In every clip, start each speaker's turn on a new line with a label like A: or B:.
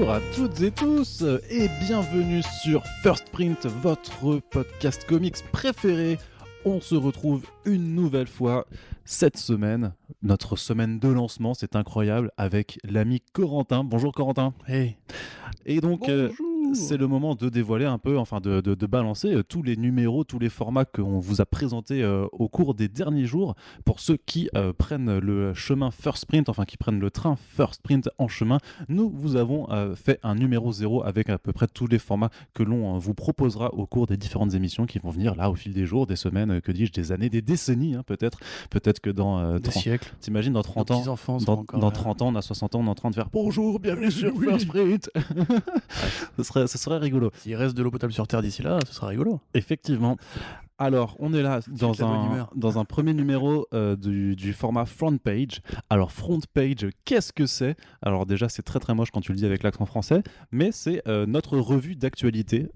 A: Bonjour à toutes et tous et bienvenue sur First Print, votre podcast comics préféré. On se retrouve une nouvelle fois cette semaine, notre semaine de lancement, c'est incroyable, avec l'ami Corentin. Bonjour Corentin.
B: Hey.
A: Et donc c'est le moment de dévoiler un peu, enfin de balancer tous les numéros, tous les formats qu'on vous a présentés au cours des derniers jours. Pour ceux qui prennent le chemin First Print, enfin qui prennent le train First Print en chemin, nous vous avons fait un numéro 0 avec à peu près tous les formats que l'on vous proposera au cours des différentes émissions qui vont venir là au fil des jours, des semaines, que dis-je, des années, des décennies peut-être que dans
B: des siècles.
A: T'imagines dans 30 ans, dans 30 ans, on a 60 ans, on est en train de faire bonjour, bienvenue sur First Print. Ce serait rigolo.
B: S'il reste de l'eau potable sur Terre d'ici là, ce sera rigolo.
A: Effectivement. Alors, on est là dans un premier numéro du format Front Page. Alors, Front Page, qu'est-ce que c'est ? Alors déjà, c'est très très moche quand tu le dis avec l'accent français, mais c'est notre revue d'actualité,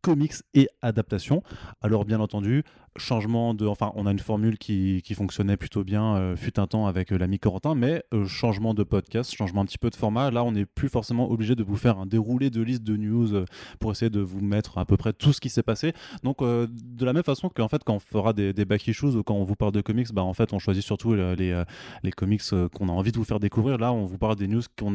A: comics et adaptation. Alors, bien entendu, on a une formule qui fonctionnait plutôt bien fut un temps avec l'ami Corentin, mais changement de podcast, changement un petit peu de format. Là, on n'est plus forcément obligé de vous faire un déroulé de liste de news pour essayer de vous mettre à peu près tout ce qui s'est passé. Donc, de la même façon qu'en fait, quand on fera des back issues ou quand on vous parle de comics, en fait, on choisit surtout les comics qu'on a envie de vous faire découvrir. Là, on vous parle des news dont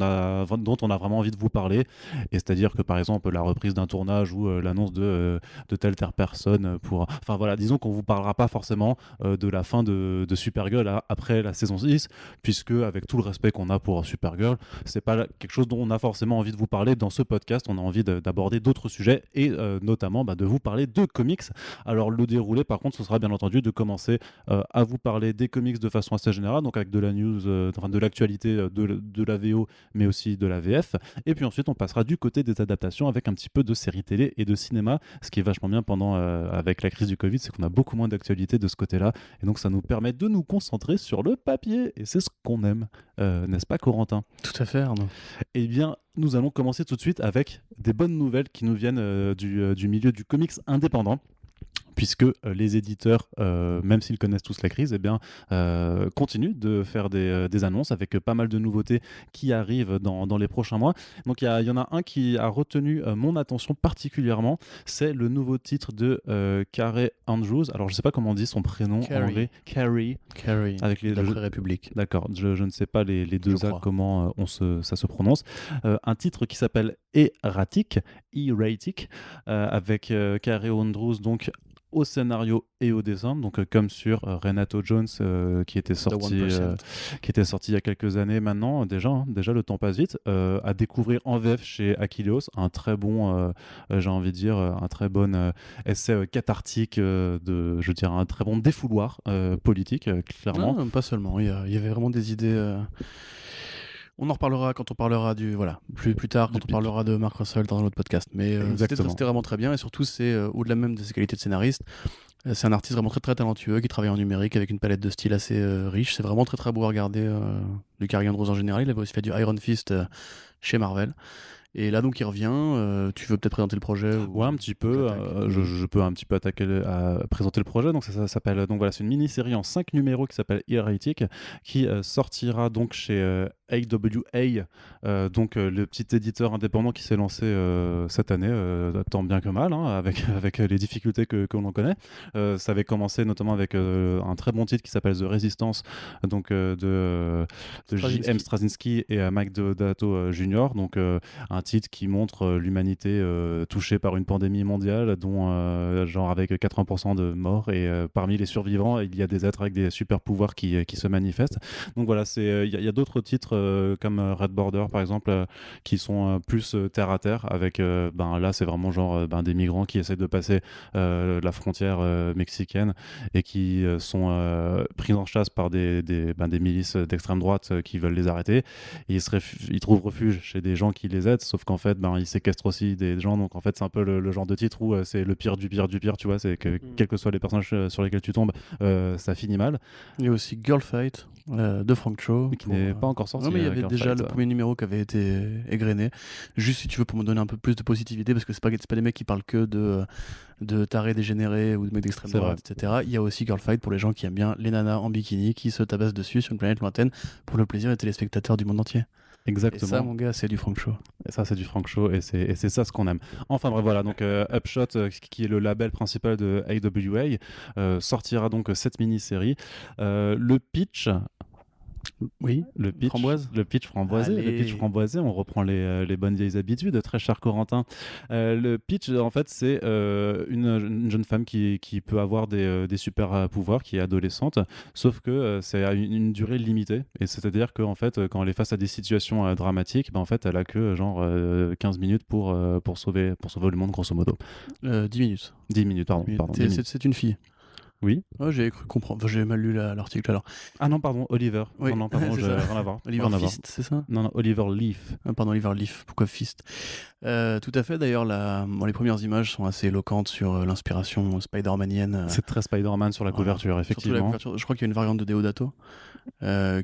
A: on a vraiment envie de vous parler. Et c'est-à-dire que, par exemple, la reprise d'un tournage ou l'annonce de telle personne Enfin, voilà, disons qu'on vous parlera pas forcément de la fin de Supergirl après la saison 6, puisque avec tout le respect qu'on a pour Supergirl, c'est pas quelque chose dont on a forcément envie de vous parler dans ce podcast. On a envie d'aborder d'autres sujets et notamment de vous parler de comics. Alors le déroulé par contre, ce sera bien entendu de commencer à vous parler des comics de façon assez générale, donc avec de la news, de l'actualité de la VO mais aussi de la VF, et puis ensuite on passera du côté des adaptations avec un petit peu de séries télé et de cinéma. Ce qui est vachement bien avec la crise du Covid, c'est qu'on a beaucoup moins d'actualité de ce côté-là, et donc ça nous permet de nous concentrer sur le papier, et c'est ce qu'on aime, n'est-ce pas Corentin ?
B: Tout à fait, Arnaud.
A: Eh bien, nous allons commencer tout de suite avec des bonnes nouvelles qui nous viennent du milieu du comics indépendant, puisque les éditeurs, même s'ils connaissent tous la crise, continuent de faire des annonces avec pas mal de nouveautés qui arrivent dans les prochains mois. Donc il y en a un qui a retenu mon attention particulièrement, c'est le nouveau titre de Carey Andrews. Alors je ne sais pas comment on dit son prénom en anglais. Carey.
B: Avec la République.
A: D'accord, je ne sais pas les deux A comment ça se prononce. Un titre qui s'appelle Erratic, avec Carey Andrews, donc au scénario et au dessin, donc comme sur Renato Jones qui était sorti il y a quelques années maintenant déjà le temps passe vite, à découvrir en VF chez Achilleos, un très bon j'ai envie de dire un très bon essai cathartique un très bon défouloir politique clairement.
B: Non, pas seulement, il y avait vraiment des idées. On en reparlera quand on parlera plus tard, quand on parlera de Mark Russell dans un autre podcast. Mais c'était vraiment très bien, et surtout c'est au-delà même de ses qualités de scénariste, c'est un artiste vraiment très très talentueux qui travaille en numérique avec une palette de styles assez riche. C'est vraiment très très beau à regarder. Du Carey Andrews en général, il avait aussi fait du Iron Fist chez Marvel. Et là donc il revient, tu veux peut-être présenter le projet
A: Ouais, un petit peu, je peux un petit peu présenter le projet. Donc ça s'appelle, donc voilà, c'est une mini-série en 5 numéros qui s'appelle Erratic, qui sortira donc chez AWA, donc le petit éditeur indépendant qui s'est lancé cette année, tant bien que mal, avec les difficultés que l'on connaît. Ça avait commencé notamment avec un très bon titre qui s'appelle The Resistance, donc de J.M. Straczynski et Mike Deodato Jr., donc un titre qui montre l'humanité touchée par une pandémie mondiale, dont avec 80% de morts, et parmi les survivants il y a des êtres avec des super pouvoirs qui se manifestent. Donc voilà, il y a d'autres titres comme Red Border par exemple, qui sont plus terre à terre, avec là c'est vraiment des migrants qui essaient de passer la frontière mexicaine et qui sont pris en chasse par des milices d'extrême droite qui veulent les arrêter. Et ils trouvent refuge chez des gens qui les aident, sauf qu'en fait ils séquestrent aussi des gens. Donc en fait c'est un peu le genre de titre où c'est le pire du pire du pire, tu vois, c'est que quels que soient les personnages sur lesquels tu tombes, ça finit mal.
B: Il y a aussi Girl Fight de Frank Cho
A: qui n'est pas encore sorti.
B: Non, mais il y avait déjà le premier numéro qui avait été égrené, juste si tu veux, pour me donner un peu plus de positivité, parce que c'est pas des mecs qui parlent que de tarés dégénérés ou de mecs d'extrême droite, etc. Il y a aussi Girl Fight pour les gens qui aiment bien les nanas en bikini qui se tabassent dessus sur une planète lointaine pour le plaisir des téléspectateurs du monde entier.
A: Exactement.
B: Et ça, mon gars, c'est du Frank Show.
A: Et ça, c'est du Frank Show, et c'est ça ce qu'on aime. Enfin bref, voilà, donc Upshot, qui est le label principal de AWA, sortira donc cette mini-série. Le pitch...
B: Oui,
A: le pitch framboisé. Le pitch framboisé, on reprend les bonnes vieilles habitudes, très cher Corentin. Le pitch, en fait, c'est une jeune femme qui peut avoir des super pouvoirs, qui est adolescente, sauf que c'est à une durée limitée. Et c'est-à-dire qu'en fait, quand elle est face à des situations dramatiques, en fait, elle a que genre 15 minutes pour sauver le monde, grosso modo.
B: 10 minutes.
A: 10 minutes, pardon.
B: C'est une fille.
A: Oui.
B: Oh, j'ai cru comprendre. Enfin, j'ai mal lu l'article alors.
A: Ah non, pardon, Oliver.
B: Oui.
A: Non, pardon, j'ai rien à voir.
B: Oliver Fist, c'est ça?
A: Non, Oliver Leaf.
B: Ah, pardon, Oliver Leaf. Pourquoi Fist? Tout à fait. D'ailleurs, les premières images sont assez éloquentes sur l'inspiration spider-manienne.
A: C'est très Spider-Man sur la couverture, effectivement.
B: La couverture. Je crois qu'il y a une variante de Deodato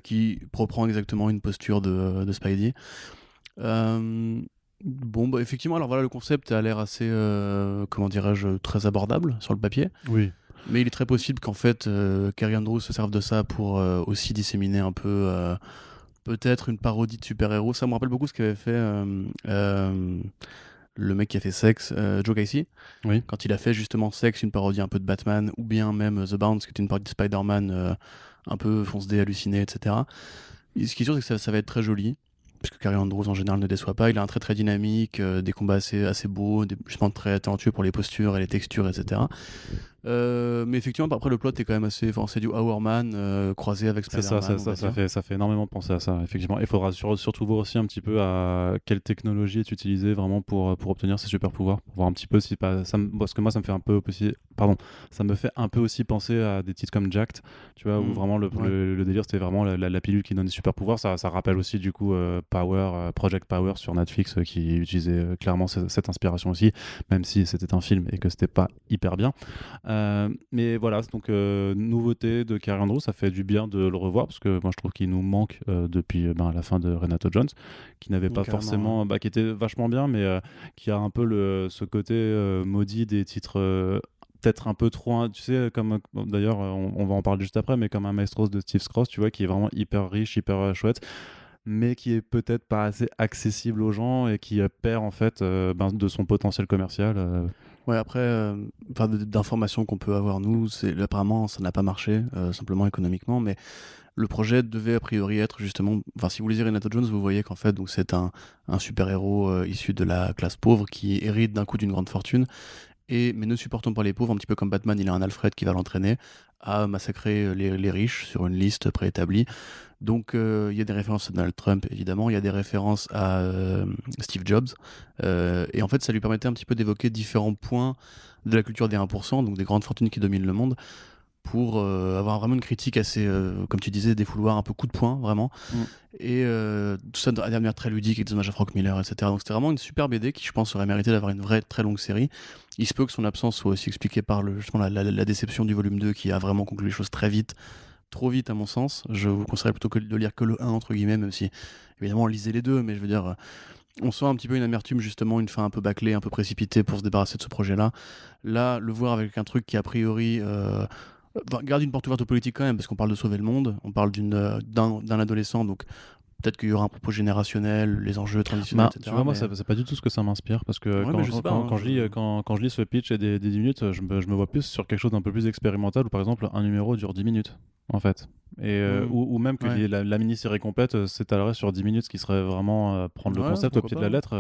B: qui reprend exactement une posture de Spidey. Bon, bah, effectivement, alors voilà, le concept a l'air assez, comment dirais-je, très abordable sur le papier.
A: Oui.
B: Mais il est très possible qu'en fait, Carrie Andrews se serve de ça pour aussi disséminer un peu, peut-être une parodie de super-héros. Ça me rappelle beaucoup ce qu'avait fait le mec qui a fait Sex, Joe Casey.
A: Oui.
B: Quand il a fait justement Sex, une parodie un peu de Batman, ou bien même The Bounce, qui est une parodie de Spider-Man un peu fonce-dé, halluciné, etc. Et ce qui est sûr, c'est que ça va être très joli, puisque Carrie Andrews en général ne déçoit pas. Il a un trait très dynamique, des combats assez beaux, justement très talentueux pour les postures et les textures, etc. Mais effectivement, après le plot est quand même assez. Enfin, c'est du Hourman croisé avec Spider-Man.
A: Ça fait énormément penser à ça, effectivement. Il faudra surtout voir aussi un petit peu à quelle technologie est utilisée vraiment pour obtenir ces super pouvoirs. Pour voir un petit peu si pas. Parce que moi, ça me fait un peu aussi. Pardon, ça me fait un peu aussi penser à des titres comme Jacked, tu vois, où vraiment le délire c'était vraiment la pilule qui donne des super pouvoirs. Ça rappelle aussi du coup Project Power sur Netflix qui utilisait clairement cette inspiration aussi, même si c'était un film et que c'était pas hyper bien. Mais voilà, donc nouveauté de Carrie Andrews, ça fait du bien de le revoir parce que moi je trouve qu'il nous manque depuis la fin de Renato Jones, qui n'avait pas forcément, qui était vachement bien, mais qui a un peu ce côté maudit des titres. Peut-être un peu trop, tu sais, comme d'ailleurs on va en parler juste après, mais comme un Maestros de Steve Scrooge, tu vois, qui est vraiment hyper riche, hyper chouette, mais qui est peut-être pas assez accessible aux gens et qui perd en fait de son potentiel commercial.
B: Ouais, après, d'informations qu'on peut avoir nous, apparemment ça n'a pas marché, simplement économiquement, mais le projet devait a priori être justement, si vous lisez Renato Jones, vous voyez qu'en fait donc c'est un super-héros issu de la classe pauvre qui hérite d'un coup d'une grande fortune. Mais ne supportant pas les pauvres, un petit peu comme Batman, il a un Alfred qui va l'entraîner à massacrer les riches sur une liste préétablie. Donc il y a des références à Donald Trump, évidemment, il y a des références à Steve Jobs, et en fait ça lui permettait un petit peu d'évoquer différents points de la culture des 1%, donc des grandes fortunes qui dominent le monde, pour avoir vraiment une critique assez, comme tu disais, des fouloirs, un peu coup de poing, vraiment. Et tout ça de manière très ludique, avec des hommages à Frank Miller, etc. Donc c'était vraiment une super BD qui, je pense, aurait mérité d'avoir une vraie très longue série. Il se peut que son absence soit aussi expliquée par justement la déception du volume 2 qui a vraiment conclu les choses très vite, trop vite à mon sens. Je vous conseillerais plutôt que de lire que le 1, entre guillemets, même si, évidemment, lisez les deux, mais je veux dire... on sent un petit peu une amertume, justement, une fin un peu bâclée, un peu précipitée pour se débarrasser de ce projet-là. Là, le voir avec un truc qui, a priori... garde une porte ouverte aux politiques quand même, parce qu'on parle de sauver le monde, on parle d'un adolescent, donc peut-être qu'il y aura un propos générationnel, les enjeux traditionnels, etc.
A: Tu vois, moi, c'est pas du tout ce que ça m'inspire, parce que quand je lis ce pitch et des 10 minutes, je me vois plus sur quelque chose d'un peu plus expérimental, où par exemple un numéro dure 10 minutes, en fait. Et, ou même que la mini-série complète s'étalerait sur 10 minutes, ce qui serait vraiment prendre le concept au pied de la lettre.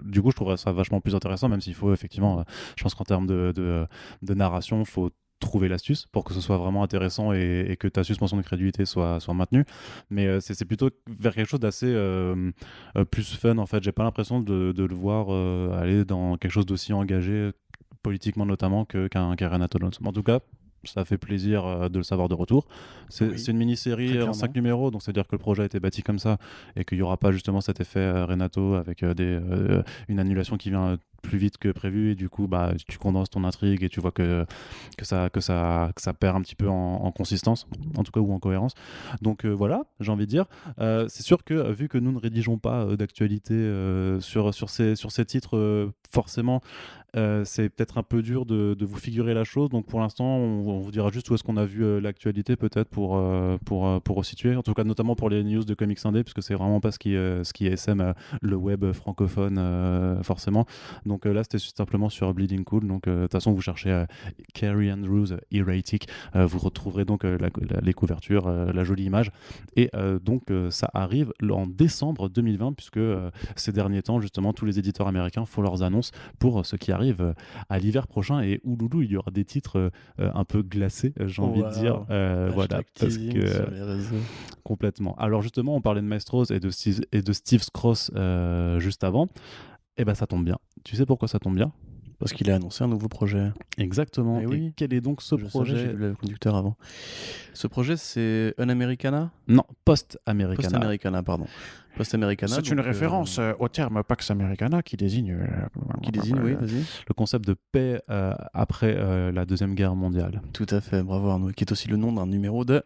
A: Du coup, je trouverais ça vachement plus intéressant, même s'il faut effectivement, je pense qu'en termes de narration, il faut trouver l'astuce pour que ce soit vraiment intéressant et que ta suspension de crédulité soit maintenue, mais c'est plutôt vers quelque chose d'assez plus fun en fait. J'ai pas l'impression de le voir aller dans quelque chose d'aussi engagé politiquement notamment qu'un Renato Jones. En tout cas, ça fait plaisir de le savoir de retour. C'est une mini-série en 5 numéros, donc c'est-à-dire que le projet a été bâti comme ça et qu'il n'y aura pas justement cet effet Renato avec une annulation qui vient plus vite que prévu, et du coup tu condenses ton intrigue et tu vois que ça perd un petit peu en consistance, en tout cas, ou en cohérence. Donc voilà, j'ai envie de dire, c'est sûr que vu que nous ne rédigeons pas d'actualité sur ces titres forcément c'est peut-être un peu dur de vous figurer la chose, donc pour l'instant on vous dira juste où est-ce qu'on a vu l'actualité peut-être pour resituer, en tout cas notamment pour les news de Comics Indé, puisque c'est vraiment pas ce qui SM le web francophone forcément, donc là c'était simplement sur Bleeding Cool, donc de toute façon vous cherchez Carrie Andrews Erratic, vous retrouverez donc les couvertures, la jolie image, et donc ça arrive en décembre 2020, puisque ces derniers temps justement tous les éditeurs américains font leurs annonces pour ce qui arrive à l'hiver prochain, et ouloulou, il y aura des titres un peu glacés, j'ai envie de dire, voilà, parce que complètement. Alors justement, on parlait de Maestros et de Steve Skroce juste avant, et ben ça tombe bien. Tu sais pourquoi ça tombe bien?
B: Parce qu'il a annoncé un nouveau projet.
A: Exactement.
B: Et oui.
A: Et quel est donc ce projet?
B: J'ai vu le conducteur avant. Ce projet, c'est Un Americana?
A: Non, Post-Americana.
B: Post-Americana, pardon. Post-Americana.
C: C'est une référence au terme Pax Americana qui désigne...
B: oui, vas-y.
A: Le concept de paix après la Deuxième Guerre mondiale.
B: Tout à fait, bravo Arnaud. Qui est aussi le nom d'un numéro de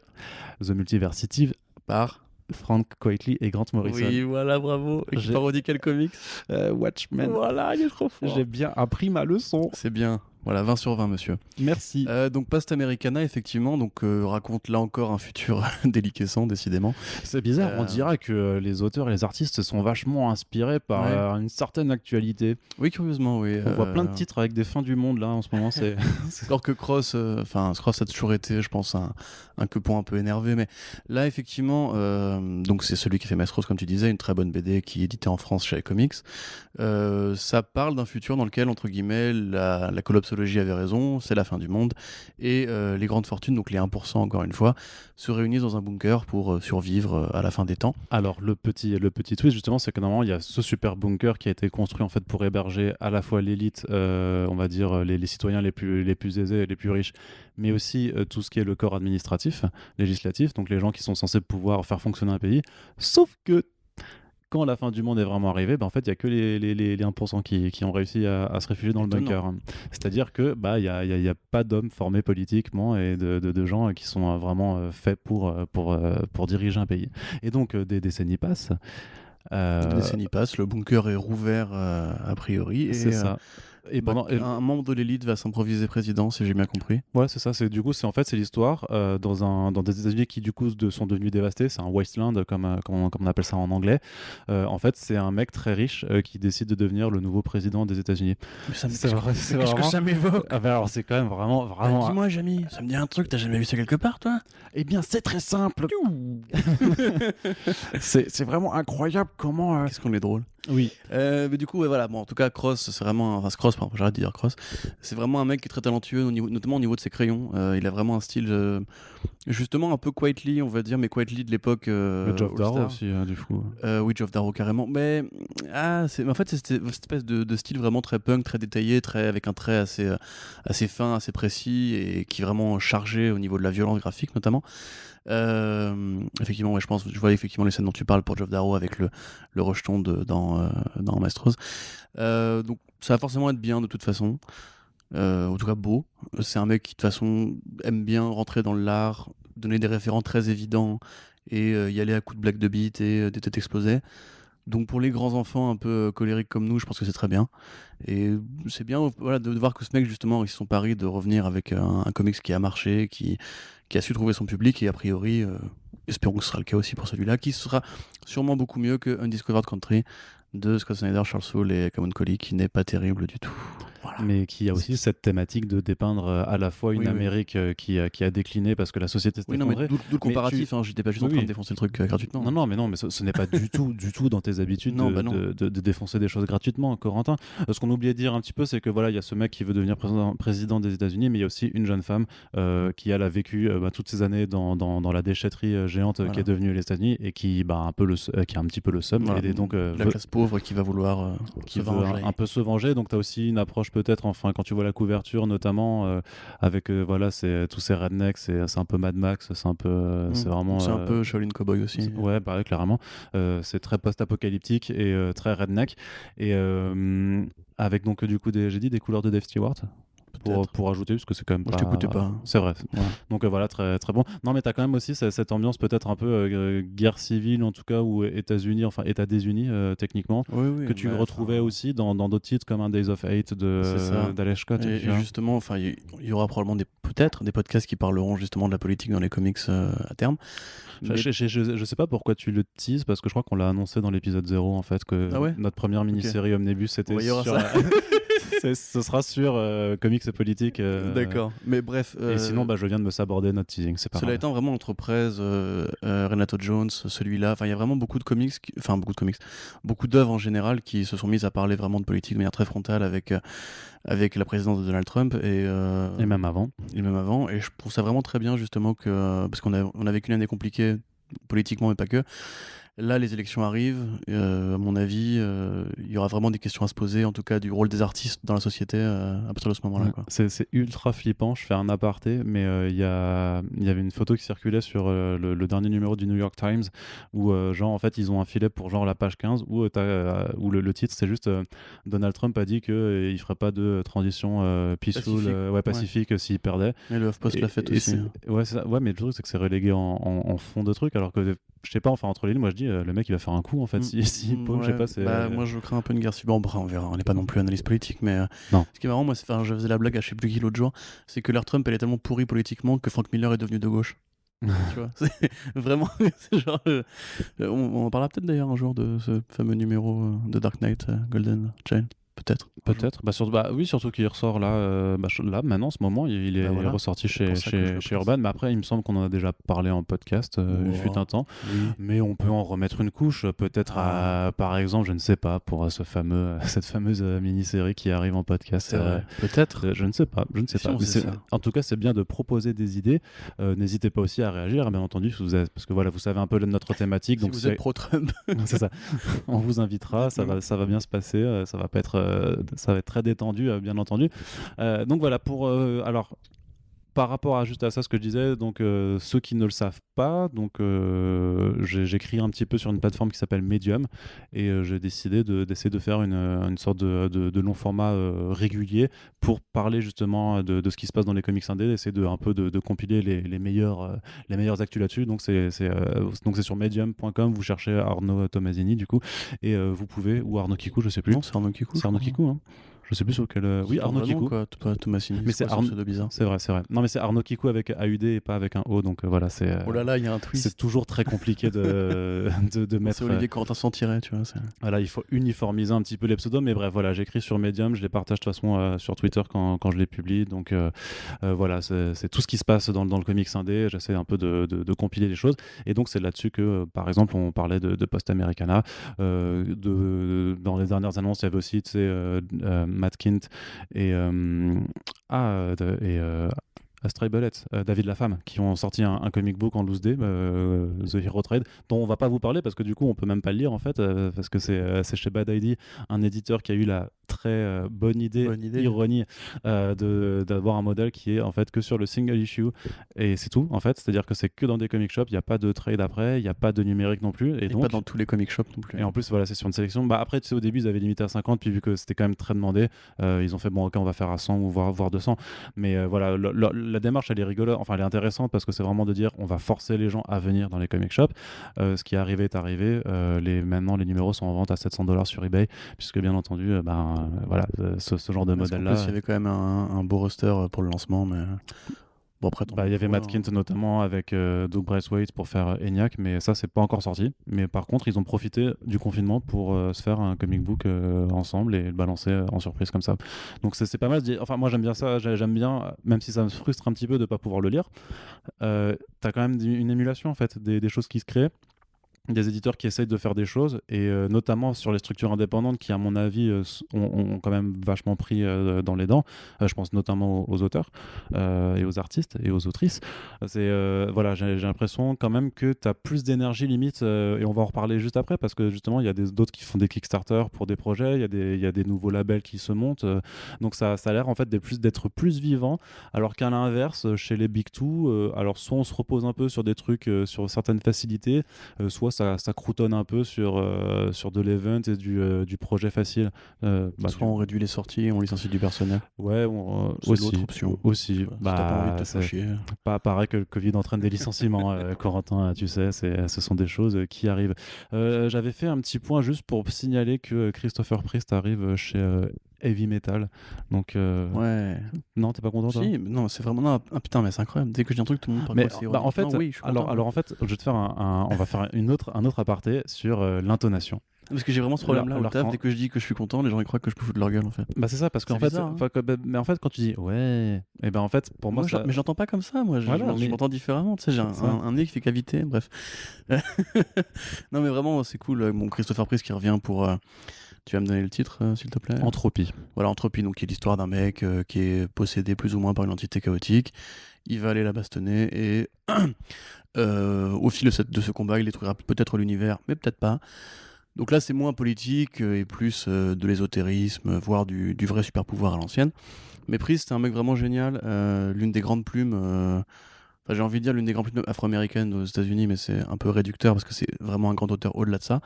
A: The Multiversity par Frank Quitely et Grant Morrison.
B: Oui, voilà, bravo. Et qui parodie quel comics?
A: Watchmen.
B: Voilà, il est trop fort.
A: J'ai bien appris ma leçon.
B: C'est bien. Voilà, 20 sur 20, monsieur.
A: Merci.
B: Donc, Post-Americana, effectivement, raconte là encore un futur déliquescent, décidément.
A: C'est bizarre, on dirait que les auteurs et les artistes se sont vachement inspirés par une certaine actualité.
B: Oui, curieusement, oui.
A: On voit plein de titres avec des fins du monde, là, en ce moment. C'est...
B: Alors que Cross a toujours été, je pense, un quepon un peu énervé, mais là, effectivement, donc c'est celui qui fait Maestros, comme tu disais, une très bonne BD qui est éditée en France chez Comics. Ça parle d'un futur dans lequel, entre guillemets, la collapsologie avait raison, c'est la fin du monde, et les grandes fortunes, donc les 1% encore une fois, se réunissent dans un bunker pour survivre à la fin des temps.
A: Alors le petit twist justement, c'est que normalement il y a ce super bunker qui a été construit en fait pour héberger à la fois l'élite, on va dire les citoyens les plus aisés, les plus riches, mais aussi tout ce qui est le corps administratif, législatif, donc les gens qui sont censés pouvoir faire fonctionner un pays, sauf que quand la fin du monde est vraiment arrivée, en fait, il n'y a que les 1% qui ont réussi à se réfugier dans le bunker. C'est-à-dire que il y a pas d'hommes formés politiquement et de gens qui sont vraiment faits pour diriger un pays. Et donc, des décennies passent.
B: Des décennies passent, le bunker est rouvert a priori.
A: C'est ça.
B: Et un membre de l'élite va s'improviser président, si j'ai bien compris.
A: Ouais, c'est ça. C'est l'histoire dans des États-Unis qui du coup sont devenus dévastés. C'est un wasteland comme on appelle ça en anglais. En fait, c'est un mec très riche qui décide de devenir le nouveau président des États-Unis.
C: Qu'est-ce que ça m'évoque?
A: Alors c'est quand même vraiment.
B: Dis-moi, Jamy, ça me dit un truc. T'as jamais vu ça quelque part, toi?
C: Eh bien, c'est très simple. c'est vraiment incroyable comment.
B: Qu'est-ce qu'on est drôle.
A: Oui.
B: Mais du coup, voilà. Bon, en tout cas, Cross, c'est vraiment. J'arrête de dire Cross. C'est vraiment un mec qui est très talentueux, notamment au niveau de ses crayons. Il a vraiment un style, justement, un peu Quitely, on va dire, mais Quitely de l'époque.
A: Le Geoff Darrow aussi, du coup.
B: Oui, Geoff Darrow, carrément. Mais en fait, c'est cette espèce de style vraiment très punk, très détaillé, avec un trait assez fin, assez précis, et qui est vraiment chargé au niveau de la violence graphique, notamment. Effectivement, je vois effectivement les scènes dont tu parles pour Geoff Darrow avec le rejeton dans Maestros. Donc ça va forcément être bien de toute façon, en tout cas beau. C'est un mec qui de toute façon aime bien rentrer dans l'art, donner des référents très évidents et y aller à coups de blagues de beat et des têtes explosées. Donc pour les grands enfants un peu colériques comme nous, je pense que c'est très bien. Et c'est bien de voir que ce mec justement réussit son pari de revenir avec un comics qui a marché, qui a su trouver son public, et a priori, espérons que ce sera le cas aussi pour celui-là, qui sera sûrement beaucoup mieux que Undiscovered Country de Scott Snyder, Charles Soule et Cameron Collie, qui n'est pas terrible du tout.
A: Voilà. Mais qui a aussi cette thématique de dépeindre à la fois une Amérique qui a décliner parce que la société s'est effondrée.
B: D'où le comparatif, j'étais pas juste en train de défoncer le truc gratuitement.
A: Non, mais ce n'est pas du tout dans tes habitudes de défoncer des choses gratuitement, Corentin. Ce qu'on oubliait de dire un petit peu, c'est que voilà, il y a ce mec qui veut devenir président des États-Unis, mais il y a aussi une jeune femme qui elle a vécu toutes ces années dans la déchetterie géante qui est devenue les États-Unis et qui qui a un petit peu le seum, et donc
B: la classe pauvre qui va vouloir
A: qui veut un peu se venger. Donc tu as aussi une approche peut-être, enfin quand tu vois la couverture notamment avec c'est tous ces rednecks, c'est un peu Mad Max, c'est un peu c'est vraiment
B: c'est un peu Shaolin Cowboy aussi.
A: Ouais, clairement. C'est très post-apocalyptique et très redneck, et avec donc du coup j'ai dit des couleurs de Dave Stewart. pour ajouter, parce que c'est quand même
B: pas... Je t'écoutais pas.
A: C'est vrai. Ouais. Donc voilà, très, très bon. Non, mais t'as quand même aussi cette ambiance peut-être un peu guerre civile, en tout cas, ou États-Unis, enfin États des Unis, techniquement, que tu retrouvais aussi dans d'autres titres comme un Days of Hate d'Alex Scott.
B: Et justement, il y aura probablement peut-être des podcasts qui parleront justement de la politique dans les comics à terme.
A: Je sais pas pourquoi tu le teases, parce que je crois qu'on l'a annoncé dans l'épisode 0 en fait, que notre première mini-série Omnibus c'était sur... ce sera sur comics et politique.
B: D'accord, mais bref.
A: Et sinon, je viens de me saborder notre teasing, c'est pas grave.
B: Cela étant, vraiment entre Prez, Renato Jones, celui-là, il y a vraiment beaucoup de comics, beaucoup d'œuvres en général qui se sont mises à parler vraiment de politique de manière très frontale avec la présidence de Donald Trump et
A: même avant.
B: Et je trouve ça vraiment très bien justement parce qu'on a vécu une année compliquée politiquement, mais pas que. Là, les élections arrivent. À mon avis, il y aura vraiment des questions à se poser, en tout cas du rôle des artistes dans la société à partir de ce moment-là. Quoi.
A: C'est ultra flippant. Je fais un aparté, mais il y avait une photo qui circulait sur le dernier numéro du New York Times où, genre, en fait, ils ont un filet pour genre la page 15 où le titre, c'est juste Donald Trump a dit qu'il ne ferait pas de transition peaceful, pacifique s'il perdait.
B: Et le HuffPost l'a fait aussi.
A: Ouais, mais le truc, c'est que c'est relégué en fond de truc, alors que je sais pas, enfin, entre les lignes, moi je dis, le mec il va faire un coup en fait, si je sais pas, c'est...
B: moi je crains un peu une guerre civile. On verra, on n'est pas non plus analyste politique, mais
A: non.
B: Ce qui est marrant, moi, je faisais la blague à je sais plus qui l'autre jour, c'est que l'ère Trump elle est tellement pourrie politiquement que Frank Miller est devenu de gauche. Tu vois, c'est vraiment, c'est genre, on en parlera peut-être d'ailleurs un jour de ce fameux numéro de Dark Knight Golden Child. Peut-être.
A: Surtout qu'il ressort là, maintenant, en ce moment, il est ressorti chez Urban. Mais après, il me semble qu'on en a déjà parlé en podcast, fut un temps.
B: Oui.
A: Mais on peut en remettre une couche, peut-être par exemple, je ne sais pas, pour cette fameuse mini-série qui arrive en podcast.
B: Peut-être.
A: Je ne sais pas. En tout cas, c'est bien de proposer des idées. N'hésitez pas aussi à réagir, bien entendu, parce que voilà, vous savez un peu notre thématique.
B: Si vous êtes pro-Trump.
A: C'est ça. On vous invitera, ça va bien se passer, ça va être très détendu, bien entendu. Donc voilà, alors par rapport à ça, ce que je disais, donc ceux qui ne le savent pas, donc j'écris un petit peu sur une plateforme qui s'appelle Medium et j'ai décidé d'essayer de faire une sorte de long format régulier pour parler justement de ce qui se passe dans les comics indés, d'essayer un peu de compiler les meilleures actus là-dessus. Donc c'est sur medium.com, vous cherchez Arnaud Tomasini du coup et vous pouvez, ou Arnaud Kikou, je sais plus.
B: Non, c'est Arnaud Kikou.
A: C'est Arnaud Kikou, hein. Je sais plus sur quel. Oui, Arnaud Kikou.
B: Pas Tomasini.
A: Mais c'est Arnaud.
B: Bizarre.
A: C'est vrai. Non, mais c'est Arnaud Kikou avec AUD et pas avec un O. Donc voilà, c'est.
B: Oh là là, il y a un twist.
A: C'est toujours très compliqué de mettre.
B: C'est Olivier Corentin sans tirer, tu vois.
A: Voilà, il faut uniformiser un petit peu les pseudos, mais bref, voilà, j'écris sur Medium, je les partage de toute façon sur Twitter quand je les publie. Donc voilà, c'est tout ce qui se passe dans le comics indé. J'essaie un peu de compiler les choses. Et donc c'est là-dessus que, par exemple, on parlait de Post Americana. Dans les dernières annonces, il y avait aussi, tu sais, Matt Kindt et Stray Bullet, David Lafemme, qui ont sorti un comic book en loose day, The Hero Trade, dont on va pas vous parler parce que du coup on peut même pas le lire en fait, parce que c'est chez Bad ID, un éditeur qui a eu la très bonne idée. Ironie d'avoir un modèle qui est en fait que sur le single issue et c'est tout en fait, c'est-à-dire que c'est que dans des comic shops, il n'y a pas de trade après, il n'y a pas de numérique non plus et donc
B: pas dans tous les comic shops non plus.
A: Et en plus voilà, c'est sur une sélection. Après tu sais, au début ils avaient limité à 50, puis vu que c'était quand même très demandé, ils ont fait bon ok, on va faire à 100 ou voire 200, mais voilà, la démarche elle est rigolote, enfin elle est intéressante parce que c'est vraiment de dire on va forcer les gens à venir dans les comic shops. Ce qui est arrivé est arrivé. Maintenant les numéros sont en vente à $700 sur eBay, puisque bien entendu voilà, ce genre de modèle là.
B: Il y avait quand même un beau roster pour le lancement, mais bon, après,
A: il y avait Matt Kindt notamment avec Doug Braithwaite pour faire ENIAC, mais ça c'est pas encore sorti. Mais par contre ils ont profité du confinement pour se faire un comic book ensemble et le balancer en surprise comme ça. Donc c'est pas mal. Enfin moi j'aime bien ça, j'aime bien, même si ça me frustre un petit peu de pas pouvoir le lire. T'as quand même une émulation en fait des choses qui se créent, des éditeurs qui essayent de faire des choses, et notamment sur les structures indépendantes qui à mon avis ont quand même vachement pris dans les dents. Je pense notamment aux auteurs et aux artistes et aux autrices. Voilà, j'ai l'impression quand même que tu as plus d'énergie limite, et on va en reparler juste après parce que justement il y a d'autres qui font des Kickstarter pour des projets, il y a des nouveaux labels qui se montent, donc ça a l'air en fait d'être plus vivant, alors qu'à l'inverse chez les Big Two, alors soit on se repose un peu sur des trucs, sur certaines facilités, soit ça croutonne un peu sur de l'event et du projet facile.
B: Soit on réduit les sorties et on licencie du personnel.
A: Ouais,
B: c'est l'autre option.
A: Aussi.
B: Si t'as pas envie de te faire chier.
A: Pas pareil que le Covid entraîne des licenciements, Corentin, tu sais, ce sont des choses qui arrivent. J'avais fait un petit point juste pour signaler que Christopher Priest arrive chez Heavy Metal. Donc,
B: ouais.
A: Non, t'es pas content, toi ?
B: Si, non, c'est vraiment. Non, putain, mais c'est incroyable. Dès que je dis un truc, tout le monde parle
A: mais,
B: c'est
A: en fait,
B: non, oui,
A: alors en fait, je vais te faire on va faire un autre aparté sur l'intonation.
B: Parce que j'ai vraiment ce problème-là au taf, dès que je dis que je suis content, les gens ils croient que je peux foutre leur gueule en fait.
A: Bah c'est ça, parce qu'en fait, mais en fait, quand tu dis ouais, et ben en fait, pour moi,
B: mais j'entends pas comme ça, moi, je m'entends différemment, tu sais, j'ai un nez qui fait cavité, bref. Non mais vraiment, c'est cool, mon Christopher Priest qui revient pour... Tu vas me donner le titre, s'il te plaît ?
A: Entropie.
B: Voilà, Entropie, donc qui est l'histoire d'un mec qui est possédé plus ou moins par une entité chaotique. Il va aller la bastonner et au fil de ce combat, il détruira peut-être l'univers, mais peut-être pas. Donc là, c'est moins politique et plus de l'ésotérisme, voire du vrai super pouvoir à l'ancienne. Mais Priest, c'est un mec vraiment génial, l'une des grandes plumes... j'ai envie de dire l'une des grandes plumes afro-américaines aux États-Unis, mais c'est un peu réducteur parce que c'est vraiment un grand auteur au-delà de ça,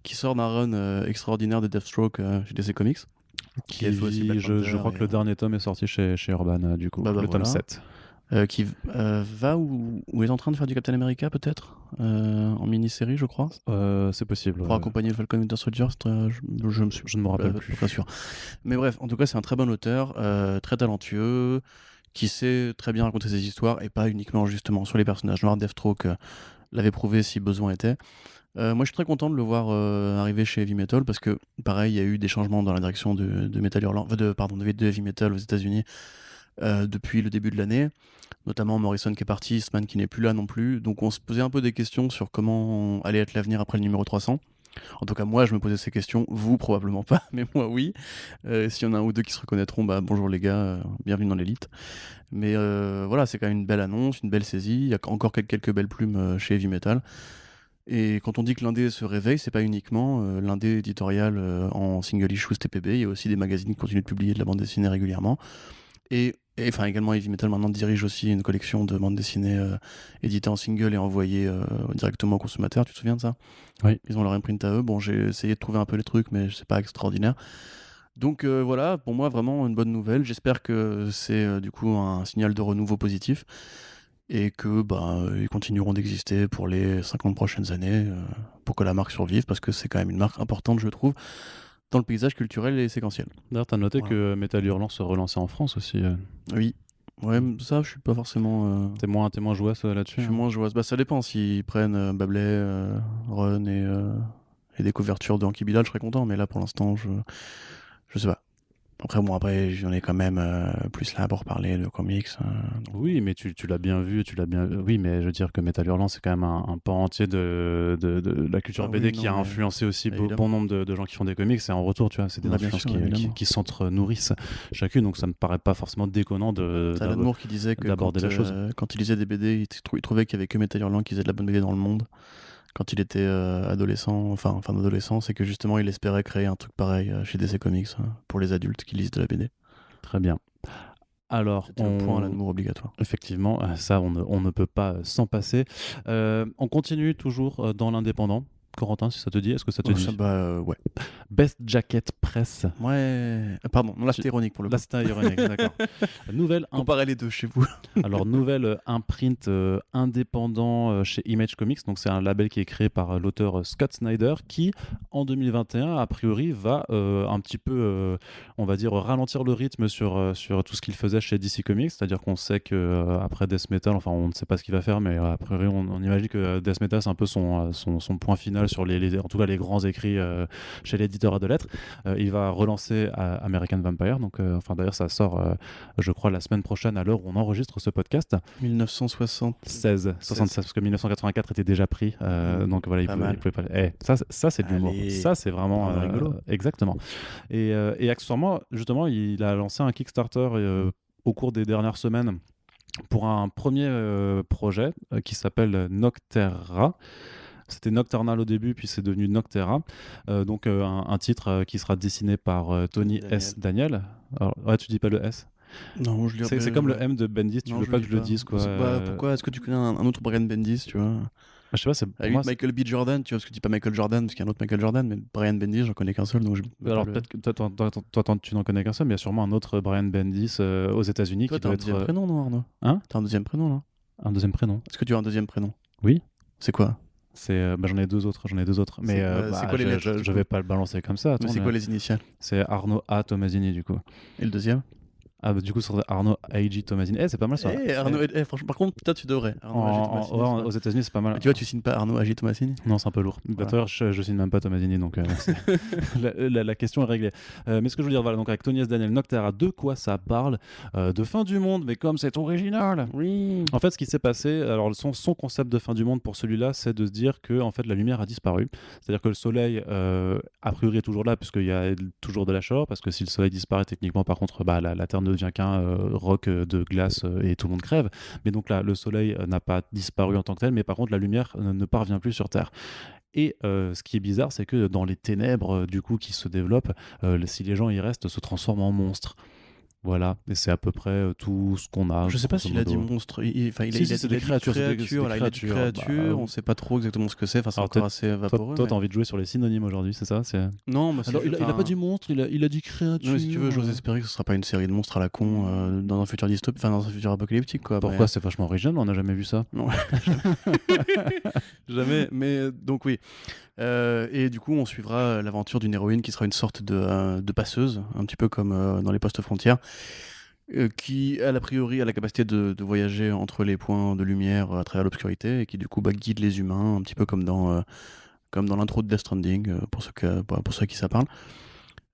B: qui sort d'un run extraordinaire de Deathstroke chez DC Comics.
A: Je crois que le dernier tome est sorti chez Urban, du coup, le tome 7.
B: Qui va ou est en train de faire du Captain America, peut-être en mini-série, je crois.
A: C'est possible.
B: Pour accompagner le Falcon Winter Soldier, je ne me rappelle plus. Pas sûr. Mais bref, en tout cas, c'est un très bon auteur, très talentueux, qui sait très bien raconter ses histoires et pas uniquement justement sur les personnages noirs. Deathstroke l'avait prouvé si besoin était. Moi je suis très content de le voir arriver chez Heavy Metal parce que pareil il y a eu des changements dans la direction de Metal Hurlant, de Heavy Metal aux États-Unis depuis le début de l'année, notamment Morrison qui est parti, Eastman qui n'est plus là non plus, donc on se posait un peu des questions sur comment allait être l'avenir après le numéro 300. En tout cas, moi, je me posais ces questions. Vous, probablement pas, mais moi, oui. S'il y en a un ou deux qui se reconnaîtront, bah bonjour les gars, bienvenue dans l'élite. Mais voilà, c'est quand même une belle annonce, une belle saisie. Il y a encore quelques belles plumes chez Heavy Metal. Et quand on dit que l'indé se réveille, c'est pas uniquement l'indé éditorial en single issue TPB. Il y a aussi des magazines qui continuent de publier de la bande dessinée régulièrement. Et enfin également Heavy Metal maintenant dirige aussi une collection de bandes dessinées éditées en single et envoyées directement aux consommateurs. Tu te souviens de ça ?
A: Oui.
B: Ils ont leur imprint à eux. Bon, j'ai essayé de trouver un peu les trucs, mais c'est pas extraordinaire. Donc voilà, pour moi vraiment une bonne nouvelle. J'espère que c'est du coup un signal de renouveau positif et que ils continueront d'exister pour les 50 prochaines années pour que la marque survive, parce que c'est quand même une marque importante, je trouve, dans le paysage culturel et séquentiel.
A: D'ailleurs, t'as noté que Metal Hurlant se relançait en France aussi.
B: Oui. Ouais, ça, je suis pas forcément...
A: T'es moins jouasse là-dessus.
B: Je suis moins jouasse. Ça dépend. S'ils prennent Babelais, Run et des couvertures de Hanky Bilal, je serais content. Mais là, pour l'instant, je sais pas. Après, j'en ai quand même plus là pour parler de comics.
A: Oui, mais tu l'as bien vu, Oui, mais je veux dire que Metal Hurlant, c'est quand même un pan entier de la culture BD qui a influencé aussi bon nombre de gens qui font des comics. Et en retour, tu vois, c'est des influences qui s'entre-nourrissent chacune. Donc ça me paraît pas forcément déconnant
B: Alan Moore qui disait que
A: d'aborder la chose.
B: Quand il lisait des BD, il trouvait qu'il y avait que Metal Hurlant qui faisait de la bonne BD dans le monde. Quand il était adolescent, enfin d'adolescence, c'est que justement il espérait créer un truc pareil chez DC Comics pour les adultes qui lisent de la BD.
A: Très bien. Alors,
B: c'était un point Alan Moore obligatoire.
A: Effectivement, ça on ne peut pas s'en passer. On continue toujours dans l'indépendant. Corentin, si ça te dit, est-ce que ça te dit ?
B: Ouais.
A: Best Jacket Press.
B: Ouais. Pardon, là c'était ironique pour le coup.
A: Là c'était ironique, d'accord.
B: Comparez les deux chez vous.
A: Alors, nouvelle imprint indépendant chez Image Comics. Donc, c'est un label qui est créé par l'auteur Scott Snyder qui, en 2021, a priori, va un petit peu, on va dire, ralentir le rythme sur tout ce qu'il faisait chez DC Comics. C'est-à-dire qu'on sait qu'après Death Metal, enfin, on ne sait pas ce qu'il va faire, mais a priori, on imagine que Death Metal, c'est un peu son point final sur en tout cas les grands écrits chez l'éditeur à deux lettres. Il va relancer American Vampire. Donc, d'ailleurs, ça sort, je crois, la semaine prochaine à l'heure où on enregistre ce podcast.
B: 1976,
A: parce que 1984 était déjà pris. Donc voilà, il pouvait pas. Ça c'est de l'humour. Ça c'est vraiment
B: rigolo.
A: Exactement. Et accessoirement, justement, il a lancé un Kickstarter au cours des dernières semaines pour un premier projet qui s'appelle Nocterra. C'était Nocturnal au début, puis c'est devenu Nocterra. Donc un titre qui sera dessiné par Tony S. Daniel. Alors, ouais, tu dis pas le S ?
B: Non, je
A: c'est comme le M de Bendis, tu veux pas que je le dise, quoi.
B: Pourquoi ? Est-ce que tu connais un autre Brian Bendis, tu vois ?
A: Je sais pas, c'est
B: moi, Michael B. Jordan, tu vois, parce que tu dis pas Michael Jordan, parce qu'il y a un autre Michael Jordan, mais Brian Bendis, j'en connais qu'un seul. Donc
A: alors peut-être que toi, tu n'en connais qu'un seul, mais il y a sûrement un autre Brian Bendis aux États-Unis qui doit être.
B: T'as un deuxième prénom, non, Arnaud?
A: Hein?
B: T'as un deuxième prénom, là?
A: Un deuxième prénom.
B: Est-ce que tu as un deuxième prénom?
A: Oui.
B: C'est quoi?
A: J'en ai deux autres. Mais
B: c'est quoi les lettres,
A: je vais pas le balancer comme ça.
B: Mais c'est quoi les initiales?
A: C'est Arnaud A. Tomasini, du coup.
B: Et le deuxième?
A: Ah bah du coup sur Arnaud A.G. Tomasini. C'est pas mal ça.
B: Arnaud, franchement, par contre, peut-être tu devrais.
A: Aux États-Unis c'est pas mal.
B: Tu vois, tu signes pas Arnaud A.G. Tomasini?
A: Non, c'est un peu lourd. Voilà. D'ailleurs, je signe même pas Tomasini, donc la question est réglée. Mais ce que je veux dire, voilà, donc avec Tony S. Daniel, Noctera, de quoi ça parle? De fin du monde, mais comme c'est original.
B: Oui.
A: En fait, ce qui s'est passé, alors son concept de fin du monde pour celui-là, c'est de se dire que en fait la lumière a disparu. C'est-à-dire que le soleil, a priori, est toujours là, puisqu'il y a toujours de la chaleur, parce que si le soleil disparaît techniquement, par contre, la Terre ne devient qu'un roc de glace et tout le monde crève. Mais donc là, le soleil n'a pas disparu en tant que tel, mais par contre, la lumière ne parvient plus sur Terre. Et ce qui est bizarre, c'est que dans les ténèbres du coup qui se développent, si les gens y restent, se transforment en monstres. Voilà, et c'est à peu près tout ce qu'on a.
B: Je sais pas s'il a dit monstre. Il a dit créature. On sait pas trop exactement ce que c'est. Enfin, c'est encore assez vaporeux.
A: Toi, t'as envie de jouer sur les synonymes aujourd'hui, c'est ça?
B: Non, mais
A: alors, il a pas dit monstre, il a dit créature.
B: Non, mais si tu veux, j'ose espérer que ce sera pas une série de monstres à la con dans un futur dystopique, enfin dans un futur apocalyptique, quoi.
A: Pourquoi? C'est vachement original, on n'a jamais vu ça.
B: Non, jamais. Mais donc oui. Et du coup, on suivra l'aventure d'une héroïne qui sera une sorte de passeuse, un petit peu comme dans les postes frontières, qui a priori a la capacité de voyager entre les points de lumière à travers l'obscurité et qui du coup guide les humains, un petit peu comme dans l'intro de Death Stranding, pour ceux qui ça parle.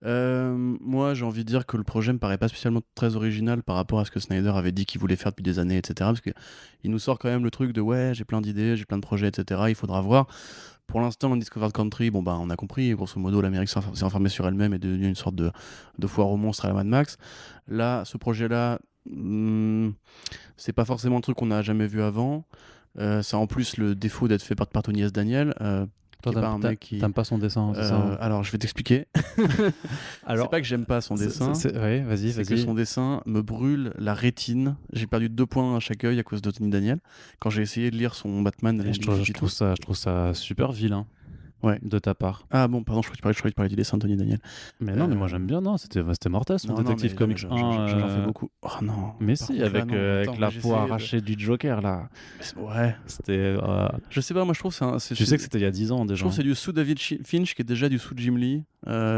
B: Moi j'ai envie de dire que le projet me paraît pas spécialement très original par rapport à ce que Snyder avait dit qu'il voulait faire depuis des années, etc. Parce qu'il nous sort quand même le truc de ouais, j'ai plein d'idées, j'ai plein de projets, etc. Il faudra voir. Pour l'instant, dans Discovered Country, on a compris, grosso modo, l'Amérique s'est enfermée sur elle-même et est devenue une sorte de foire aux monstres à la Mad Max. Là, ce projet-là, c'est pas forcément un truc qu'on n'a jamais vu avant. Ça a en plus le défaut d'être fait par Tony S. Daniel.
A: Toi, t'aimes pas son dessin, c'est ça?
B: Alors, je vais t'expliquer. C'est pas que j'aime pas son dessin.
A: Ouais, vas-y.
B: C'est que son dessin me brûle la rétine. J'ai perdu 2 points à chaque œil à cause de Tony Daniel. Quand j'ai essayé de lire son Batman,
A: je trouve ça super vilain. Ouais. De ta part.
B: Ah bon, pardon, je crois que tu parlais du dessin de Tony Daniel.
A: Mais non, mais moi j'aime bien, non, c'était mortel son Detective Comics 1.
B: J'en fais beaucoup. Oh non.
A: Mais si, avec la peau arrachée du Joker là.
B: Ouais.
A: C'était.
B: Je sais pas, moi je trouve
A: tu sais que c'était il y a 10 ans déjà.
B: Je trouve que c'est du sous David Finch qui est déjà du sous Jim Lee.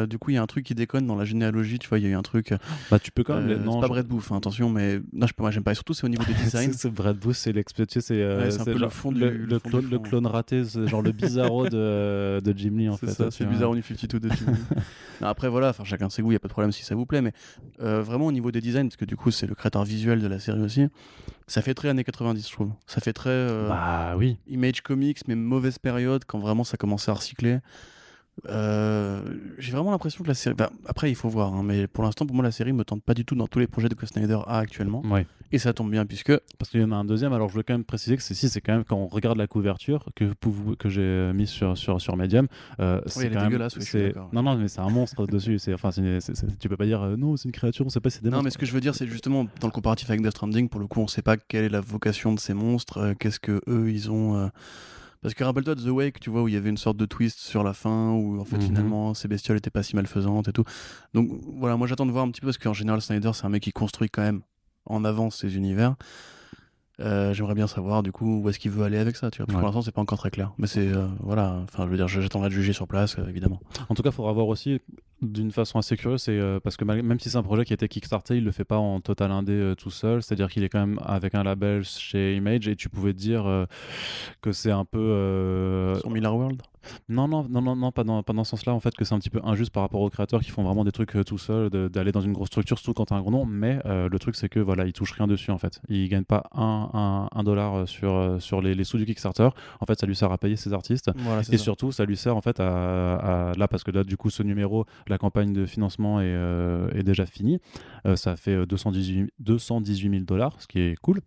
B: Du coup, il y a un truc qui déconne dans la généalogie, tu vois, il y a eu un truc.
A: Bah, tu peux quand même.
B: C'est pas Brett Booth, attention, mais. Non, moi j'aime pas. Et surtout, c'est au niveau du design.
A: C'est Brett Booth, c'est c'est
B: un peu le fond
A: le clone raté, genre le bizarro de Jim Lee en fait.
B: C'est bizarre, on y 52 de Jim Lee. Après, voilà, chacun ses goûts, il n'y a pas de problème si ça vous plaît, mais vraiment au niveau des designs, parce que du coup, c'est le créateur visuel de la série aussi, ça fait très années 90, je trouve. Ça fait très.
A: Bah oui.
B: Image Comics, mais mauvaise période, quand vraiment ça commençait à recycler. J'ai vraiment l'impression que la série. Après, il faut voir, hein, mais pour l'instant, pour moi, la série me tente pas du tout dans tous les projets que Snyder a actuellement.
A: Ouais.
B: Et ça tombe bien, puisque.
A: Parce qu'il y en a un deuxième, alors je veux quand même préciser que c'est quand même quand on regarde la couverture que j'ai mis sur Medium. C'est quand même.
B: Dégueulasse, oui,
A: non, mais c'est un monstre dessus. Tu peux pas dire non, c'est une créature, on sait pas si c'est des monstres.
B: Non, mais ce que je veux dire, c'est justement dans le comparatif avec Death Stranding, pour le coup, on sait pas quelle est la vocation de ces monstres, qu'est-ce que eux ils ont. Parce que rappelle-toi de The Wake, tu vois, où il y avait une sorte de twist sur la fin, où en fait finalement ces bestioles étaient pas si malfaisantes et tout. Donc voilà, moi j'attends de voir un petit peu, parce qu'en général Snyder c'est un mec qui construit quand même en avance ses univers. J'aimerais bien savoir du coup où est-ce qu'il veut aller avec ça, tu vois. Pour l'instant c'est pas encore très clair, mais c'est voilà, enfin je veux dire, j'attendrai de juger sur place évidemment.
A: En tout cas, il faudra voir aussi d'une façon assez curieuse, c'est parce que même si c'est un projet qui a été kickstarté, il le fait pas en total indé tout seul, c'est-à-dire qu'il est quand même avec un label chez Image, et tu pouvais te dire que c'est un peu
B: sur Miller World.
A: Non, pas dans ce sens-là, en fait, que c'est un petit peu injuste par rapport aux créateurs qui font vraiment des trucs tout seuls, d'aller dans une grosse structure, surtout quand t'as un gros nom, mais le truc c'est que voilà, ils touchent rien dessus en fait. Ils gagnent pas un dollar sur les sous du Kickstarter. En fait, ça lui sert à payer ses artistes,
B: voilà,
A: et surtout ça lui sert en fait à là, parce que là du coup ce numéro, la campagne de financement est déjà finie, ça fait 218 000 $, ce qui est cool.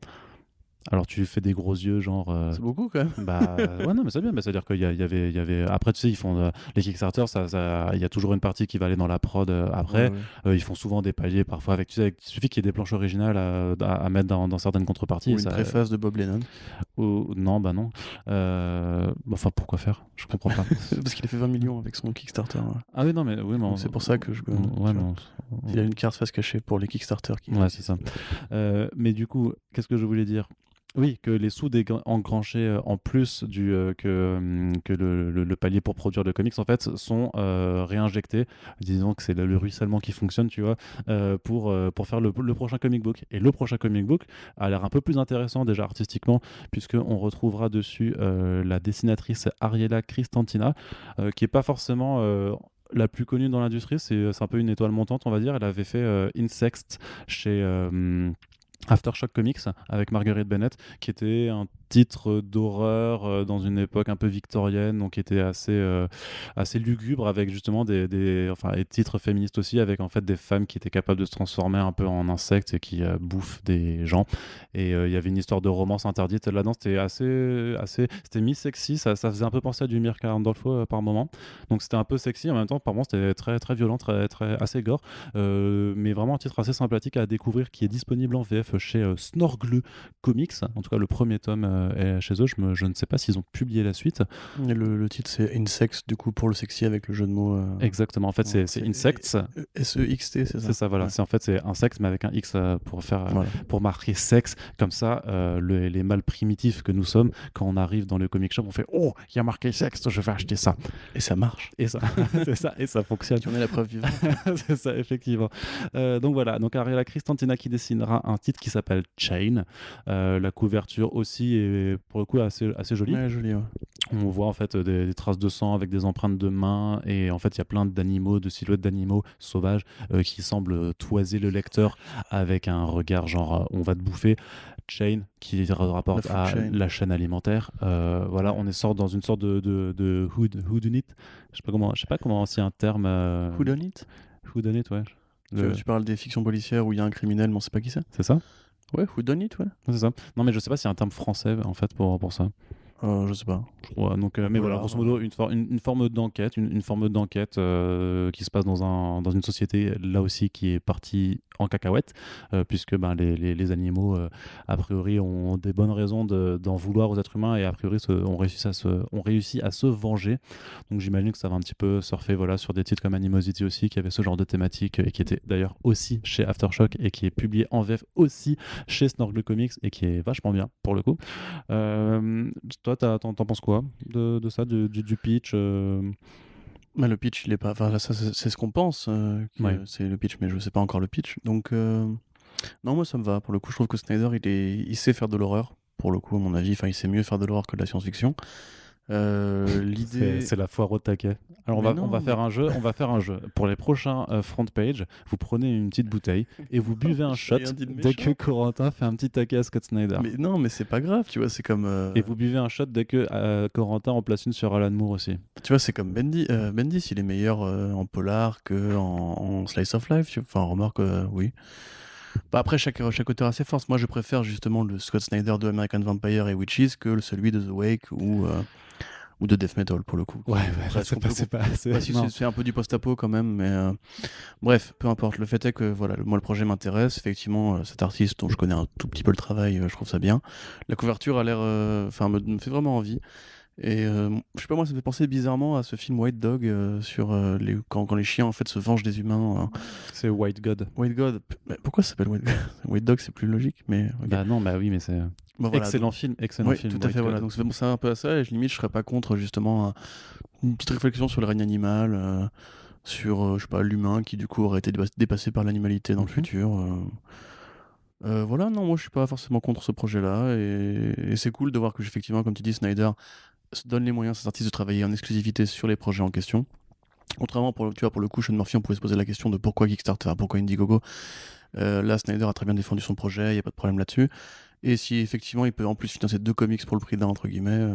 A: Alors tu fais des gros yeux genre
B: c'est beaucoup quand même.
A: Bah ouais, non mais c'est bien, c'est à dire qu'il y avait après tu sais, ils font les Kickstarter, ça il y a toujours une partie qui va aller dans la prod après. Ouais. Ils font souvent des paliers parfois avec, tu sais, il suffit qu'il y ait des planches originales à mettre dans certaines contreparties,
B: ou une préface de Bob Lennon.
A: Non, bah non. Enfin, pourquoi faire? Je comprends pas.
B: Parce qu'il a fait 20 millions avec son Kickstarter.
A: Ah oui, non, mais oui, mais
B: c'est pour ça que je.
A: Ouais, non.
B: Il a une carte face cachée pour les Kickstarter.
A: Ouais, c'est ça. Mais du coup, qu'est-ce que je voulais dire? Oui, que les sous engranchés en plus que le palier pour produire le comics, en fait, sont réinjectés. Disons que c'est le ruissellement qui fonctionne, tu vois, pour faire le prochain comic book. Et le prochain comic book a l'air un peu plus intéressant déjà artistiquement, puisqu'on retrouvera dessus la dessinatrice Ariela Cristantina, qui est pas forcément... la plus connue dans l'industrie, c'est un peu une étoile montante, on va dire. Elle avait fait Insects chez Aftershock Comics avec Marguerite Bennett, qui était un titre d'horreur dans une époque un peu victorienne, donc qui était assez lugubre, avec justement des titres féministes aussi, avec en fait des femmes qui étaient capables de se transformer un peu en insectes et qui bouffent des gens. Et il y avait une histoire de romance interdite là-dedans. C'était c'était mi-sexy, ça faisait un peu penser à du Mirka Andolfo par moment. Donc c'était un peu sexy en même temps, par moments c'était très très violent, assez gore, mais vraiment un titre assez sympathique à découvrir, qui est disponible en VF chez Snorgle Comics. En tout cas, le premier tome est chez eux. Je ne sais pas s'ils ont publié la suite.
B: Et le titre, c'est Insects, du coup, pour le sexy, avec le jeu de mots.
A: Exactement. En fait, c'est Insects.
B: S-E-X-T, c'est ça.
A: C'est ça, voilà.
B: Ouais.
A: C'est Insects, mais avec un X pour marquer sexe. Comme ça, les mâles primitifs que nous sommes, quand on arrive dans le comic shop, on fait oh, il y a marqué sexe, je vais acheter ça.
B: Et ça marche.
A: Et ça, c'est ça, et ça fonctionne.
B: Tu en es la preuve vivante.
A: C'est ça, effectivement. Donc voilà. Donc Ariela Cristantina qui dessinera un titre qui s'appelle Chain. La couverture aussi est pour le coup assez jolie.
B: Ouais, jolie, ouais.
A: On voit en fait des traces de sang avec des empreintes de mains, et en fait il y a plein d'animaux, de silhouettes d'animaux sauvages qui semblent toiser le lecteur avec un regard genre on va te bouffer. Chain qui rapporte à la chaîne alimentaire. Voilà, on est dans une sorte de whodunit. Je sais pas comment c'est un terme.
B: Whodunit,
A: ouais.
B: Tu parles des fictions policières où il y a un criminel, mais on sait pas qui c'est.
A: C'est ça?
B: Ouais, whodunit, ouais.
A: C'est ça. Non, mais je sais pas s'il y a un terme français en fait pour ça.
B: Je sais pas.
A: Donc, mais voilà, grosso modo, une forme d'enquête, une forme d'enquête qui se passe dans une société là aussi qui est partie en cacahuète, puisque les animaux a priori ont des bonnes raisons d'en vouloir aux êtres humains, et a priori ont réussi à se venger. Donc j'imagine que ça va un petit peu surfer sur des titres comme Animosity aussi, qui avait ce genre de thématique, et qui était d'ailleurs aussi chez Aftershock, et qui est publié en VF aussi chez Snorgle Comics, et qui est vachement bien pour le coup. Toi, t'en penses quoi de ça, du pitch
B: Mais le pitch, il est pas. Enfin, ça, c'est ce qu'on pense. C'est le pitch, mais je sais pas encore le pitch. Donc, non, moi, ça me va. Pour le coup, je trouve que Snyder, il sait faire de l'horreur. Pour le coup, à mon avis, il sait mieux faire de l'horreur que de la science-fiction. L'idée,
A: c'est la foire au taquet. Alors on va faire un jeu. Pour les prochains front page, vous prenez une petite bouteille et vous buvez un shot dès que Corentin fait un petit taquet à Scott Snyder.
B: Mais non, mais c'est pas grave, tu vois, c'est comme.
A: Et vous buvez un shot dès que Corentin en place une sur Alan Moore aussi.
B: Tu vois, c'est comme Bendis, il est meilleur en polar que en slice of life. Enfin, remarque, oui. Bah après, chaque auteur a ses forces. Moi, je préfère justement le Scott Snyder de American Vampire et Witches que celui de The Wake ou de Death Metal, pour le coup.
A: Ouais, c'est
B: un peu du post-apo quand même, mais bref, peu importe. Le fait est que voilà, moi le projet m'intéresse. Effectivement, cet artiste dont je connais un tout petit peu le travail, je trouve ça bien. La couverture a l'air, me fait vraiment envie. Et je sais pas, moi ça me fait penser bizarrement à ce film White Dog sur quand les chiens en fait se vengent des humains.
A: C'est White God.
B: White God. Mais pourquoi ça s'appelle White God? White Dog, c'est plus logique, mais. Okay.
A: Bah non, bah oui, mais c'est. Voilà, excellent film.
B: Tout à fait, voilà. Donc ça fait penser un peu à ça, et limite je serais pas contre justement une petite réflexion sur le règne animal, sur je sais pas, l'humain qui du coup aurait été dépassé par l'animalité dans le futur. Voilà, non, moi je suis pas forcément contre ce projet-là, et c'est cool de voir que effectivement, comme tu dis, Snyder se donne les moyens à ces artistes de travailler en exclusivité sur les projets en question. Contrairement pour le coup, Sean Murphy, on pouvait se poser la question de pourquoi Kickstarter, pourquoi Indiegogo. Là, Snyder a très bien défendu son projet, il n'y a pas de problème là-dessus. Et si effectivement il peut en plus financer 2 comics pour le prix d'un, entre guillemets.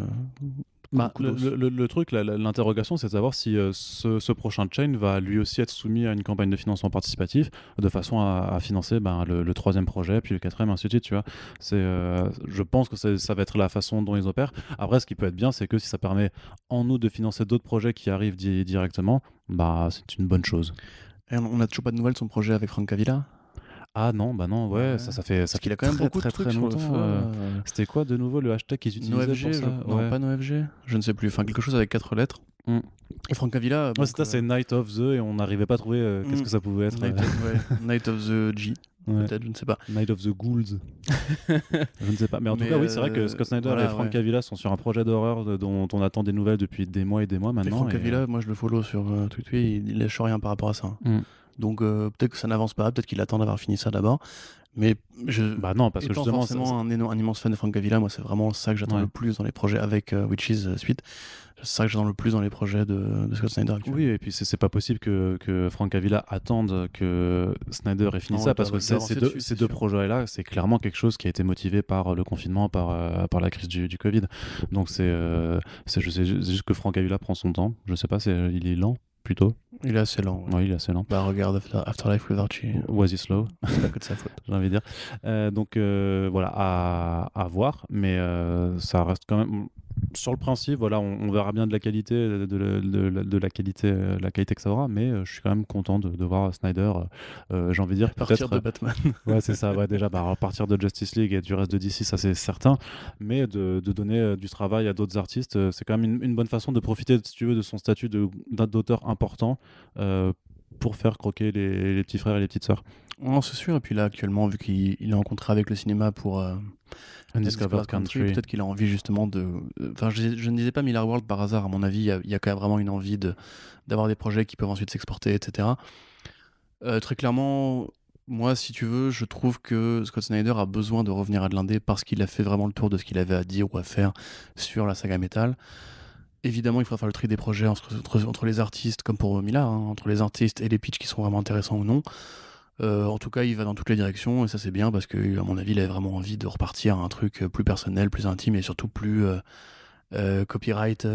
A: Le truc, l'interrogation, c'est de savoir si ce prochain chain va lui aussi être soumis à une campagne de financement participatif, de façon à financer le 3e projet, puis le 4e, ainsi de suite. Tu vois. Je pense que ça va être la façon dont ils opèrent. Après, ce qui peut être bien, c'est que si ça permet en nous de financer d'autres projets qui arrivent directement, c'est une bonne chose.
B: Et on n'a toujours pas de nouvelles de son projet avec Frank Avila?
A: Ah non, bah non, ouais, ça fait
B: qu'il a quand même beaucoup de trucs sur le feu.
A: C'était quoi de nouveau le hashtag qu'ils utilisaient
B: NoFG,
A: pour ça
B: non, pas NoFG, je ne sais plus, enfin quelque chose avec 4 lettres. Et Francavilla.
A: C'est ça, c'est Night of the, et on n'arrivait pas à trouver qu'est-ce que ça pouvait être.
B: Night of the G. Peut-être, je ne sais pas.
A: Night of the Ghouls. Je ne sais pas. Mais en tout cas, oui, c'est vrai que Scott Snyder et Francavilla sont sur un projet d'horreur dont on attend des nouvelles depuis des mois et des mois maintenant.
B: Et Francavilla, moi je le follow sur Twitter, il lâche rien par rapport à ça. Donc peut-être que ça n'avance pas, peut-être qu'il attend d'avoir fini ça d'abord. Mais
A: non, parce que justement,
B: forcément un immense fan de Francavilla, moi c'est vraiment ça que j'attends le plus dans les projets avec Witches suite. C'est ça que j'attends le plus dans les projets de Scott Snyder actuellement.
A: Oui, et puis c'est pas possible que Francavilla attende que Snyder ait fini ça, parce que ces deux projets-là, c'est clairement quelque chose qui a été motivé par le confinement, par la crise du Covid. Donc je sais juste que Francavilla prend son temps. Je sais pas, il est lent plutôt.
B: Il est assez lent.
A: Ouais. Oui, il est assez lent.
B: Bah regarde Afterlife with Archie.
A: Was he slow?
B: C'est pas que de sa faute.
A: J'ai envie de dire. Donc voilà, à voir, mais ça reste quand même. Sur le principe, voilà, on verra bien de la qualité, la qualité que ça aura, mais je suis quand même content de voir Snyder. J'ai envie de dire
B: à partir de Batman.
A: Ouais, c'est ça. Ouais, déjà, à partir de Justice League et du reste de DC, ça c'est certain. Mais de donner du travail à d'autres artistes, c'est quand même une bonne façon de profiter, si tu veux, de son statut d'auteur important pour faire croquer les petits frères et les petites sœurs.
B: Non, c'est sûr. Et puis là, actuellement, vu qu'il est en contrat avec le cinéma pour
A: Undiscovered Country,
B: peut-être qu'il a envie justement de. Enfin, je ne disais pas Miller World par hasard. À mon avis, il y a quand même vraiment une envie d'avoir des projets qui peuvent ensuite s'exporter, etc. Très clairement, moi, si tu veux, je trouve que Scott Snyder a besoin de revenir à de l'indé parce qu'il a fait vraiment le tour de ce qu'il avait à dire ou à faire sur la saga Metal. Évidemment, il faudra faire le tri des projets entre les artistes, comme pour Miller, entre les artistes et les pitchs qui sont vraiment intéressants ou non. En tout cas, il va dans toutes les directions et ça c'est bien parce que, à mon avis, il a vraiment envie de repartir à un truc plus personnel, plus intime et surtout plus copyright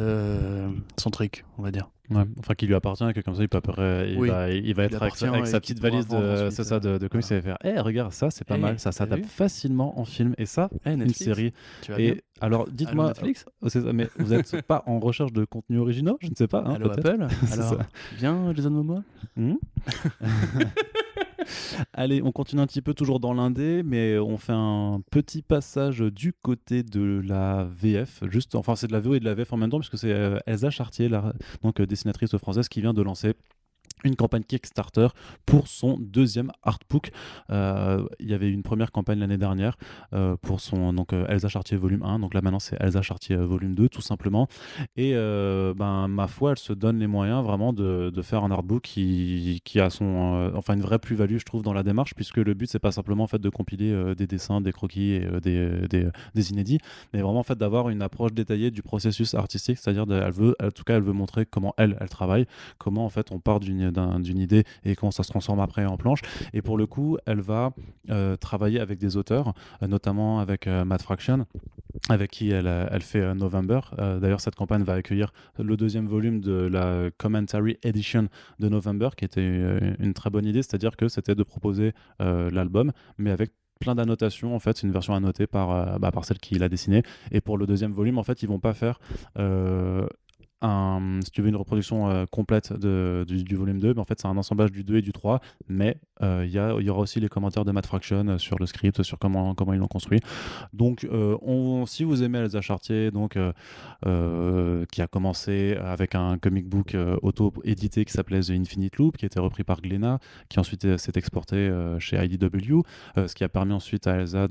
B: centrique, on va dire.
A: Ouais, enfin qui lui appartient, que comme ça il peut il va être avec sa petite valise de comics et faire regarde ça, c'est pas mal, ça s'adapte facilement en film et ça une série. Et alors dites-moi
B: Netflix,
A: mais vous êtes pas en recherche de contenu originaux, je ne sais pas,
B: Allo Apple. Alors viens Jason Momoa.
A: Allez, on continue un petit peu toujours dans l'indé, mais on fait un petit passage du côté de la VF, c'est de la VO et de la VF en même temps, puisque c'est Elsa Chartier, donc dessinatrice française, qui vient de lancer une campagne Kickstarter pour son deuxième artbook. Il y avait une première campagne l'année dernière pour son Elsa Chartier volume 1, donc là maintenant c'est Elsa Chartier volume 2 tout simplement, et ma foi elle se donne les moyens vraiment de faire un artbook qui a une vraie plus-value je trouve dans la démarche, puisque le but c'est pas simplement en fait de compiler des dessins, des croquis et des inédits, mais vraiment en fait d'avoir une approche détaillée du processus artistique, c'est-à-dire elle veut montrer comment elle travaille, comment en fait on part d'une idée et comment ça se transforme après en planche. Et pour le coup, elle va travailler avec des auteurs, notamment avec Matt Fraction, avec qui elle fait November. D'ailleurs, cette campagne va accueillir le deuxième volume de la Commentary Edition de November, qui était une très bonne idée, c'est-à-dire que c'était de proposer l'album, mais avec plein d'annotations, en fait, c'est une version annotée par celle qui l'a dessinée. Et pour le deuxième volume, en fait, ils vont pas faire si tu veux une reproduction complète du volume 2, mais en fait c'est un assemblage du 2 et du 3, mais il y aura aussi les commentaires de Matt Fraction sur le script, sur comment ils l'ont construit. Donc si vous aimez Elsa Chartier, donc qui a commencé avec un comic book auto-édité qui s'appelait The Infinite Loop, qui a été repris par Glénat, qui ensuite s'est exporté chez IDW, ce qui a permis ensuite à Elsa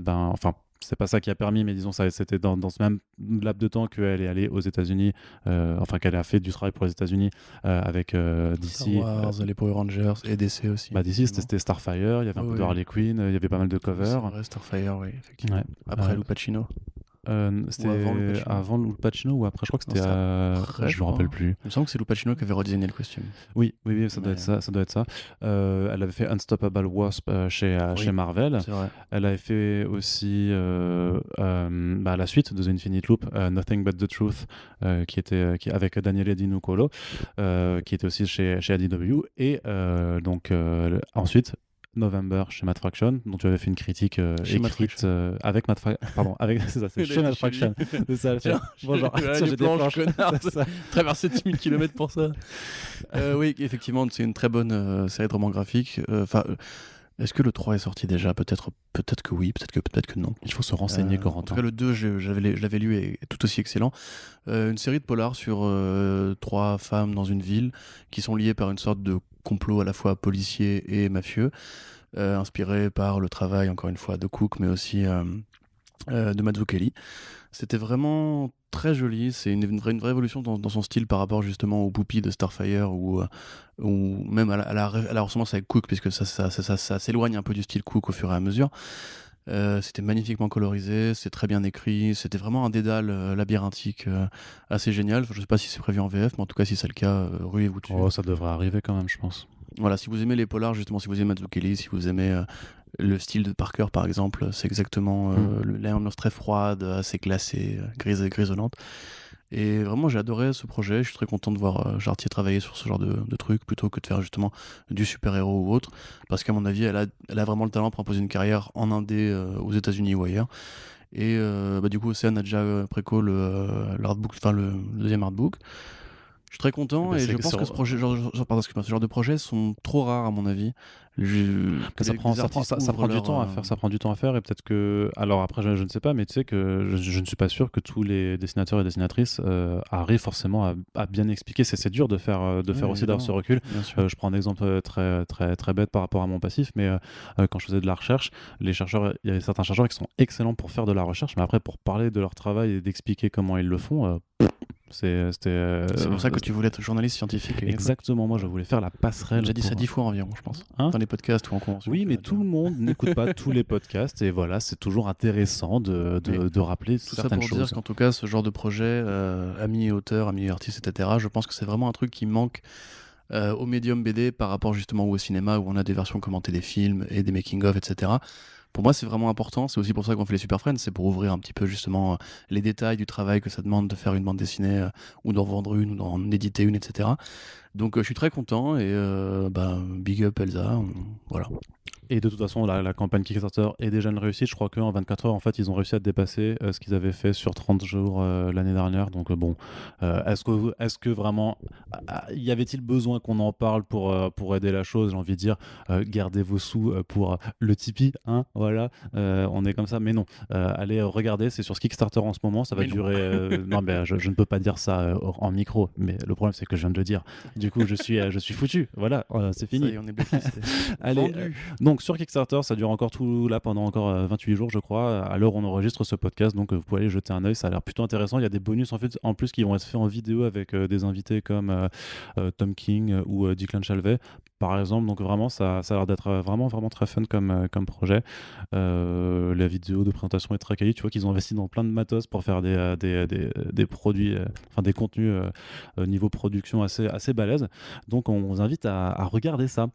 A: c'est pas ça qui a permis, mais disons c'était dans ce même laps de temps qu'elle est allée aux États-Unis, qu'elle a fait du travail pour les États-Unis avec DC.
B: Star Wars, les Power Rangers et DC aussi.
A: DC c'était Starfire, il y avait un peu de Harley Quinn, il y avait pas mal de covers.
B: C'est vrai, Starfire, oui, effectivement. Ouais. Après Lou Pacino.
A: C'était avant Lou Pacino ou après, je crois que c'était je me rappelle plus.
B: Il me semble que c'est Lou Pacino qui avait redesigné le costume.
A: Oui, ça doit être ça. Elle avait fait Unstoppable Wasp chez Marvel.
B: C'est vrai.
A: Elle avait fait aussi la suite de The Infinite Loop, Nothing But the Truth, qui avec Daniele Di Nucolo, qui était aussi chez IDW, et ensuite November chez Matt Fraction, dont tu avais fait une critique écrite avec Matt Fraction. Pardon, c'est ça, c'est chez Matt Fraction. C'est ça, bonjour.
B: J'ai des planches, connard. Traverser 10 000 km pour ça. Oui, effectivement, c'est une très bonne série de romans graphiques. Est-ce que le 3 est sorti déjà? Peut-être que oui, peut-être que non.
A: Il faut se renseigner, Corentin.
B: En tout cas, le 2, je l'avais lu et est tout aussi excellent. Une série de polars sur 3 femmes dans une ville qui sont liées par une sorte de complot à la fois policier et mafieux, inspiré par le travail, encore une fois, de Cook, mais aussi de Mazzucchelli. C'était vraiment très joli, c'est une vraie évolution dans son style par rapport justement aux Poupie de Starfire ou même à la ressemblance avec Cook, puisque ça s'éloigne un peu du style Cook au fur et à mesure. C'était magnifiquement colorisé, c'est très bien écrit, c'était vraiment un dédale labyrinthique assez génial. Je sais pas si c'est prévu en VF, mais en tout cas si c'est le cas, ruez-vous dessus.
A: Oh, ça devrait arriver quand même, je pense.
B: Voilà, si vous aimez les polars, justement, si vous aimez Mazzucchelli, si vous aimez le style de Parker par exemple, c'est exactement l'ambiance très froide, assez glacée, grisonnante. Et vraiment, j'ai adoré ce projet. Je suis très content de voir Jartier travailler sur ce genre de truc plutôt que de faire justement du super-héros ou autre. Parce qu'à mon avis, elle a vraiment le talent pour imposer une carrière en indé aux États-Unis ou ailleurs. Et du coup, Océane a déjà préco le deuxième artbook. Je suis très content et je pense que ce genre de projets sont trop rares à mon avis.
A: Ça prend du temps à faire, ça prend du temps à faire et peut-être que, alors après je ne sais pas, mais tu sais que je ne suis pas sûr que tous les dessinateurs et dessinatrices arrivent forcément à bien expliquer. C'est dur de faire aussi d'avoir ce recul. Je prends un exemple très très très bête par rapport à mon passif, mais quand je faisais de la recherche, il y avait certains chercheurs qui sont excellents pour faire de la recherche, mais après pour parler de leur travail et d'expliquer comment ils le font. C'est
B: pour ça que tu voulais être journaliste scientifique.
A: Exactement, moi je voulais faire la passerelle.
B: J'ai dit ça 10 fois environ, je pense. Dans les podcasts ou en convention.
A: Oui, mais tout le monde n'écoute pas tous les podcasts et voilà, c'est toujours intéressant de rappeler
B: tout
A: certaines choses.
B: Tout ça pour dire qu'en tout cas, ce genre de projet, amis auteurs, amis artistes, etc., je pense que c'est vraiment un truc qui manque au médium BD par rapport justement au cinéma où on a des versions commentées des films et des making-of, etc. Pour moi, c'est vraiment important. C'est aussi pour ça qu'on fait les Super Friends. C'est pour ouvrir un petit peu justement les détails du travail que ça demande de faire une bande dessinée ou d'en vendre une ou d'en éditer une, etc. Donc je suis très content et big up Elsa. Voilà.
A: Et de toute façon, la campagne Kickstarter est déjà une réussite. Je crois qu'en 24 heures, en fait, ils ont réussi à dépasser ce qu'ils avaient fait sur 30 jours l'année dernière. Donc bon, est-ce que vraiment, y avait-il besoin qu'on en parle pour aider la chose? J'ai envie de dire, gardez vos sous pour le Tipeee, hein, voilà. On est comme ça, mais non. Allez regarder, c'est sur ce Kickstarter en ce moment. Ça va durer. Non, mais je ne peux pas dire ça en micro. Mais le problème, c'est que je viens de le dire. Du coup, je suis foutu. Voilà, c'est fini.
B: Ça y est, on est blacklisté.
A: Allez, donc sur Kickstarter, ça dure encore pendant encore 28 jours, je crois, à l'heure où on enregistre ce podcast. Donc vous pouvez aller jeter un œil, ça a l'air plutôt intéressant. Il y a des bonus en plus qui vont être faits en vidéo avec des invités comme Tom King ou Declan Shalvey, par exemple. Donc vraiment, ça a l'air d'être vraiment très fun comme projet. La vidéo de présentation est très quali. Tu vois qu'ils ont investi dans plein de matos pour faire des produits, des contenus niveau production assez balèze. Donc on vous invite à regarder ça.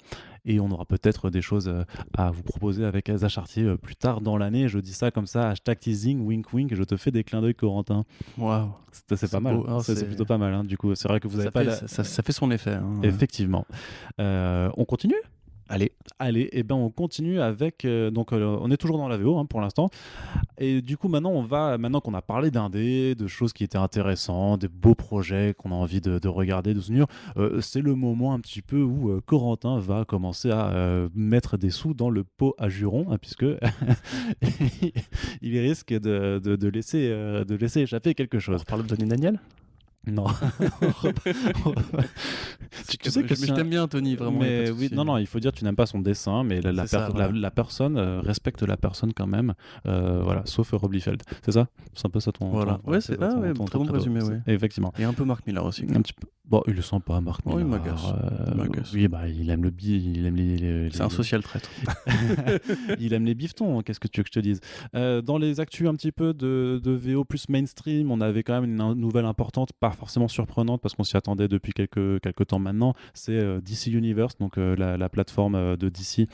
A: Et on aura peut-être des choses à vous proposer avec Elsa Chartier plus tard dans l'année. Je dis ça comme ça, hashtag teasing, wink wink, je te fais des clins d'œil, Corentin.
B: Waouh,
A: c'est pas mal. C'est plutôt pas mal. Hein. Du coup, c'est vrai que vous avez pas.
B: Ça fait son effet. Hein.
A: Effectivement. On continue ?
B: Allez,
A: et ben on continue avec on est toujours dans la VO pour l'instant. Et du coup maintenant qu'on a parlé d'indé, de choses qui étaient intéressantes, des beaux projets qu'on a envie de regarder, de soutenir, c'est le moment un petit peu où Corentin va commencer à mettre des sous dans le pot à jurons, puisque il risque de laisser échapper quelque chose.
B: On parle de Tony Daniel ?
A: Non.
B: tu sais que je t'aime bien, Tony, vraiment.
A: Mais oui, non, il faut dire que tu n'aimes pas son dessin, mais la personne respecte la personne quand même. Voilà, sauf Rob Liefeld. C'est ça ? C'est un peu ça ton.
B: Voilà. Ouais, c'est très bon résumé, oui.
A: Effectivement.
B: Et un peu Mark Millar aussi.
A: Un petit peu. Bon, il le sent pas, Mark Millar.
B: Oui, m'agace.
A: Oui, il aime le il aime les
B: c'est un social traître.
A: Il aime les biftons, qu'est-ce que tu veux que je te dise. Dans les actus un petit peu de VO plus mainstream, on avait quand même une nouvelle importante, pas forcément surprenante parce qu'on s'y attendait depuis quelques temps maintenant. C'est DC Universe, donc la plateforme de DC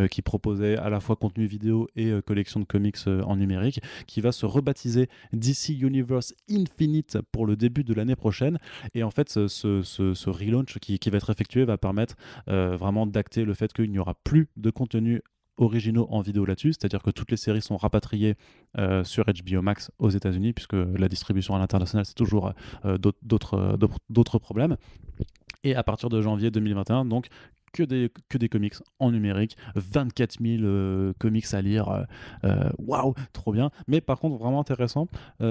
A: qui proposait à la fois contenu vidéo et collection de comics en numérique, qui va se rebaptiser DC Universe Infinite pour le début de l'année prochaine. Et en fait, ce relaunch qui va être effectué va permettre vraiment d'acter le fait qu'il n'y aura plus de contenu originaux en vidéo là-dessus, c'est-à-dire que toutes les séries sont rapatriées sur HBO Max aux États-Unis, puisque la distribution à l'international c'est toujours d'autres problèmes. Et à partir de janvier 2021, donc que des comics en numérique, 24 000 comics à lire, waouh, trop bien. Mais par contre, vraiment intéressant,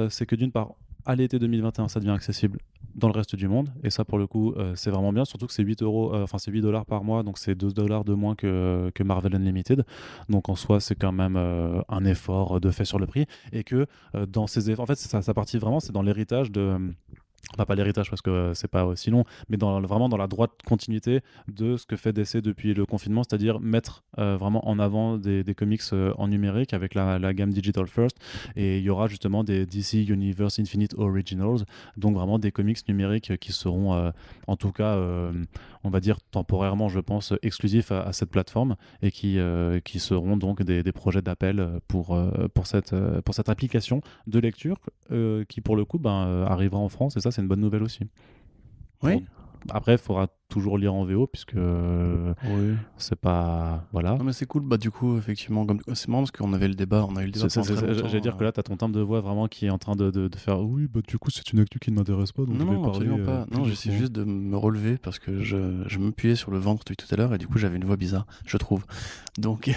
A: c'est que d'une part, à l'été 2021, ça devient accessible dans le reste du monde, et ça pour le coup c'est vraiment bien, surtout que c'est 8 euros, enfin c'est $8 par mois, donc c'est $2 de moins que Marvel Unlimited, donc en soi c'est quand même un effort de fait sur le prix, et que dans ces efforts, en fait ça partit vraiment, c'est dans l'héritage de... Enfin, pas l'héritage parce que c'est pas aussi long, mais vraiment dans la droite continuité de ce que fait DC depuis le confinement, c'est-à-dire mettre vraiment en avant des comics en numérique avec la gamme Digital First, et il y aura justement des DC Universe Infinite Originals, donc vraiment des comics numériques qui seront en tout cas on va dire temporairement, je pense, exclusifs à cette plateforme, et qui seront donc des projets d'appel pour cette application de lecture qui pour le coup arrivera en France, et ça c'est une bonne nouvelle aussi.
B: Oui.
A: Après, il faudra toujours lire en VO puisque c'est pas... Voilà.
B: Non mais c'est cool, du coup effectivement, c'est marrant parce qu'on avait le débat,
A: J'allais dire que là t'as ton timbre de voix vraiment qui est en train de faire oui du coup c'est une actu qui ne m'intéresse pas, donc je vais parler,
B: absolument pas. Non, j'essaie juste de me relever parce que je m'appuyais sur le ventre depuis tout à l'heure et du coup j'avais une voix bizarre, je trouve. Donc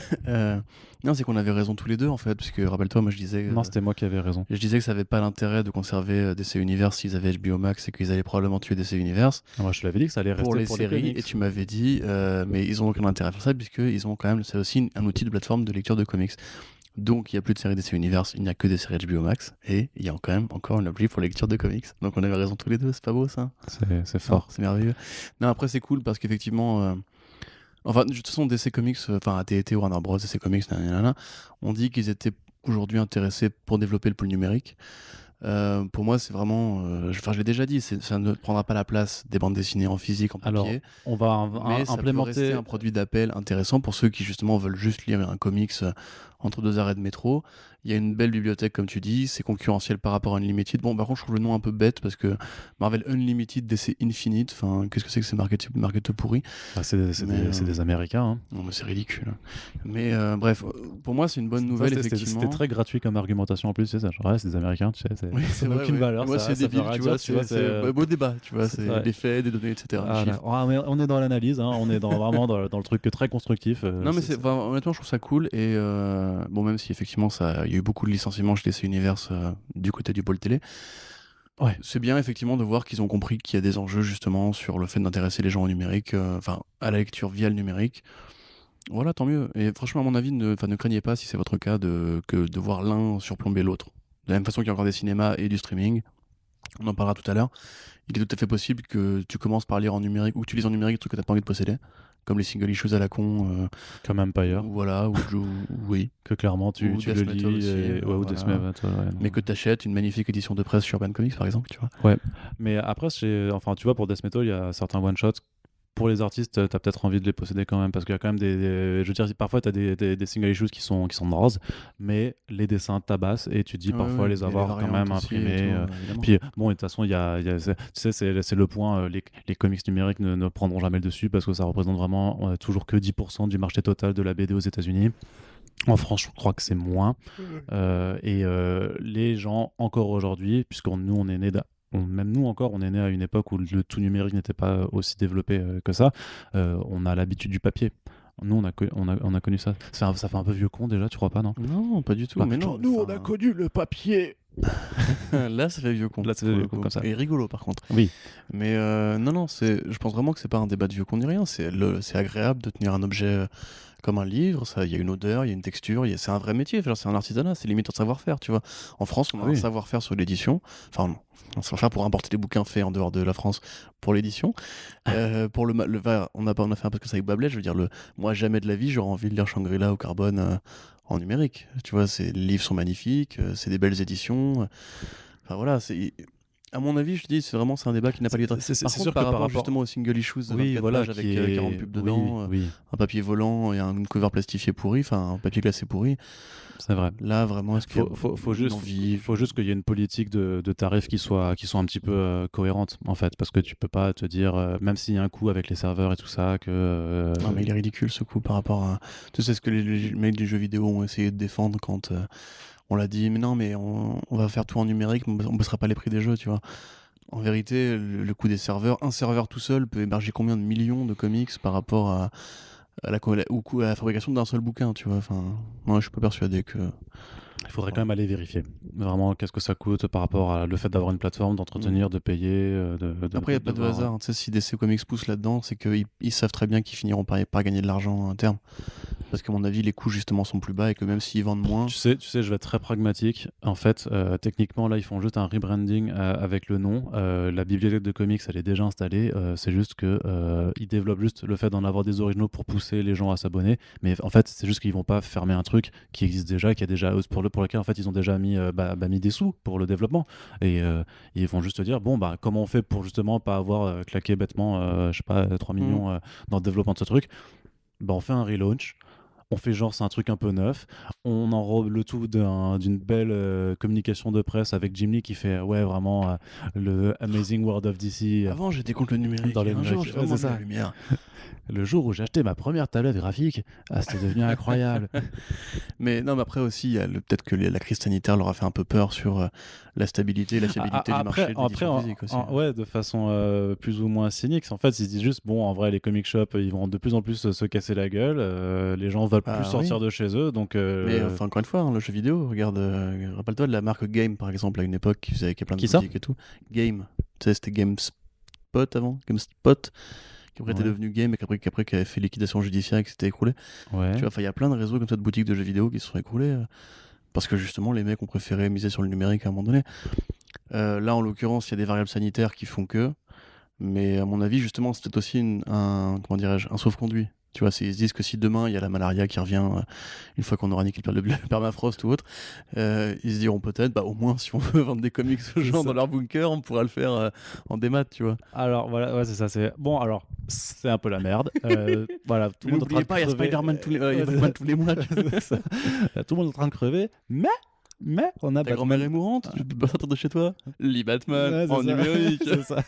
B: non, c'est qu'on avait raison tous les deux en fait, parce que rappelle-toi, moi je disais...
A: Non, c'était moi qui avais raison.
B: Je disais que ça avait pas l'intérêt de conserver DC Universe s'ils avaient HBO Max et qu'ils allaient probablement tuer DC Universe.
A: Moi je te l'avais dit que ça allait rester pour
B: les séries, et tu m'avais dit mais ils ont aucun intérêt à faire ça puisqu'ils ont quand même, c'est aussi un outil de plateforme de lecture de comics. Donc il n'y a plus de séries DC Universe, il n'y a que des séries HBO Max, et il y a quand même encore une appli pour la lecture de comics. Donc on avait raison tous les deux, c'est pas beau ça?
A: C'est fort.
B: C'est merveilleux. Non, après c'est cool parce qu'effectivement... Enfin, de toute façon, DC Comics, AT&T, Warner Bros, DC Comics, on dit qu'ils étaient aujourd'hui intéressés pour développer le pôle numérique. Pour moi, c'est vraiment... je l'ai déjà dit, ça ne prendra pas la place des bandes dessinées en physique, en papier.
A: Alors, on va
B: mais ça peut rester un produit d'appel intéressant pour ceux qui, justement, veulent juste lire un comics entre deux arrêts de métro. Il y a une belle bibliothèque, comme tu dis, c'est concurrentiel par rapport à Unlimited. Bon, par contre, je trouve le nom un peu bête parce que Marvel Unlimited, DC Infinite, enfin, qu'est-ce que c'est que ces marketing pourri?
A: C'est des Américains. Hein.
B: Non, mais c'est ridicule. Mais bref, pour moi, c'est une bonne nouvelle, effectivement.
A: C'était très gratuit comme argumentation en plus, c'est ça. Genre, c'est des Américains, tu sais,
B: c'est
A: aucune valeur.
B: Moi, c'est débile, tu vois, c'est beau débat, tu vois, c'est des faits, des données, etc.
A: On est dans l'analyse, hein, on est vraiment dans le truc très constructif.
B: Non, mais honnêtement, je trouve ça cool, et bon, même si effectivement, il y a eu beaucoup de licenciements chez DC Universe du côté du pôle télé. Ouais, c'est bien effectivement de voir qu'ils ont compris qu'il y a des enjeux justement sur le fait d'intéresser les gens au numérique, à la lecture via le numérique. Voilà, tant mieux. Et franchement, à mon avis, ne craignez pas, si c'est votre cas, de voir l'un surplomber l'autre. De la même façon qu'il y a encore des cinémas et du streaming, on en parlera tout à l'heure, il est tout à fait possible que tu commences par lire en numérique, ou que tu lises en numérique des trucs que tu n'as pas envie de posséder, comme les single issues à la con.
A: Comme Empire.
B: Voilà, oui.
A: Que clairement tu le lis.
B: Aussi,
A: ou Death Metal,
B: mais que tu achètes une magnifique édition de presse sur Urban Comics, par exemple, tu vois.
A: Ouais, mais après, tu vois, pour Death Metal, il y a certains one-shots. Pour les artistes, t'as peut-être envie de les posséder quand même, parce qu'il y a quand même je veux dire, parfois t'as des single issues qui sont roses, mais les dessins tabassent, et tu te dis parfois les avoir quand même imprimés. Puis bon, de toute façon, tu sais, c'est le point, les comics numériques ne prendront jamais le dessus, parce que ça représente vraiment toujours que 10% du marché total de la BD aux États-Unis. En France, je crois que c'est moins. Et les gens, encore aujourd'hui, puisque nous, on est nés même nous encore, on est né à une époque où le tout numérique n'était pas aussi développé que ça. On a l'habitude du papier. Nous, on a connu ça. Ça fait un peu vieux con déjà, tu crois pas, non?
B: Non, pas du tout. Mais non,
C: nous, on a connu le papier.
B: Là, ça fait vieux con.
A: Là, ça fait vieux con comme ça.
B: Et rigolo, par contre.
A: Oui.
B: Mais non, je pense vraiment que c'est pas un débat de vieux con ni rien. C'est agréable de tenir un objet comme un livre. Il y a une odeur, il y a une texture. C'est un vrai métier. C'est un artisanat. C'est limite un savoir-faire, tu vois. En France, on a un savoir-faire sur l'édition. Enfin, non. Un savoir-faire pour importer des bouquins faits en dehors de la France pour l'édition. Pour on a fait un peu que ça avec Bablet. Je veux dire, moi, jamais de la vie, j'aurais envie de lire Shangri-La au carbone en numérique. Tu vois, les livres sont magnifiques, c'est des belles éditions. Enfin voilà, à mon avis, je dis, c'est un débat qui n'a pas lieu d'être.
A: C'est sûr
B: par rapport justement aux single issues de 24 pages avec 40 pubs dedans, un papier volant et un cover plastifié pourri, enfin un papier glacé pourri.
A: C'est vrai.
B: Là, vraiment, est-ce qu'il
A: faut juste qu'il y ait une politique de tarifs qui soit un petit peu cohérente, en fait, parce que tu peux pas te dire, même s'il y a un coût avec les serveurs et tout ça, que...
B: Non, mais il est ridicule, ce coût, par rapport à... Tu sais ce que les mecs des jeux vidéo ont essayé de défendre quand on l'a dit, mais non, mais on va faire tout en numérique, on ne baissera pas les prix des jeux, tu vois. En vérité, le coût des serveurs, un serveur tout seul peut héberger combien de millions de comics par rapport à la fabrication d'un seul bouquin, tu vois. Enfin, moi, je suis pas persuadé que...
A: Il faudrait quand même aller vérifier. Vraiment, qu'est-ce que ça coûte par rapport à le fait d'avoir une plateforme, d'entretenir, de payer.
B: Après, il n'y a pas de hasard. Tu sais, si DC Comics pousse là-dedans, c'est qu'ils savent très bien qu'ils finiront par gagner de l'argent à terme. Parce qu'à mon avis, les coûts justement sont plus bas et que même s'ils vendent moins...
A: Tu sais, je vais être très pragmatique. En fait, techniquement, là, ils font juste un rebranding avec le nom. La bibliothèque de comics, elle est déjà installée. C'est juste qu'ils développent juste le fait d'en avoir des originaux pour pousser les gens à s'abonner. Mais en fait, c'est juste qu'ils vont pas fermer un truc qui existe déjà, qui a déjà pour lequel en fait ils ont déjà mis des sous pour le développement. Et ils vont juste dire bon comment on fait pour justement pas avoir claqué bêtement, je sais pas, 3 millions dans le développement de ce truc. On fait un relaunch. On fait genre c'est un truc un peu neuf, on enrobe le tout d'une belle communication de presse avec Jim Lee qui fait vraiment le Amazing World of DC.
B: Avant j'étais contre le numérique,
A: dans les
B: un jour j'ai vraiment vu la lumière.
A: Le jour où j'ai acheté ma première tablette graphique, c'était devenu incroyable.
B: Mais non, mais après aussi, il y a peut-être que la crise sanitaire leur a fait un peu peur sur la stabilité et la fiabilité du marché de l'édition physique aussi.
A: Ouais, de façon plus ou moins cynique. En fait, ils se disent juste, en vrai, les comic shops, ils vont de plus en plus se casser la gueule. Les gens veulent plus sortir de chez eux. Donc,
B: Mais encore une fois, le jeu vidéo, regarde, rappelle-toi de la marque Game, par exemple, à une époque, qui faisait plein de boutiques et tout. Game, tu sais, c'était GameSpot avant, GameSpot. Qui après était devenu Game et qu'après qui avait fait liquidation judiciaire et qui s'était écroulé.
A: Ouais.
B: Tu vois, il y a plein de réseaux comme ça de boutiques de jeux vidéo qui se sont écroulés parce que justement les mecs ont préféré miser sur le numérique à un moment donné. Là en l'occurrence, il y a des variables sanitaires qui font que, mais à mon avis justement c'est peut-être aussi un sauf-conduit. Tu vois, ils se disent que si demain il y a la malaria qui revient une fois qu'on aura niqué le permafrost ou autre, ils se diront peut-être, au moins si on veut vendre des comics aux gens dans leur bunker, on pourra le faire en démat, tu vois.
A: Alors voilà, ouais, c'est ça. Alors c'est un peu la merde. Voilà, tout le monde est en train de
B: crever. Il y a Spider-Man tous les mois.
A: Tout le monde est en train de crever, mais on a.
B: Ta grand-mère est mourante. Je peux pas sortir de chez toi. Lis Batman en numérique.
A: C'est ça.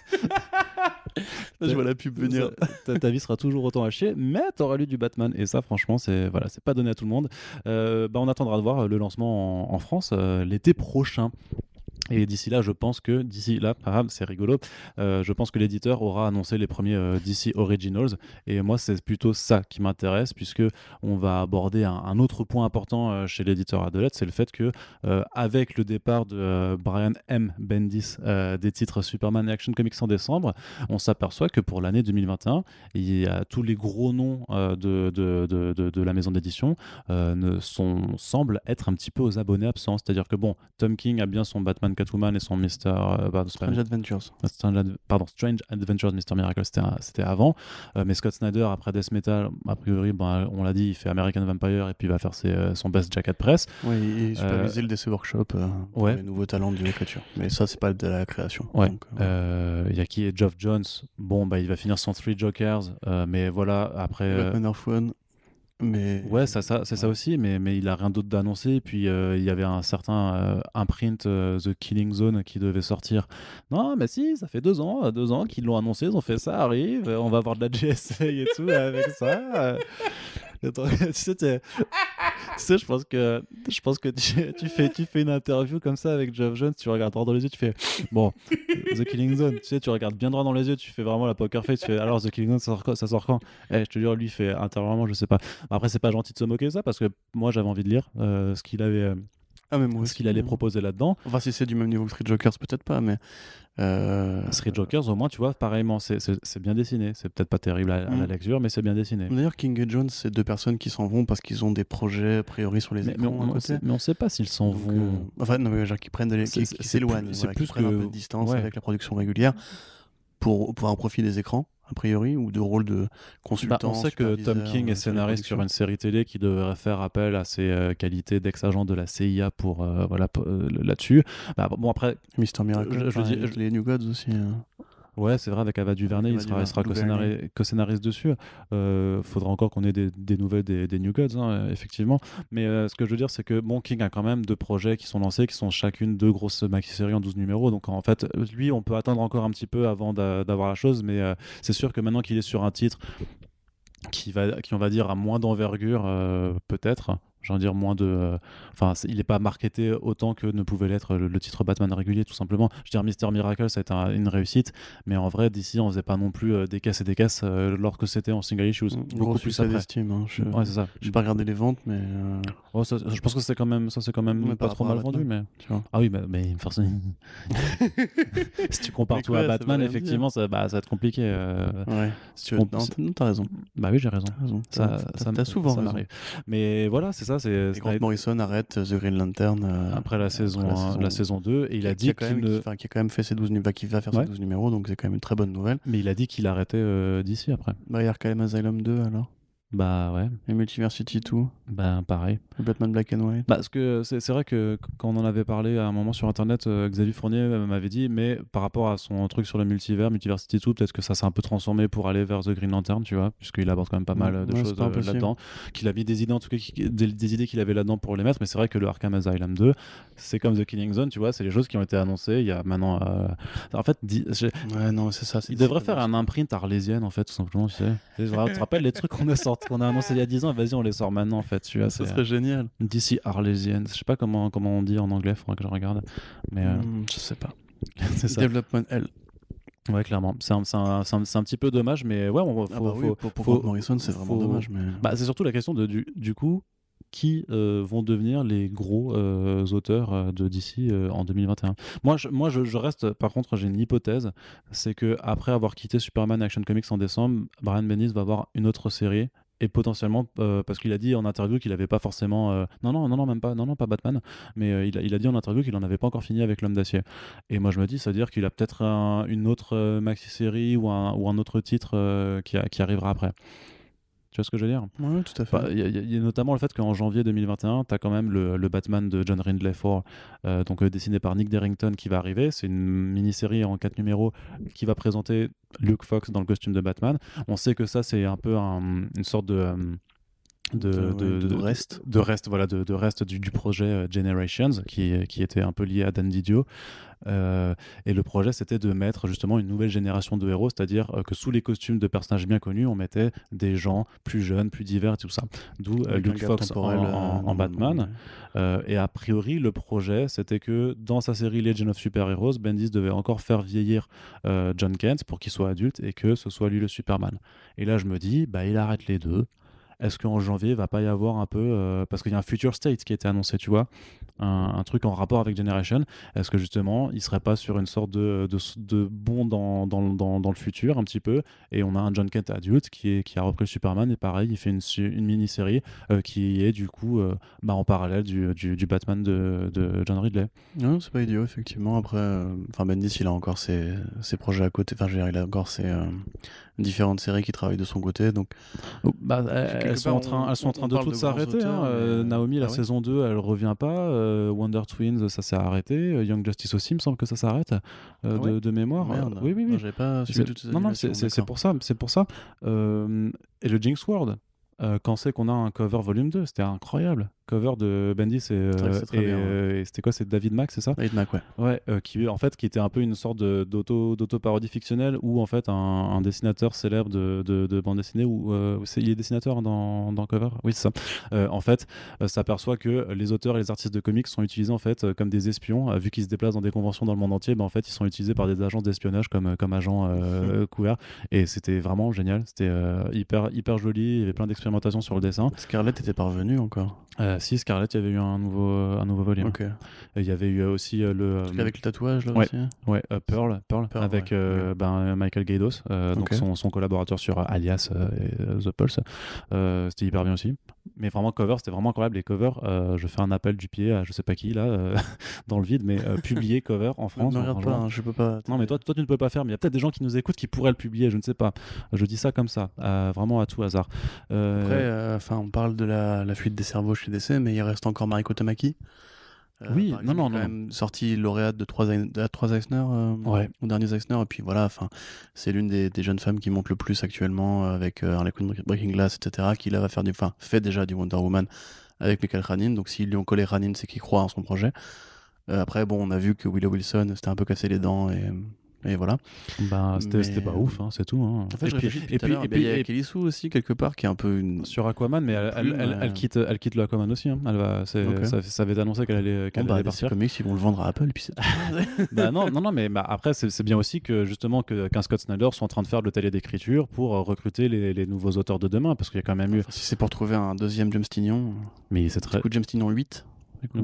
B: Je vois la pub venir.
A: Ta vie sera toujours autant à chier, mais t'auras lu du Batman. Et ça, franchement, c'est pas donné à tout le monde. On attendra de voir le lancement en France l'été prochain. Et d'ici là, c'est rigolo, je pense que l'éditeur aura annoncé les premiers DC Originals. Et moi, c'est plutôt ça qui m'intéresse, puisque on va aborder un autre point important chez l'éditeur Adelette, c'est le fait que avec le départ de Brian M. Bendis des titres Superman et Action Comics en décembre, on s'aperçoit que pour l'année 2021, il y a tous les gros noms de la maison d'édition semblent être un petit peu aux abonnés absents. C'est-à-dire que Tom King a bien son Batman Catwoman et son
B: Strange Adventures.
A: Strange Adventures Mr. Miracle, c'était avant. Mais Scott Snyder, après Death Metal, a priori, on l'a dit, il fait American Vampire et puis il va faire son Best Jacket Press.
B: Oui, il supervise le DC Workshop pour les nouveaux talents de l'écriture. Mais ça, c'est pas de la création.
A: Ouais. Il y a qui est Geoff Johns. Il va finir son Three Jokers. Mais voilà, après.
B: Batman Earth One. Mais...
A: Ouais, c'est ça aussi, mais il a rien d'autre d'annoncé. Puis il y avait un certain imprint The Killing Zone qui devait sortir. Non, mais si, ça fait 2 ans qu'ils l'ont annoncé, ils ont fait ça arrive, on va avoir de la GSA et tout avec ça. Tu sais, je pense que tu fais une interview comme ça avec Geoff Johns, tu regardes droit dans les yeux, tu fais The Killing Zone, tu sais, tu regardes bien droit dans les yeux, tu fais vraiment la poker face, tu fais alors The Killing Zone ça sort quand je te jure, lui il fait intérieurement, je sais pas. Après, c'est pas gentil de se moquer de ça parce que moi j'avais envie de lire ce qu'il avait. Ce qu'il allait proposer là-dedans.
B: Enfin, si c'est du même niveau que Three Jokers, peut-être pas, mais.
A: Three Jokers, au moins, tu vois, pareillement, c'est bien dessiné. C'est peut-être pas terrible à la lecture, mais c'est bien dessiné.
B: D'ailleurs, King et Jones, c'est 2 personnes qui s'en vont parce qu'ils ont des projets, a priori, sur les écrans.
A: Mais on sait pas s'ils s'en vont.
B: Enfin, non, mais genre qui prennent qui s'éloignent, qui prennent un peu de distance avec la production régulière pour un profit des écrans, a priori, ou de rôle de consultant.
A: On sait que Tom King est scénariste sur une série télé qui devrait faire appel à ses qualités d'ex-agent de la CIA pour là-dessus. Après,
B: Mr. Miracle, les New Gods aussi.
A: Ouais, c'est vrai, avec Ava DuVernay, il sera co-scénariste dessus. Faudra encore qu'on ait des nouvelles des New Gods, effectivement. Mais ce que je veux dire, c'est que King a quand même 2 projets qui sont lancés, qui sont chacune 2 grosses maxi-séries en 12 numéros. Donc en fait, lui, on peut attendre encore un petit peu avant d'avoir la chose, mais c'est sûr que maintenant qu'il est sur un titre qui on va dire, a moins d'envergure, peut-être. j'ai envie de dire moins de il est pas marketé autant que ne pouvait l'être le titre Batman régulier, tout simplement. Je veux dire, Mister Miracle, ça a été une réussite, mais en vrai, d'ici, on faisait pas non plus des caisses et des caisses lorsque c'était en single issues. Beaucoup plus après.
B: D'estime, hein.
A: Ouais, c'est ça.
B: J'ai pas regardé les ventes, mais
A: je pense que c'est quand même pas trop mal vendu, mais
B: tu vois.
A: Ah oui, mais forcément. Si tu compares tout à Batman, effectivement, ça va être compliqué.
B: Ouais. Si tu veux... Non, t'as raison.
A: Bah oui, j'ai raison.
B: T'as souvent raison.
A: Mais voilà, c'est ça.
B: Et Grant Morrison arrête The Green Lantern
A: après la saison 2, et il a dit
B: qui a quand même fait ses 12 numéros, qui va faire ses 12 numéros, donc c'est quand même une très bonne nouvelle.
A: Mais il a dit qu'il arrêtait d'ici après.
B: Bah, il y a Arkham Asylum 2 alors.
A: Bah ouais.
B: Et Multiversity 2.
A: Bah pareil.
B: Et Batman Black and White.
A: Parce que c'est vrai que quand on en avait parlé à un moment sur internet, Xavier Fournier m'avait dit, mais par rapport à son truc sur le Multiversity 2, peut-être que ça s'est un peu transformé pour aller vers The Green Lantern, tu vois, puisqu'il aborde quand même pas mal de choses là-dedans, qu'il a mis des idées, en tout cas des idées qu'il avait là-dedans pour les mettre. Mais c'est vrai que le Arkham Asylum 2, c'est comme The Killing Zone, tu vois, c'est les choses qui ont été annoncées il y a maintenant en fait
B: ouais, non, c'est ça,
A: il devrait faire un imprint arlésienne, en fait, tout simplement, tu sais. Tu te rappelles les trucs qu'on a annoncé il y a 10 ans, vas-y, on les sort maintenant, en fait, tu vois.
B: Ça serait génial.
A: DC Arlésienne, je sais pas comment on dit en anglais, faudrait que je regarde, mais
B: je sais pas.
A: C'est ça.
B: Development L.
A: Ouais, clairement. C'est un petit peu dommage, mais ouais,
B: pour Morrison, c'est vraiment dommage. Mais...
A: Bah, c'est surtout la question de du coup, qui vont devenir les gros auteurs de DC en 2021. Moi, je reste, par contre, j'ai une hypothèse, c'est que après avoir quitté Superman Action Comics en décembre, Brian Bendis va avoir une autre série. Et potentiellement, parce qu'il a dit en interview qu'il n'avait pas forcément... Non, même pas, non, pas Batman, mais il a dit en interview qu'il n'en avait pas encore fini avec L'Homme d'Acier. Et moi je me dis, ça veut dire qu'il a peut-être une autre maxi-série ou un autre titre qui arrivera après. Tu vois ce que je veux dire ?
B: Oui, tout à fait.
A: Il y a notamment le fait qu'en janvier 2021, tu as quand même le Batman de John Ridley Four, dessiné par Nick Derrington, qui va arriver. C'est une mini-série en 4 numéros qui va présenter Luke Fox dans le costume de Batman. On sait que ça, c'est un peu une sorte de reste du projet Generations qui était un peu lié à Dan Didio, et le projet c'était de mettre justement une nouvelle génération de héros, c'est-à-dire que sous les costumes de personnages bien connus on mettait des gens plus jeunes, plus divers et tout ça, d'où Luke Fox en Batman. Et a priori le projet c'était que dans sa série Legend of Super Heroes, Bendis devait encore faire vieillir John Kent pour qu'il soit adulte et que ce soit lui le Superman. Et là je me dis, il arrête les deux. Est-ce qu'en janvier, il va pas y avoir un peu... parce qu'il y a un Future State qui a été annoncé, tu vois, un truc en rapport avec Generation. Est-ce que justement, il serait pas sur une sorte de bond dans le futur, un petit peu, et on a un John Kent adulte qui a repris le Superman, et pareil, il fait une mini-série qui est du coup en parallèle du Batman de John Ridley.
B: Non, c'est pas idiot, effectivement. Après, Bendis, il a encore ses projets à côté. Enfin, il a encore ses différentes séries qui travaillent de son côté, donc...
A: elles sont en train de toutes s'arrêter. Naomi, la saison 2, elle revient pas. Wonder Twins, ça s'est arrêté. Young Justice aussi, il me semble que ça s'arrête de mémoire.
B: Merde.
A: Oui.
B: Non, j'avais pas suivi toutes ces animations.
A: C'est pour ça. Et le Jinx World, quand c'est qu'on a un cover volume 2, c'était incroyable. Cover de Bendis et c'était quoi, c'est David Mack, c'est ça ?
B: David Mack,
A: ouais. Qui était un peu une sorte d'auto-parodie fictionnelle où en fait un dessinateur célèbre de bande dessinée, où il est dessinateur dans Cover, oui c'est ça. En fait, s'aperçoit que les auteurs et les artistes de comics sont utilisés en fait comme des espions, vu qu'ils se déplacent dans des conventions dans le monde entier. En fait, ils sont utilisés par des agences d'espionnage comme agents couverts, et c'était vraiment génial. C'était hyper joli. Il y avait plein d'expérimentations sur le dessin.
B: Scarlett était parvenue encore.
A: Si, Scarlett, il y avait eu un nouveau volume.
B: Okay.
A: Il y avait eu aussi le...
B: avec le tatouage, là,
A: ouais,
B: aussi.
A: Ouais, Pearl avec Michael Gaydos, donc son collaborateur sur Alias et The Pulse. C'était hyper bien aussi. Mais vraiment, Cover, c'était vraiment incroyable. Les covers, je fais un appel du pied à je sais pas qui, là, dans le vide, mais publier Cover en France...
B: Ne regarde pas, je peux pas...
A: Non, mais toi, tu ne peux pas faire, mais il y a peut-être des gens qui nous écoutent qui pourraient le publier, je ne sais pas. Je dis ça comme ça, vraiment à tout hasard.
B: Après, on parle de la fuite des cerveaux chez DC, mais il reste encore Mariko Tamaki.
A: Oui, non.
B: Même sorti lauréate de 3 Eisner, au dernier Eisner, et puis voilà, c'est l'une des jeunes femmes qui monte le plus actuellement avec Harley Quinn, Breaking Glass, etc., qui là va faire fait déjà du Wonder Woman avec Michael Ranin, donc s'ils lui ont collé Ranin, c'est qu'ils croient en son projet. Après, on a vu que Willow Wilson s'était un peu cassé les dents, et Et voilà.
A: C'était pas ouf, hein, c'est tout. Hein.
B: En fait, et puis il y a Kelly Sue aussi quelque part qui est un peu
A: sur Aquaman, mais elle quitte le Aquaman aussi. Hein. Elle va, ça avait annoncé qu'elle allait partir.
B: Comics, ils vont le vendre à Apple, et puis c'est.
A: non, mais après c'est bien aussi que justement qu'un Scott Snyder soit en train de faire le taller d'écriture pour recruter les nouveaux auteurs de demain, parce qu'il y a quand même eu.
B: Si c'est pour trouver un deuxième James Tynion.
A: Mais c'est très.
B: Du coup, James Tynion 8.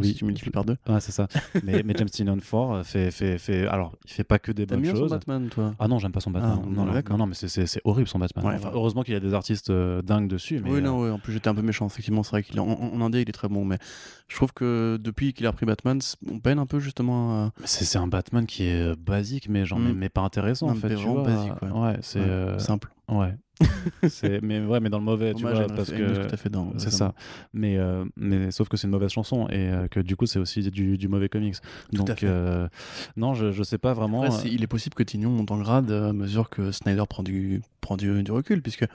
B: Si tu multiplies par 2.
A: Ouais, c'est ça. mais James Tynion 4 fait. Alors, il fait pas que des bonnes choses.
B: T'aimes bien son Batman, toi?
A: Ah non, j'aime pas son Batman. Non, mais c'est horrible son Batman.
B: Ouais,
A: heureusement qu'il y a des artistes dingues dessus. Mais
B: oui, en plus j'étais un peu méchant. Effectivement, c'est vrai qu'en indé, il est très bon. Mais je trouve que depuis qu'il a repris Batman, on peine un peu justement.
A: C'est un Batman qui est basique, mais mais pas intéressant en fait. Tu vois.
B: Basique,
A: ouais, c'est
B: simple.
A: Ouais. mais dans le mauvais, tu vois, parce que c'est ça. Mais sauf que c'est une mauvaise chanson et que du coup c'est aussi du mauvais comics. Donc non, je sais pas vraiment.
B: Après, il est possible que Tynion monte en grade à mesure que Snyder prend du recul, puisque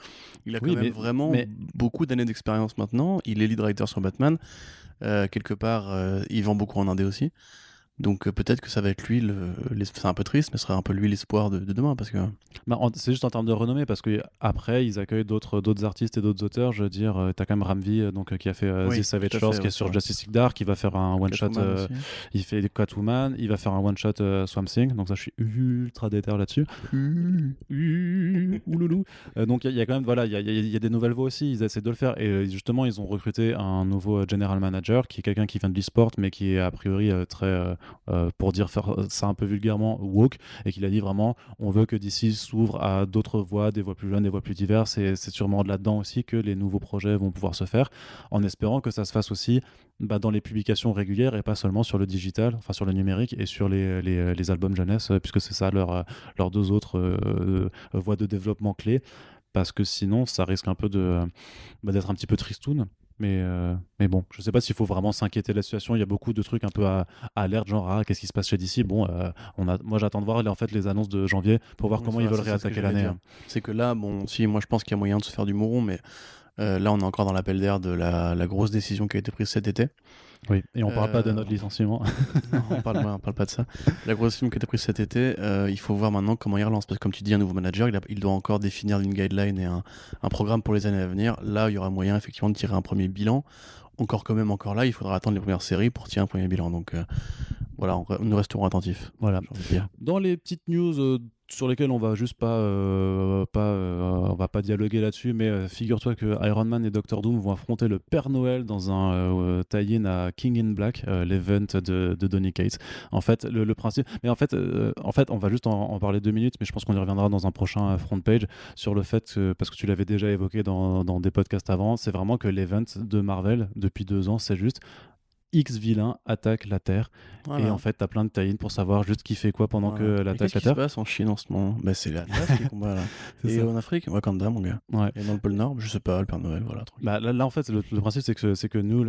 B: il a quand même vraiment beaucoup d'années d'expérience maintenant. Il est lead writer sur Batman. Quelque part, il vend beaucoup en indé aussi. Donc peut-être que ça va être lui, c'est un peu triste, mais ce serait un peu lui l'espoir de demain, parce que...
A: c'est juste en termes de renommée, parce qu'après ils accueillent d'autres artistes et d'autres auteurs. Je veux dire, t'as quand même Ramvi qui a fait The Savage Force, qui est sur Justice League Dark, qui va faire un one-shot, il fait Catwoman, il va faire un one-shot Swamp Thing, donc ça je suis ultra déter là-dessus. Ouloulou. Donc il y a quand même, voilà, il y a des nouvelles voix aussi, ils essaient de le faire, et justement ils ont recruté un nouveau general manager, qui est quelqu'un qui vient de l'e-sport, mais qui est a priori très... pour faire ça un peu vulgairement woke, et qu'il a dit vraiment on veut que DC s'ouvre à d'autres voix, des voix plus jeunes, des voix plus diverses, et c'est sûrement de là-dedans aussi que les nouveaux projets vont pouvoir se faire, en espérant que ça se fasse aussi dans les publications régulières et pas seulement sur le digital, enfin sur le numérique et sur les albums jeunesse, puisque c'est ça leurs deux autres voies de développement clés, parce que sinon ça risque un peu d'être un petit peu tristoun. Mais bon, je sais pas s'il faut vraiment s'inquiéter de la situation. Il y a beaucoup de trucs un peu à alerte, genre qu'est-ce qui se passe chez DC. Bon, moi j'attends de voir les annonces de janvier pour voir comment ils veulent réattaquer l'année.
B: C'est que là, si moi je pense qu'il y a moyen de se faire du mouron, mais là on est encore dans l'appel d'air de la grosse décision qui a été prise cet été.
A: Oui, et on parle pas de notre licenciement.
B: Non, on parle pas de ça. La grosse décision qui a été prise cet été, il faut voir maintenant comment il relance, parce que comme tu dis, un nouveau manager, il doit encore définir une guideline et un programme pour les années à venir. Là, il y aura moyen effectivement de tirer un premier bilan. Encore là, il faudra attendre les premières séries pour tirer un premier bilan. Donc voilà, nous resterons attentifs.
A: Voilà. Dans les petites news sur lesquelles on va juste on va pas dialoguer là-dessus, mais figure-toi que Iron Man et Doctor Doom vont affronter le Père Noël dans un tie-in à King in Black, l'event de Donny Cates. En fait, le principe, mais en fait, on va juste en parler 2 minutes, mais je pense qu'on y reviendra dans un prochain front page sur le fait, parce que tu l'avais déjà évoqué dans des podcasts avant, c'est vraiment que l'event de Marvel depuis 2 ans, c'est juste X vilain attaque la Terre, et en fait t'as plein de tie-in pour savoir juste qui fait quoi pendant que l'attaque la Terre.
B: Qu'est-ce qui se passe en Chine en ce moment? C'est la Terre qui combat là. Et en Afrique, Wakanda mon gars.
A: Ouais.
B: Et dans le pôle Nord, je sais pas, le Père Noël, voilà.
A: Là en fait le principe c'est que Null,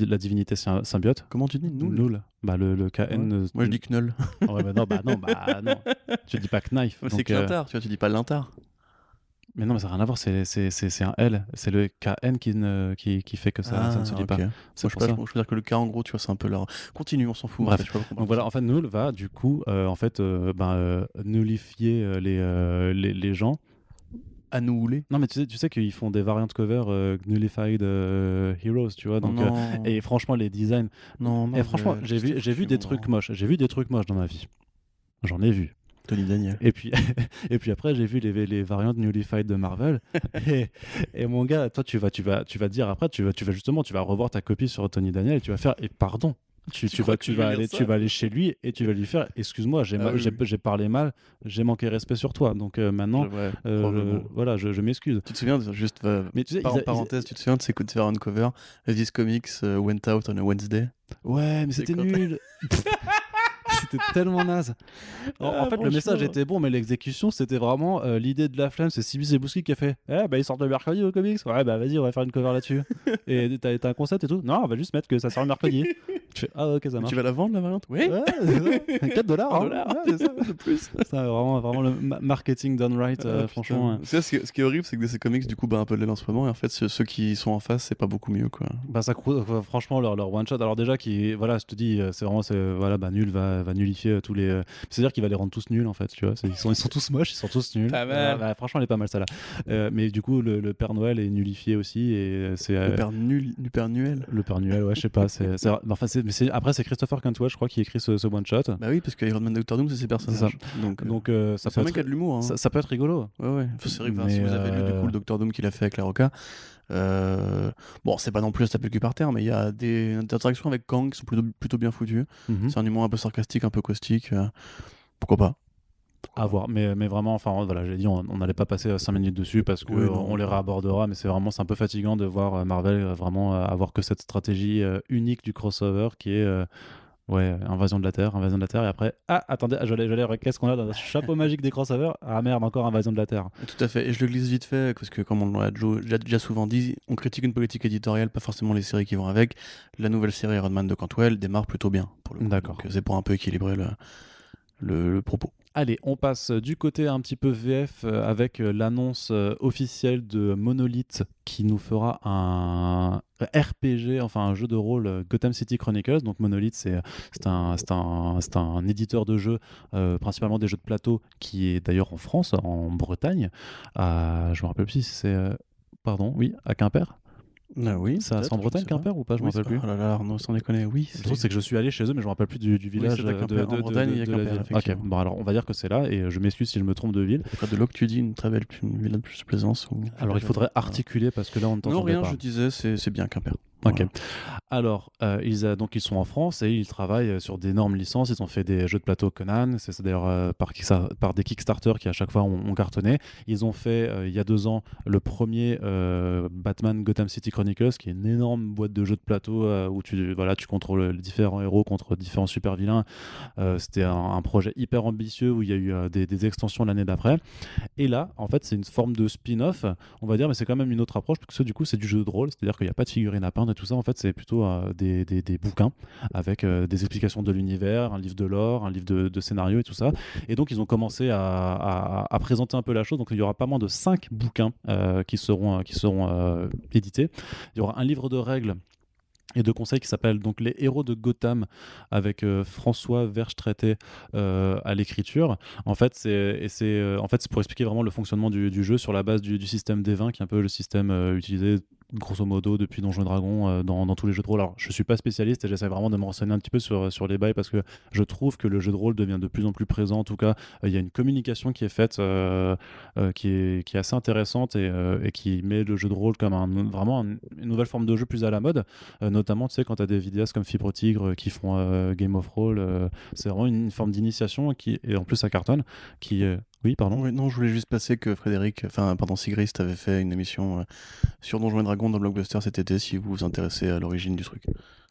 A: la divinité symbiote.
B: Comment tu dis
A: Null? Le KN.
B: Moi je dis Knull.
A: Ouais, non. Tu dis pas Knife.
B: C'est Clintar, tu dis pas Lintar.
A: Mais non, mais ça n'a rien à voir, c'est un L, c'est le KN qui fait que ça ne se dit pas.
B: Je veux dire que le K en gros, tu vois, c'est un peu leur... Continue, on s'en fout.
A: Bref, donc voilà, en fait, Null va du coup, nullifier les gens.
B: À nous houler.
A: Non, mais tu sais qu'ils font des variantes cover Nullified Heroes, tu vois. Donc, et franchement, les designs. Non, et franchement, j'ai vu des trucs moches. J'ai vu des trucs moches dans ma vie. J'en ai vu.
B: Tony Daniel.
A: Et puis après j'ai vu les variantes Nullified de Marvel et mon gars, toi tu vas dire après tu vas revoir ta copie sur Tony Daniel et tu vas faire tu vas aller chez lui et tu vas lui faire excuse-moi, j'ai parlé mal, j'ai manqué respect sur toi, donc maintenant voilà, je m'excuse.
B: Tu te souviens juste mais tu sais, parenthèse, tu te souviens de ces variant cover This Comics went out on a Wednesday?
A: Ouais, mais c'était nul. C'était tellement naze. En fait, le message était bon, mais l'exécution, c'était vraiment l'idée de la flemme. C'est Sibi Zebouski qui a fait ils sortent le mercredi au comics. Ouais, vas-y, on va faire une cover là-dessus. Et t'as un concept et tout. Non, on va juste mettre que ça sort le mercredi. Tu fais, ah ok, ça marche.
B: Tu vas la vendre la variante? Oui.
A: Ouais, $4.
B: C'est ça, de plus.
A: Ça, vraiment le marketing done right, franchement.
B: Ce qui est horrible, c'est que DC Comics du coup bat un peu de l'aile en ce moment, et en fait ceux qui sont en face, c'est pas beaucoup mieux quoi.
A: Bah ça franchement leur one shot. Alors déjà voilà, je te dis, c'est vraiment voilà, bah nul va nullifier tous les. C'est-à-dire qu'il va les rendre tous nuls en fait, tu vois. Ils sont tous moches, ils sont tous nuls.
B: Pas mal.
A: Bah, franchement, elle est pas mal ça là. Mais du coup, le Père Noël est nullifié aussi et c'est.
B: Le Père Noël.
A: Le Père Noël, ouais, je sais pas. Enfin, après c'est Christopher Cantwell, je crois, qui écrit ce one shot.
B: Bah oui, parce que Iron Man, Doctor Doom, c'est ses personnages.
A: Donc ça peut
B: être. Qui a de l'humour. Hein.
A: Ça peut être rigolo.
B: Ouais. C'est vrai que si vous avez lu du coup le Doctor Doom qu'il a fait avec la Roca. Bon, c'est pas non plus à se taper le cul par terre, mais il y a des interactions avec Kang qui sont plutôt bien foutues. C'est un humour un peu sarcastique, un peu caustique. Pourquoi pas?
A: À voir, mais vraiment, enfin voilà, j'ai dit, on n'allait pas passer 5 minutes dessus parce que on les réabordera, mais c'est un peu fatigant de voir Marvel vraiment avoir que cette stratégie unique du crossover qui est Invasion de la Terre, et après, attendez, j'allais, qu'est-ce qu'on a dans le chapeau magique des crossovers? Ah merde, encore Invasion de la Terre.
B: Tout à fait, et je le glisse vite fait, parce que comme on l'a déjà souvent dit, on critique une politique éditoriale, pas forcément les séries qui vont avec. La nouvelle série Iron Man de Cantwell démarre plutôt bien, pour le coup.
A: D'accord.
B: Donc c'est pour un peu équilibrer le propos.
A: Allez, on passe du côté un petit peu VF avec l'annonce officielle de Monolith qui nous fera un RPG, enfin un jeu de rôle Gotham City Chronicles. Donc Monolith, c'est un éditeur de jeux, principalement des jeux de plateau, qui est d'ailleurs en France, en Bretagne. Je me rappelle plus si c'est... à Quimper.
B: Oui,
A: ça c'est en Bretagne, Quimper, ou pas? Je me rappelle plus.
B: Oh là là, Arnaud, sans déconner, oui.
A: Le truc, c'est que je suis allé chez eux, mais je me rappelle plus du village
B: en Bretagne, il y a Quimper,
A: ok, bon alors on va dire que c'est là, et je m'excuse si je me trompe de ville.
B: De là que tu dis une très belle ville de plus plaisance.
A: Alors il faudrait articuler parce que là on ne t'entendait pas.
B: Non, rien, je disais, c'est bien Quimper.
A: Ok. Voilà. Alors, ils sont en France et ils travaillent sur d'énormes licences. Ils ont fait des jeux de plateau Conan. C'est d'ailleurs par des Kickstarter qui à chaque fois ont cartonné. Ils ont fait il y a 2 ans le premier Batman Gotham City Chronicles, qui est une énorme boîte de jeux de plateau où tu contrôles les différents héros contre différents super vilains. C'était un projet hyper ambitieux où il y a eu des extensions l'année d'après. Et là, en fait, c'est une forme de spin-off, on va dire, mais c'est quand même une autre approche parce que du coup, c'est du jeu de rôle, c'est-à-dire qu'il n'y a pas de figurines à peindre et tout ça. En fait, c'est plutôt des bouquins avec des explications de l'univers, un livre de lore, un livre de scénario et tout ça. Et donc, ils ont commencé à présenter un peu la chose. Donc, il y aura pas moins de 5 bouquins qui seront édités. Il y aura un livre de règles et de conseils qui s'appelle donc Les Héros de Gotham, avec François Verstraete à l'écriture. En fait, c'est pour expliquer vraiment le fonctionnement du jeu sur la base du système D20, qui est un peu le système utilisé grosso modo depuis Donjons et Dragons dans tous les jeux de rôle. Alors, je suis pas spécialiste et j'essaie vraiment de me renseigner un petit peu sur les bails, parce que je trouve que le jeu de rôle devient de plus en plus présent. En tout cas, il y a une communication qui est faite qui est assez intéressante et qui met le jeu de rôle comme vraiment une nouvelle forme de jeu plus à la mode, notamment tu sais, quand tu as des vidéastes comme Fibre Tigre qui font Game of Roll, c'est vraiment une forme d'initiation et en plus ça cartonne Oui, pardon.
B: Oui, non, je voulais juste passer que Sigrist avait fait une émission sur Donjons et Dragons dans Blockbuster cet été, si vous vous intéressez à l'origine du truc.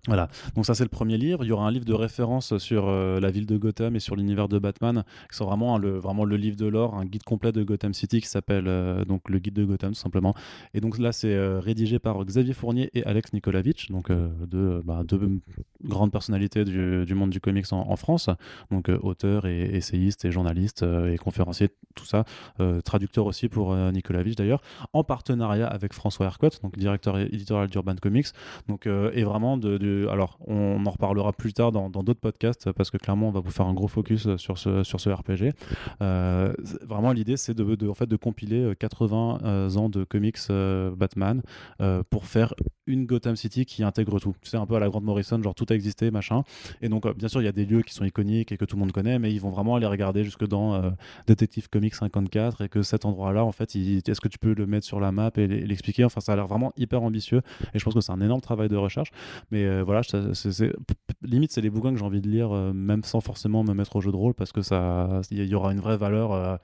A: Voilà, donc ça c'est le premier livre. Il y aura un livre de référence sur la ville de Gotham et sur l'univers de Batman, qui sont vraiment le livre de lore, un guide complet de Gotham City qui s'appelle donc le guide de Gotham tout simplement. Et donc là c'est rédigé par Xavier Fournier et Alex Nikolavitch, donc deux grandes personnalités du monde du comics en France, donc auteur et essayiste et journaliste et conférencier, tout ça, traducteur aussi pour Nikolavitch d'ailleurs, en partenariat avec François Hercott, donc directeur éditorial d'Urban Comics, donc et vraiment alors on en reparlera plus tard dans d'autres podcasts, parce que clairement on va vous faire un gros focus sur ce RPG. Vraiment l'idée c'est de compiler 80 ans de comics Batman pour faire une Gotham City qui intègre tout. C'est un peu à la Grant Morrison, genre tout a existé, machin. Et donc bien sûr il y a des lieux qui sont iconiques et que tout le monde connaît, mais ils vont vraiment aller regarder jusque dans Detective Comics 54, et que cet endroit-là en fait, est-ce que tu peux le mettre sur la map et l'expliquer. Enfin ça a l'air vraiment hyper ambitieux et je pense que c'est un énorme travail de recherche. Mais voilà, limite c'est les bouquins que j'ai envie de lire, même sans forcément me mettre au jeu de rôle, parce que il y aura une vraie valeur,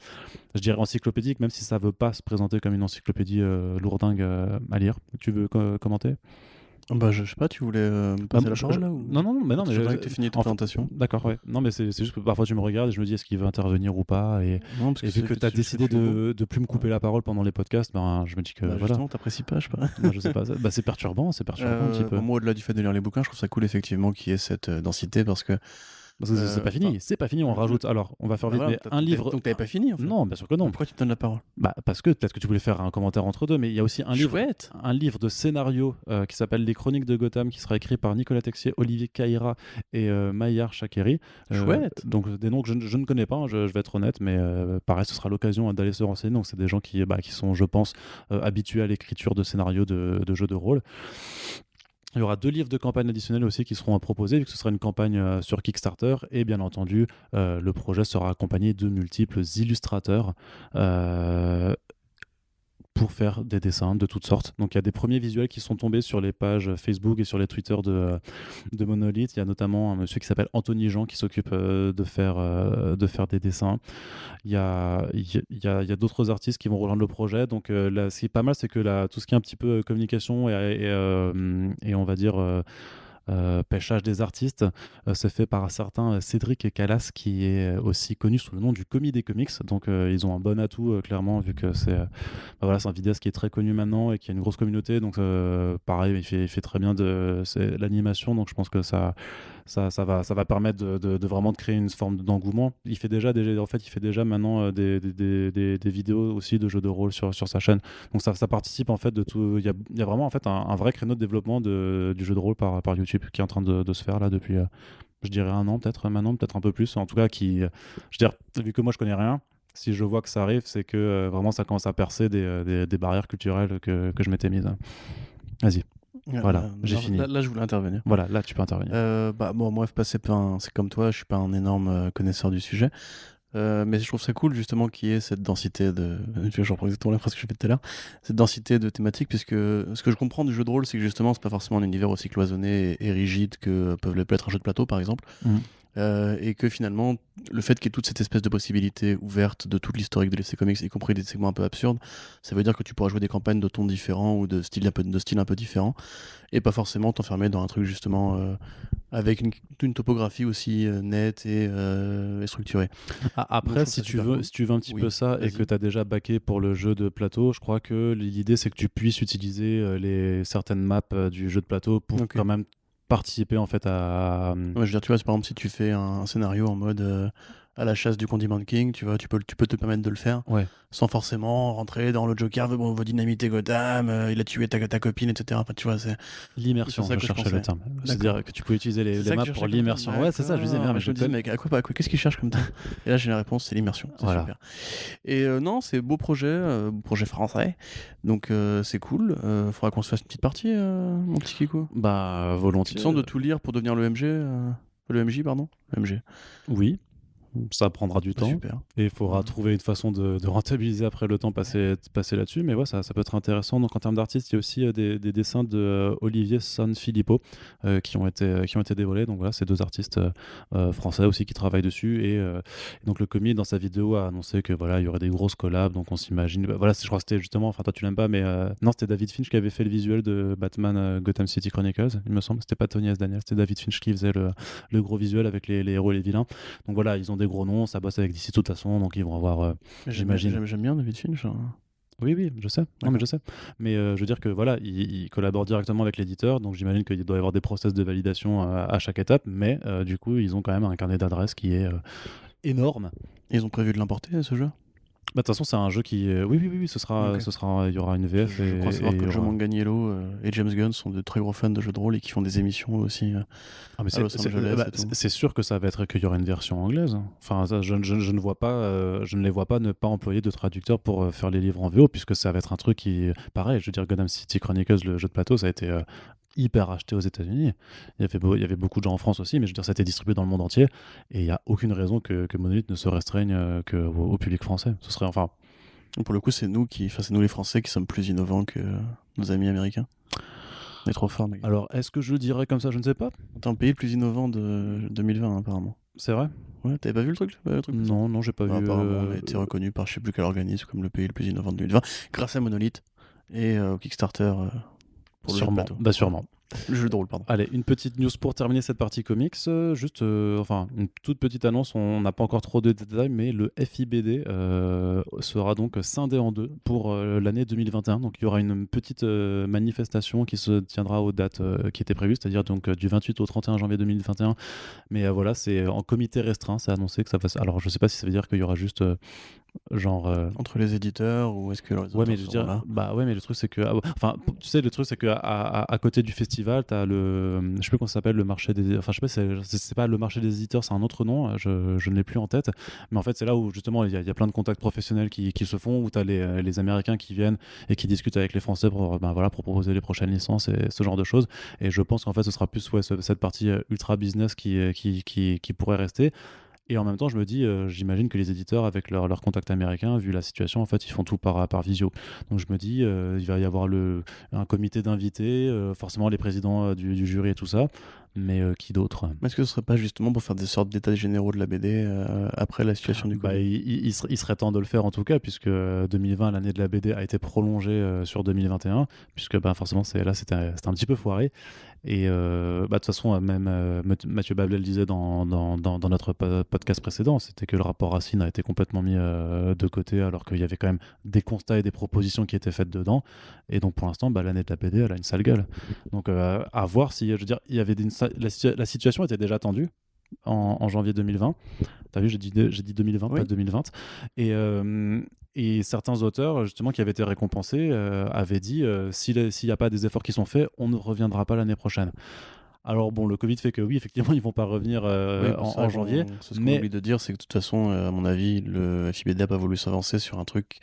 A: je dirais encyclopédique, même si ça veut pas se présenter comme une encyclopédie lourdingue à lire. Tu veux commenter ?
B: Bah, je sais pas, tu voulais me passer la parole là ou...
A: Non, mais
B: tu fini ta présentation.
A: D'accord, ouais. Non, mais c'est juste que parfois tu me regardes et je me dis est-ce qu'il veut intervenir ou pas. Et vu que tu as décidé de plus me couper la parole pendant les podcasts, je me dis que voilà.
B: Justement, t'apprécies pas, je sais pas.
A: Je sais pas. C'est perturbant un petit peu.
B: Moi, au-delà du fait de lire les bouquins, je trouve ça cool effectivement qu'il y ait cette densité parce que.
A: C'est pas fini, on rajoute. Alors, on va faire vite, mais un livre.
B: Donc, t'avais pas fini en fait.
A: Non, bien sûr que non.
B: Pourquoi tu te donnes la parole?
A: Parce que peut-être que tu voulais faire un commentaire entre deux, mais il y a aussi un livre de scénario qui s'appelle Les Chroniques de Gotham, qui sera écrit par Nicolas Texier, Olivier Caïra et Maillard Chakeri.
B: Chouette.
A: Donc, des noms que je ne connais pas, je vais être honnête, mais pareil, ce sera l'occasion d'aller se renseigner. Donc, c'est des gens qui sont, je pense, habitués à l'écriture de scénarios de jeux de rôle. Il y aura 2 livres de campagne additionnels aussi qui seront proposés, vu que ce sera une campagne sur Kickstarter. Et bien entendu, le projet sera accompagné de multiples illustrateurs pour faire des dessins de toutes sortes. Donc il y a des premiers visuels qui sont tombés sur les pages Facebook et sur les Twitter de Monolith. Il y a notamment un monsieur qui s'appelle Anthony Jean qui s'occupe de faire des dessins. Il y a d'autres artistes qui vont rejoindre le projet. Donc là, ce qui est pas mal, c'est que tout ce qui est un petit peu communication et on va dire pêchage des artistes se fait par un certain Cédric Calas, qui est aussi connu sous le nom du Commis des Comics. Donc ils ont un bon atout clairement, vu que c'est un vidéaste qui est très connu maintenant et qui a une grosse communauté. Donc pareil, il fait très bien l'animation, donc je pense que ça va permettre de vraiment de créer une forme d'engouement. Il fait déjà maintenant des vidéos aussi de jeux de rôle sur sa chaîne. Donc ça participe en fait de tout. Il y a vraiment en fait un vrai créneau de développement du jeu de rôle par YouTube qui est en train de se faire là depuis je dirais un an peut-être maintenant, peut-être un peu plus. En tout cas vu que moi je connais rien, si je vois que ça arrive, c'est que vraiment ça commence à percer des barrières culturelles que je m'étais mise. Vas-y. Voilà, j'ai fini.
B: Là, je voulais intervenir.
A: Voilà, là, tu peux intervenir.
B: Moi, c'est comme toi, je suis pas un énorme connaisseur du sujet. Mais je trouve ça cool justement qu'il y ait cette densité de. Je reprends exactement la phrase que j'ai faite tout à l'heure. Cette densité de thématiques, puisque ce que je comprends du jeu de rôle, c'est que justement, c'est pas forcément un univers aussi cloisonné et rigide que peut être un jeu de plateau, par exemple. Et que finalement, le fait qu'il y ait toute cette espèce de possibilité ouverte de toute l'historique de l'essai comics, y compris des segments un peu absurdes, ça veut dire que tu pourras jouer des campagnes de tons différents ou de styles un peu différents, et pas forcément t'enfermer dans un truc justement avec une topographie aussi nette et structurée.
A: Après, si tu veux un petit peu ça, et que tu as déjà backé pour le jeu de plateau, je crois que l'idée c'est que tu puisses utiliser certaines maps du jeu de plateau pour quand même participer en fait à.
B: Ouais, je veux dire, tu vois, par exemple, si tu fais un scénario en mode à la chasse du Condiment King, tu vois, tu peux te permettre de le faire sans forcément rentrer dans le Joker, veut dynamiter Gotham, il a tué ta copine, etc. Enfin, tu vois, c'est
A: l'immersion, je cherchais le terme. C'est-à-dire que tu peux utiliser les maps pour l'immersion. Ouais, c'est ça, je disais bien, mais je
B: disais, mec, à quoi qu'est-ce qu'il cherche comme terme? Et là, j'ai la réponse, c'est l'immersion. C'est super. Et non, c'est beau projet français, donc c'est cool. Faudra qu'on se fasse une petite partie, mon petit Kiko.
A: Volontiers.
B: Tu te sens de tout lire pour devenir le MJ, pardon? Le MG.
A: Oui. Ça prendra du temps.
B: Super.
A: Et il faudra trouver une façon de rentabiliser après le temps passé là-dessus. Mais ouais, ça peut être intéressant. Donc en termes d'artistes, il y a aussi des dessins de Olivier Sanfilippo qui ont été dévoilés. Donc voilà, c'est 2 artistes français aussi qui travaillent dessus. Et donc le commis dans sa vidéo a annoncé que voilà, il y aurait des grosses collabs. Donc on s'imagine. Voilà, je crois que c'était justement. Enfin toi tu l'aimes pas, mais non, c'était David Finch qui avait fait le visuel de Batman Gotham City Chronicles. Il me semble. C'était pas Tony S. Daniel, c'était David Finch qui faisait le gros visuel avec les héros et les vilains. Donc voilà, ils ont des gros noms, ça bosse avec DC de toute façon, donc ils vont avoir j'imagine.
B: J'aime bien David Finch.
A: Oui, je sais. Non, mais je sais. Mais je veux dire que voilà, ils collaborent directement avec l'éditeur, donc j'imagine qu'il doit y avoir des process de validation à chaque étape, mais du coup, ils ont quand même un carnet d'adresses qui est énorme.
B: Ils ont prévu de l'importer, ce jeu?
A: De toute façon, c'est un jeu qui. Oui, ce sera, il y aura une VF.
B: Je crois savoir que Joe Manganiello et James Gunn sont de très gros fans de jeux de rôle et qui font des émissions aussi.
A: C'est sûr que ça va être qu'il y aura une version anglaise. Enfin, ça, je ne les vois pas ne pas employer de traducteurs pour faire les livres en VO, puisque ça va être un truc qui. Pareil, je veux dire, Gotham City Chronicles, le jeu de plateau, ça a été hyper acheté aux États-Unis. Il y avait beaucoup de gens en France aussi, mais je veux dire, ça a été distribué dans le monde entier, et il n'y a aucune raison que Monolith ne se restreigne qu'au public français. Ce serait enfin.
B: Pour le coup, c'est nous les Français qui sommes plus innovants que nos amis américains. On est trop forts, mec.
A: Alors, est-ce que je le dirais comme ça? Je ne sais pas.
B: T'es un pays le plus innovant de 2020, apparemment.
A: C'est vrai?
B: Ouais, t'avais pas vu le truc
A: Non, j'ai pas vu.
B: Apparemment, on a été reconnu par je sais plus quel organisme comme le pays le plus innovant de 2020, grâce à Monolith et au Kickstarter pour le
A: plateau. Sûrement.
B: Le jeu de rôle, pardon.
A: Allez, une petite news pour terminer cette partie comics. Une toute petite annonce. On n'a pas encore trop de détails, mais le FIBD sera donc scindé en deux pour l'année 2021. Donc, il y aura une petite manifestation qui se tiendra aux dates qui étaient prévues, c'est-à-dire donc du 28 au 31 janvier 2021. Mais voilà, c'est en comité restreint. C'est annoncé que ça passe. Alors, je sais pas si ça veut dire qu'il y aura juste
B: entre les éditeurs ou est-ce que les
A: ouais, mais je veux dire, ouais, mais le truc c'est que tu sais, le truc c'est que à côté du festival t'as je sais plus comment ça s'appelle, le marché des, enfin je sais pas, c'est pas le marché des éditeurs, c'est un autre nom, je ne l'ai plus en tête, mais en fait c'est là où justement il y a plein de contacts professionnels qui se font, où t'as les Américains qui viennent et qui discutent avec les Français pour proposer les prochaines licences et ce genre de choses. Et je pense qu'en fait ce sera plus cette partie ultra business qui pourrait rester. Et en même temps, je me dis, j'imagine que les éditeurs, avec leur contact américain, vu la situation, en fait, ils font tout par visio. Donc je me dis, il va y avoir un comité d'invités, forcément les présidents du jury et tout ça, mais qui d'autre ?
B: Est-ce que ce serait pas justement pour faire des sortes d'états généraux de la BD après la situation du Covid ?
A: Il serait temps de le faire en tout cas, puisque 2020, l'année de la BD, a été prolongée sur 2021, puisque forcément, c'était un petit peu foiré. Et de toute façon, même Mathieu Babel disait dans notre podcast précédent, c'était que le rapport Racine a été complètement mis de côté, alors qu'il y avait quand même des constats et des propositions qui étaient faites dedans. Et donc pour l'instant, l'année de la BD, elle a une sale gueule. Donc à voir si, je veux dire, il y avait la situation était déjà tendue en janvier 2020. T'as vu, j'ai dit 2020, oui. Pas 2020. Et certains auteurs, justement, qui avaient été récompensés, avaient dit s'il n'y a pas des efforts qui sont faits, on ne reviendra pas l'année prochaine. Alors bon, le Covid fait que oui, effectivement, ils vont pas revenir en janvier.
B: Ce qu'on oublie de dire, c'est que de toute façon, à mon avis, le FIBD n'a pas voulu s'avancer sur un truc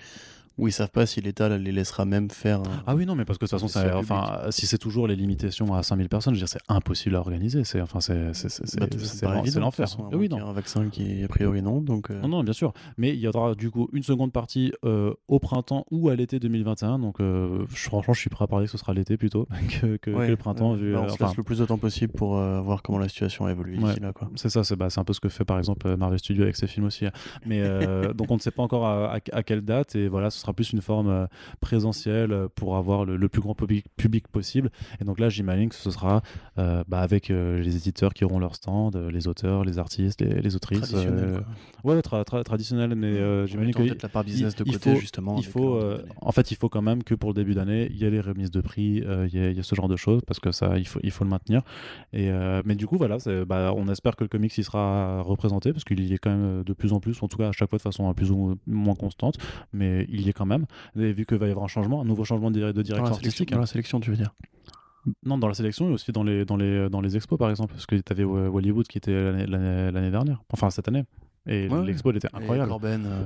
B: où ils savent pas si l'État les laissera même faire.
A: Ah oui, non, mais parce que de toute façon, si c'est toujours les limitations à 5000 personnes, je veux dire, c'est impossible à organiser. C'est l'enfer.
B: Oui, non. Il y a un vaccin qui, a priori, non. Donc,
A: Non, bien sûr. Mais il y aura du coup une seconde partie au printemps ou à l'été 2021. Donc, franchement, je suis prêt à parler que ce sera l'été plutôt que le printemps.
B: On se laisse le plus de temps possible pour voir comment la situation a évolué d'ici là. Quoi.
A: C'est ça, c'est un peu ce que fait par exemple Marvel Studios avec ses films aussi. Mais donc, on ne sait pas encore à quelle date. Et voilà, ce sera plus une forme présentielle pour avoir le plus grand public possible. Et donc là, j'imagine que ce sera avec les éditeurs qui auront leur stand, les auteurs, les artistes, les autrices. Traditionnel, mais j'imagine que
B: peut-être la part business de côté, justement.
A: Il faut quand même que pour le début d'année, il y ait les remises de prix, il y a ce genre de choses, parce que ça, il faut le maintenir. Mais du coup, voilà, on espère que le comics y sera représenté, parce qu'il y est quand même de plus en plus, en tout cas à chaque fois de façon plus ou moins constante, mais il y est quand même. Et vu qu'il va y avoir un nouveau changement de direction artistique.
B: Dans la sélection, tu veux dire ?
A: Non, dans la sélection et aussi dans les expos, par exemple, parce que tu avais Hollywood qui était l'année dernière, enfin cette année. Et l'expo elle était incroyable.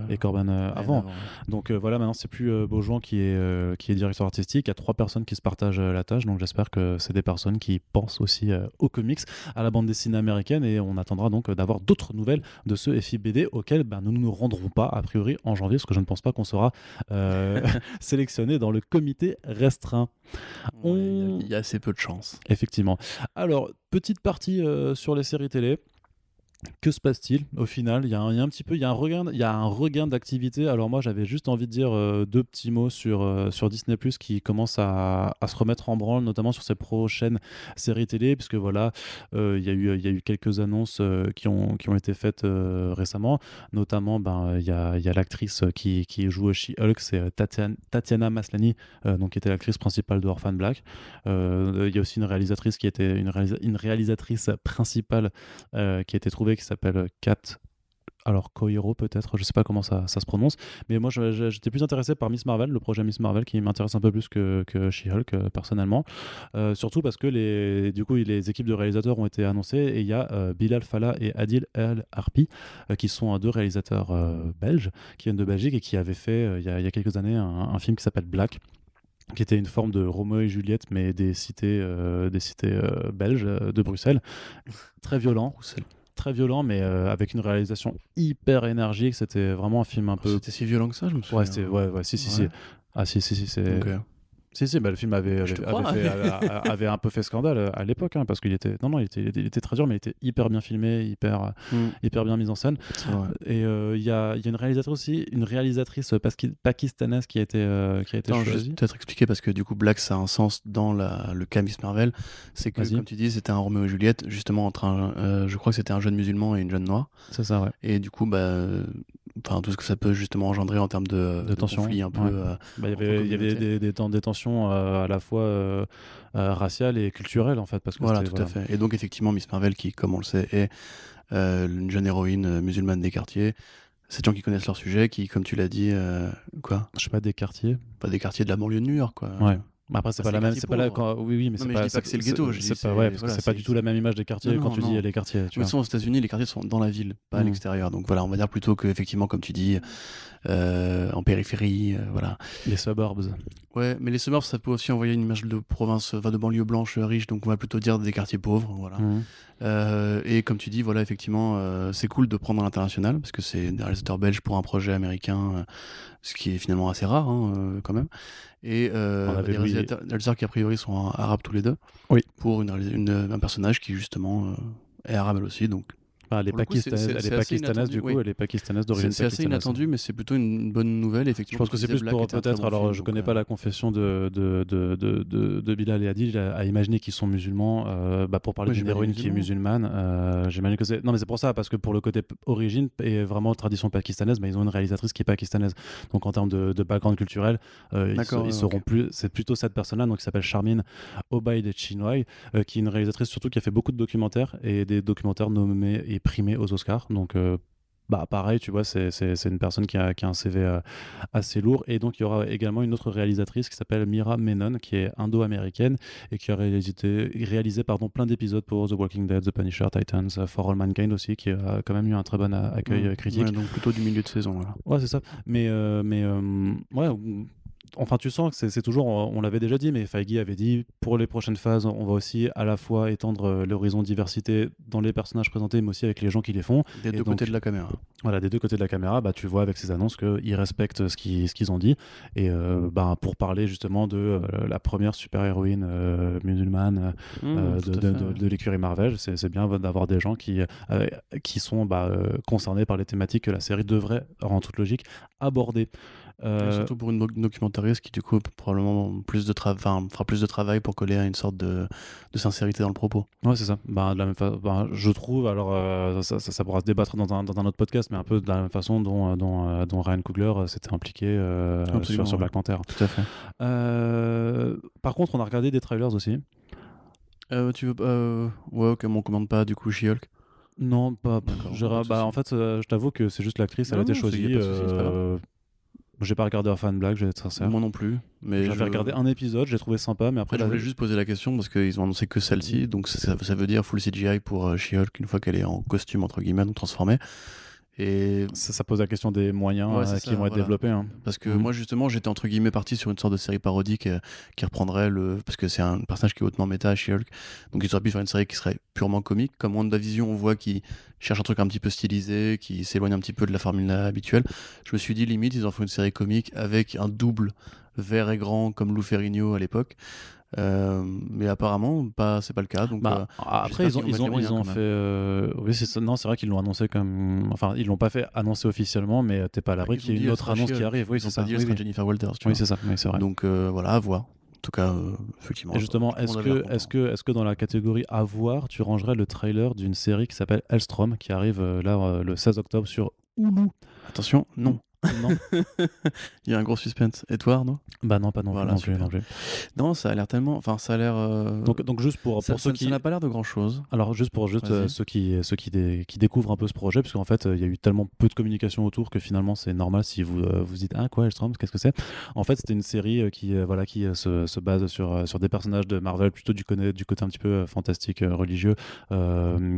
A: Et Corben avant. Donc voilà, maintenant c'est plus Beaujouan qui est directeur artistique. Il y a 3 personnes qui se partagent la tâche, donc j'espère que c'est des personnes qui pensent aussi aux comics, à la bande dessinée américaine, et on attendra donc d'avoir d'autres nouvelles de ce FIBD auquel nous ne nous rendrons pas a priori en janvier, parce que je ne pense pas qu'on sera sélectionné dans le comité restreint.
B: Il y a assez peu de chance.
A: Effectivement. Alors, petite partie sur les séries télé. Que se passe-t-il au final ? Il y a un regain d'activité. Alors moi, j'avais juste envie de dire 2 petits mots sur Disney+ qui commence à se remettre en branle, notamment sur ses prochaines séries télé, puisque voilà, il y a eu quelques annonces qui ont été faites récemment. Notamment, il y a l'actrice qui joue She-Hulk, c'est Tatiana Maslany, donc qui était l'actrice principale de Orphan Black. Il y a aussi une réalisatrice qui était une réalisatrice principale qui a été trouvée, qui s'appelle Kat Coiro, peut-être, je sais pas comment ça se prononce, mais moi j'étais plus intéressé par Miss Marvel, le projet Miss Marvel, qui m'intéresse un peu plus que She-Hulk personnellement, surtout parce que les équipes de réalisateurs ont été annoncées, et il y a Bilal Fallah et Adil El Harbi qui sont 2 réalisateurs belges qui viennent de Belgique et qui avaient fait il y a quelques années un film qui s'appelle Black, qui était une forme de Roméo et Juliette, mais des cités belges de Bruxelles. Très violent. Très violent, mais avec une réalisation hyper énergique. C'était vraiment un film un peu...
B: C'était si violent que ça, je me souviens.
A: Ouais, si. Ah, si, c'est...
B: Okay.
A: Si, le film avait un peu fait scandale à l'époque, parce qu'il était, il était très dur, mais il était hyper bien filmé, hyper bien mis en scène. Et il y a une réalisatrice pakistanaise qui a été choisie.
B: Je vais peut-être expliquer parce que du coup, Black, ça a un sens dans le cas Miss Marvel. C'est que, comme tu dis, c'était un Roméo et Juliette, justement, entre je crois que c'était un jeune musulman et une jeune noire.
A: C'est ça, ouais.
B: Et du coup, tout ce que ça peut justement engendrer en termes de
A: tension,
B: conflit un peu.
A: Il y avait des tensions à la fois raciales et culturelles en fait. Parce que
B: tout à fait. Et donc effectivement, Miss Marvel, qui, comme on le sait, est une jeune héroïne musulmane des quartiers. C'est des gens qui connaissent leur sujet, qui, comme tu l'as dit, quoi ?
A: Je sais pas, des quartiers.
B: Pas des quartiers de la banlieue de New York, quoi.
A: Ouais. Après, c'est pas la même. C'est pas là quand. Oui, mais
B: non, je dis pas que c'est le ghetto.
A: C'est pas du tout la même image des quartiers quand tu dis les quartiers.
B: Mais aux États-Unis, les quartiers sont dans la ville, pas à l'extérieur. Donc voilà, on va dire plutôt que effectivement, comme tu dis, en périphérie, voilà.
A: Les suburbs.
B: Ouais, mais les suburbs, ça peut aussi envoyer une image de province, de banlieue blanche riche. Donc on va plutôt dire des quartiers pauvres, voilà. Et comme tu dis, voilà, effectivement, c'est cool de prendre à l'international parce que c'est des réalisateurs belges pour un projet américain, ce qui est finalement assez rare, quand même. Et les réalisateurs qui a priori sont arabes tous les deux.
A: Oui.
B: Pour un personnage qui justement est arabe elle aussi, donc.
A: Elle est pakistanaises du coup, elle est pakistanaise d'origine pakistanaise.
B: C'est assez inattendu, mais c'est plutôt une bonne nouvelle effectivement.
A: Je pense que c'est plus pour peut-être. Alors, je connais pas la confession de Bilal et Adil à imaginer qu'ils sont musulmans pour parler d'une héroïne qui est musulmane. J'imagine que c'est. Non, mais c'est pour ça, parce que pour le côté origine et vraiment tradition pakistanaise, ils ont une réalisatrice qui est pakistanaise. Donc en termes de background culturel, ils seront plus. C'est plutôt cette personne-là, donc qui s'appelle Charmine Obaid Chinoy, qui est une réalisatrice surtout qui a fait beaucoup de documentaires et des documentaires nommés et primé aux Oscars. Donc pareil, tu vois, c'est une personne qui a un CV assez lourd. Et donc il y aura également une autre réalisatrice qui s'appelle Mira Menon, qui est indo-américaine et qui a réalisé plein d'épisodes pour The Walking Dead, The Punisher, Titans, For All Mankind aussi, qui a quand même eu un très bon accueil critique.
B: Ouais, donc plutôt du milieu de saison. Voilà.
A: Ouais, c'est ça. Mais ouais. Enfin, tu sens que c'est toujours, on l'avait déjà dit, mais Feige avait dit, pour les prochaines phases, on va aussi à la fois étendre l'horizon diversité dans les personnages présentés, mais aussi avec les gens qui les font.
B: Des deux côtés de la caméra.
A: Voilà, des deux côtés de la caméra, tu vois avec ces annonces qu'ils respectent ce qu'ils ont dit. Et pour parler justement de la première super-héroïne musulmane de l'écurie Marvel, c'est bien d'avoir des gens qui sont concernés par les thématiques que la série devrait, en toute logique, aborder.
B: Surtout pour une documentariste qui du coup probablement fera plus de travail pour coller à une sorte de sincérité dans le propos.
A: Ouais, c'est ça. De la même je trouve, alors ça pourra se débattre dans un autre podcast, mais un peu de la même façon dont Ryan Coogler s'était impliqué sur Black Panther.
B: Tout à fait.
A: Par contre, on a regardé des trailers aussi.
B: Tu veux ouais, ok, on commande pas du coup She-Hulk.
A: Non, pas. En fait, je t'avoue que c'est juste l'actrice, elle a été choisie. J'ai pas regardé Orphan Black, je vais être sincère.
B: Moi non plus. Mais
A: j'avais regardé un épisode, j'ai trouvé sympa, mais après.
B: Je voulais juste poser la question parce qu'ils ont annoncé que celle-ci, donc ça veut dire full CGI pour She-Hulk une fois qu'elle est en costume entre guillemets, donc transformée. Et
A: ça pose la question des moyens qui vont être développés.
B: Parce que moi justement j'étais entre guillemets parti sur une sorte de série parodique qui reprendrait parce que c'est un personnage qui est hautement méta, She-Hulk, donc ils auraient pu faire une série qui serait purement comique, comme WandaVision on voit qui cherche un truc un petit peu stylisé, qui s'éloigne un petit peu de la formule habituelle. Je me suis dit limite ils en font une série comique avec un double vert et grand comme Lou Ferrigno à l'époque. Mais apparemment c'est pas le cas, donc
A: après ils ont fait oui c'est vrai qu'ils l'ont annoncé comme, enfin ils l'ont pas fait annoncer officiellement, mais t'es pas à l'abri qu'il y ait une autre annonce qui arrive. Oui, c'est ça.
B: Ils ont dit Jennifer Walters.
A: Oui, c'est ça, c'est vrai.
B: Donc voilà, à voir. En tout cas, effectivement.
A: Et justement, est-ce que dans la catégorie à voir, tu rangerais le trailer d'une série qui s'appelle Helstrom, qui arrive le 16 octobre sur Hulu?
B: Attention, non.
A: Non.
B: Il y a un gros suspense. Et toi, Arnaud?
A: Non, pas non plus.
B: Non, ça a l'air tellement. Enfin, ça a l'air.
A: Donc juste pour ceux qui.
B: Ça n'a pas l'air de grand chose.
A: Alors juste ceux qui découvrent un peu ce projet, parce qu'en fait il y a eu tellement peu de communication autour que finalement c'est normal si vous dites quoi Helstrom, qu'est-ce que c'est? En fait c'était une série qui se base sur des personnages de Marvel plutôt du côté un petit peu fantastique religieux,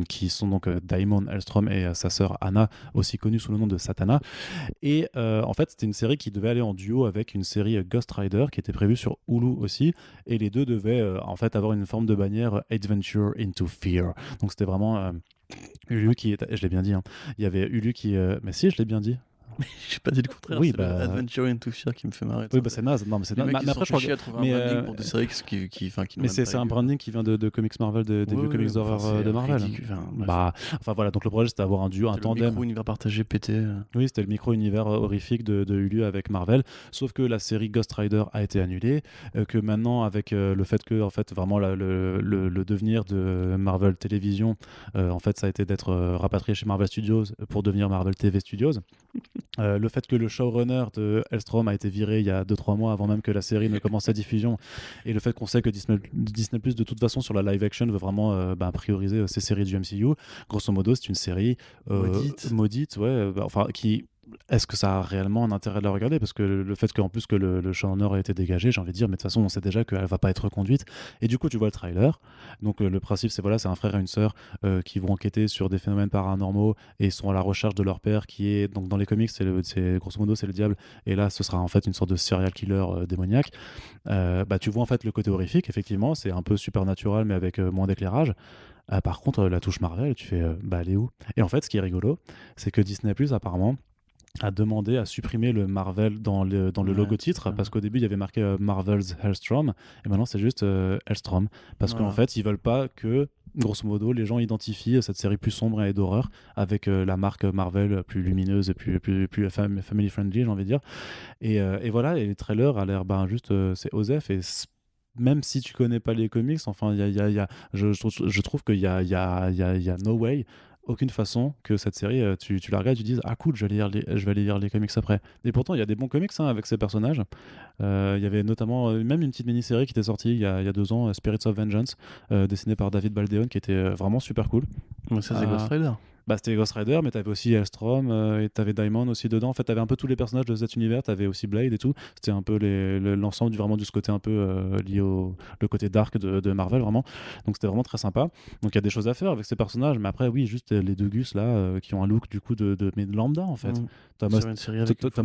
A: qui sont donc Daimon Helstrom et sa sœur Anna, aussi connue sous le nom de Satana. Et en fait c'était une série qui devait aller en duo avec une série Ghost Rider qui était prévue sur Hulu aussi, et les deux devaient en fait avoir une forme de bannière Adventure into Fear. Donc c'était vraiment Hulu qui était, je l'ai bien dit, il y avait Hulu qui mais si je l'ai bien dit.
B: J'ai pas dit le contraire.
A: Oui,
B: c'est Adventure Into Fear qui me fait marrer.
A: Oui, c'est naze. Non, mais c'est naze.
B: Mais après, je crois à trouver un branding pour des séries qui
A: mais c'est un branding qui vient de comics Marvel, des vieux comics d'horreur de Marvel. Enfin voilà, donc le projet c'était d'avoir un duo, un tandem.
B: Le micro-univers partagé pété.
A: Oui, c'était le micro-univers horrifique de Hulu avec Marvel. Sauf que la série Ghost Rider a été annulée. Que maintenant, avec le fait que en fait, vraiment le devenir de Marvel Télévision, en fait, ça a été d'être rapatrié chez Marvel Studios pour devenir Marvel TV Studios. Le fait que le showrunner de Hellstrom a été viré il y a 2-3 mois avant même que la série ne commence sa diffusion, et le fait qu'on sait que Disney Plus de toute façon sur la live action veut vraiment prioriser ces séries du MCU. Grosso modo, c'est une série maudite, qui... Est-ce que ça a réellement un intérêt de la regarder? Parce que le fait qu'en plus que le showrunner ait été dégagé, j'ai envie de dire, mais de toute façon on sait déjà qu'elle va pas être reconduite. Et du coup tu vois le trailer. Donc le principe c'est un frère et une sœur qui vont enquêter sur des phénomènes paranormaux et ils sont à la recherche de leur père qui est, donc dans les comics c'est grosso modo c'est le diable, et là ce sera en fait une sorte de serial killer démoniaque. Tu vois en fait le côté horrifique, effectivement c'est un peu supernatural mais avec moins d'éclairage. Par contre la touche Marvel, tu fais elle est où? Et en fait ce qui est rigolo c'est que Disney Plus apparemment a demandé à supprimer le Marvel dans le logo titre, parce qu'au début il y avait marqué Marvel's Hellstrom et maintenant c'est juste Hellstrom, parce qu'en fait ils veulent pas que grosso modo les gens identifient cette série plus sombre et d'horreur avec la marque Marvel plus lumineuse et plus family friendly, j'ai envie de dire, et voilà, et les trailers a l'air juste c'est osef, et même si tu connais pas les comics, enfin je trouve qu'il y a no way, aucune façon que cette série, tu la regardes et tu dises ah cool, je vais aller lire les comics après. Et pourtant il y a des bons comics avec ces personnages. Il y avait notamment même une petite mini-série qui était sortie il y a 2 ans, Spirits of Vengeance, dessinée par David Baldeón, qui était vraiment super cool.
B: Ça c'est Ghost Rider.
A: C'était Ghost Rider, mais t'avais aussi Hellstrom et t'avais Diamond aussi dedans. En fait, t'avais un peu tous les personnages de cet univers. T'avais aussi Blade et tout. C'était un peu l'ensemble de ce côté un peu lié le côté dark de Marvel, vraiment. Donc c'était vraiment très sympa. Donc il y a des choses à faire avec ces personnages, mais après, oui, juste les deux Gus là qui ont un look du coup de lambda en fait. Thomas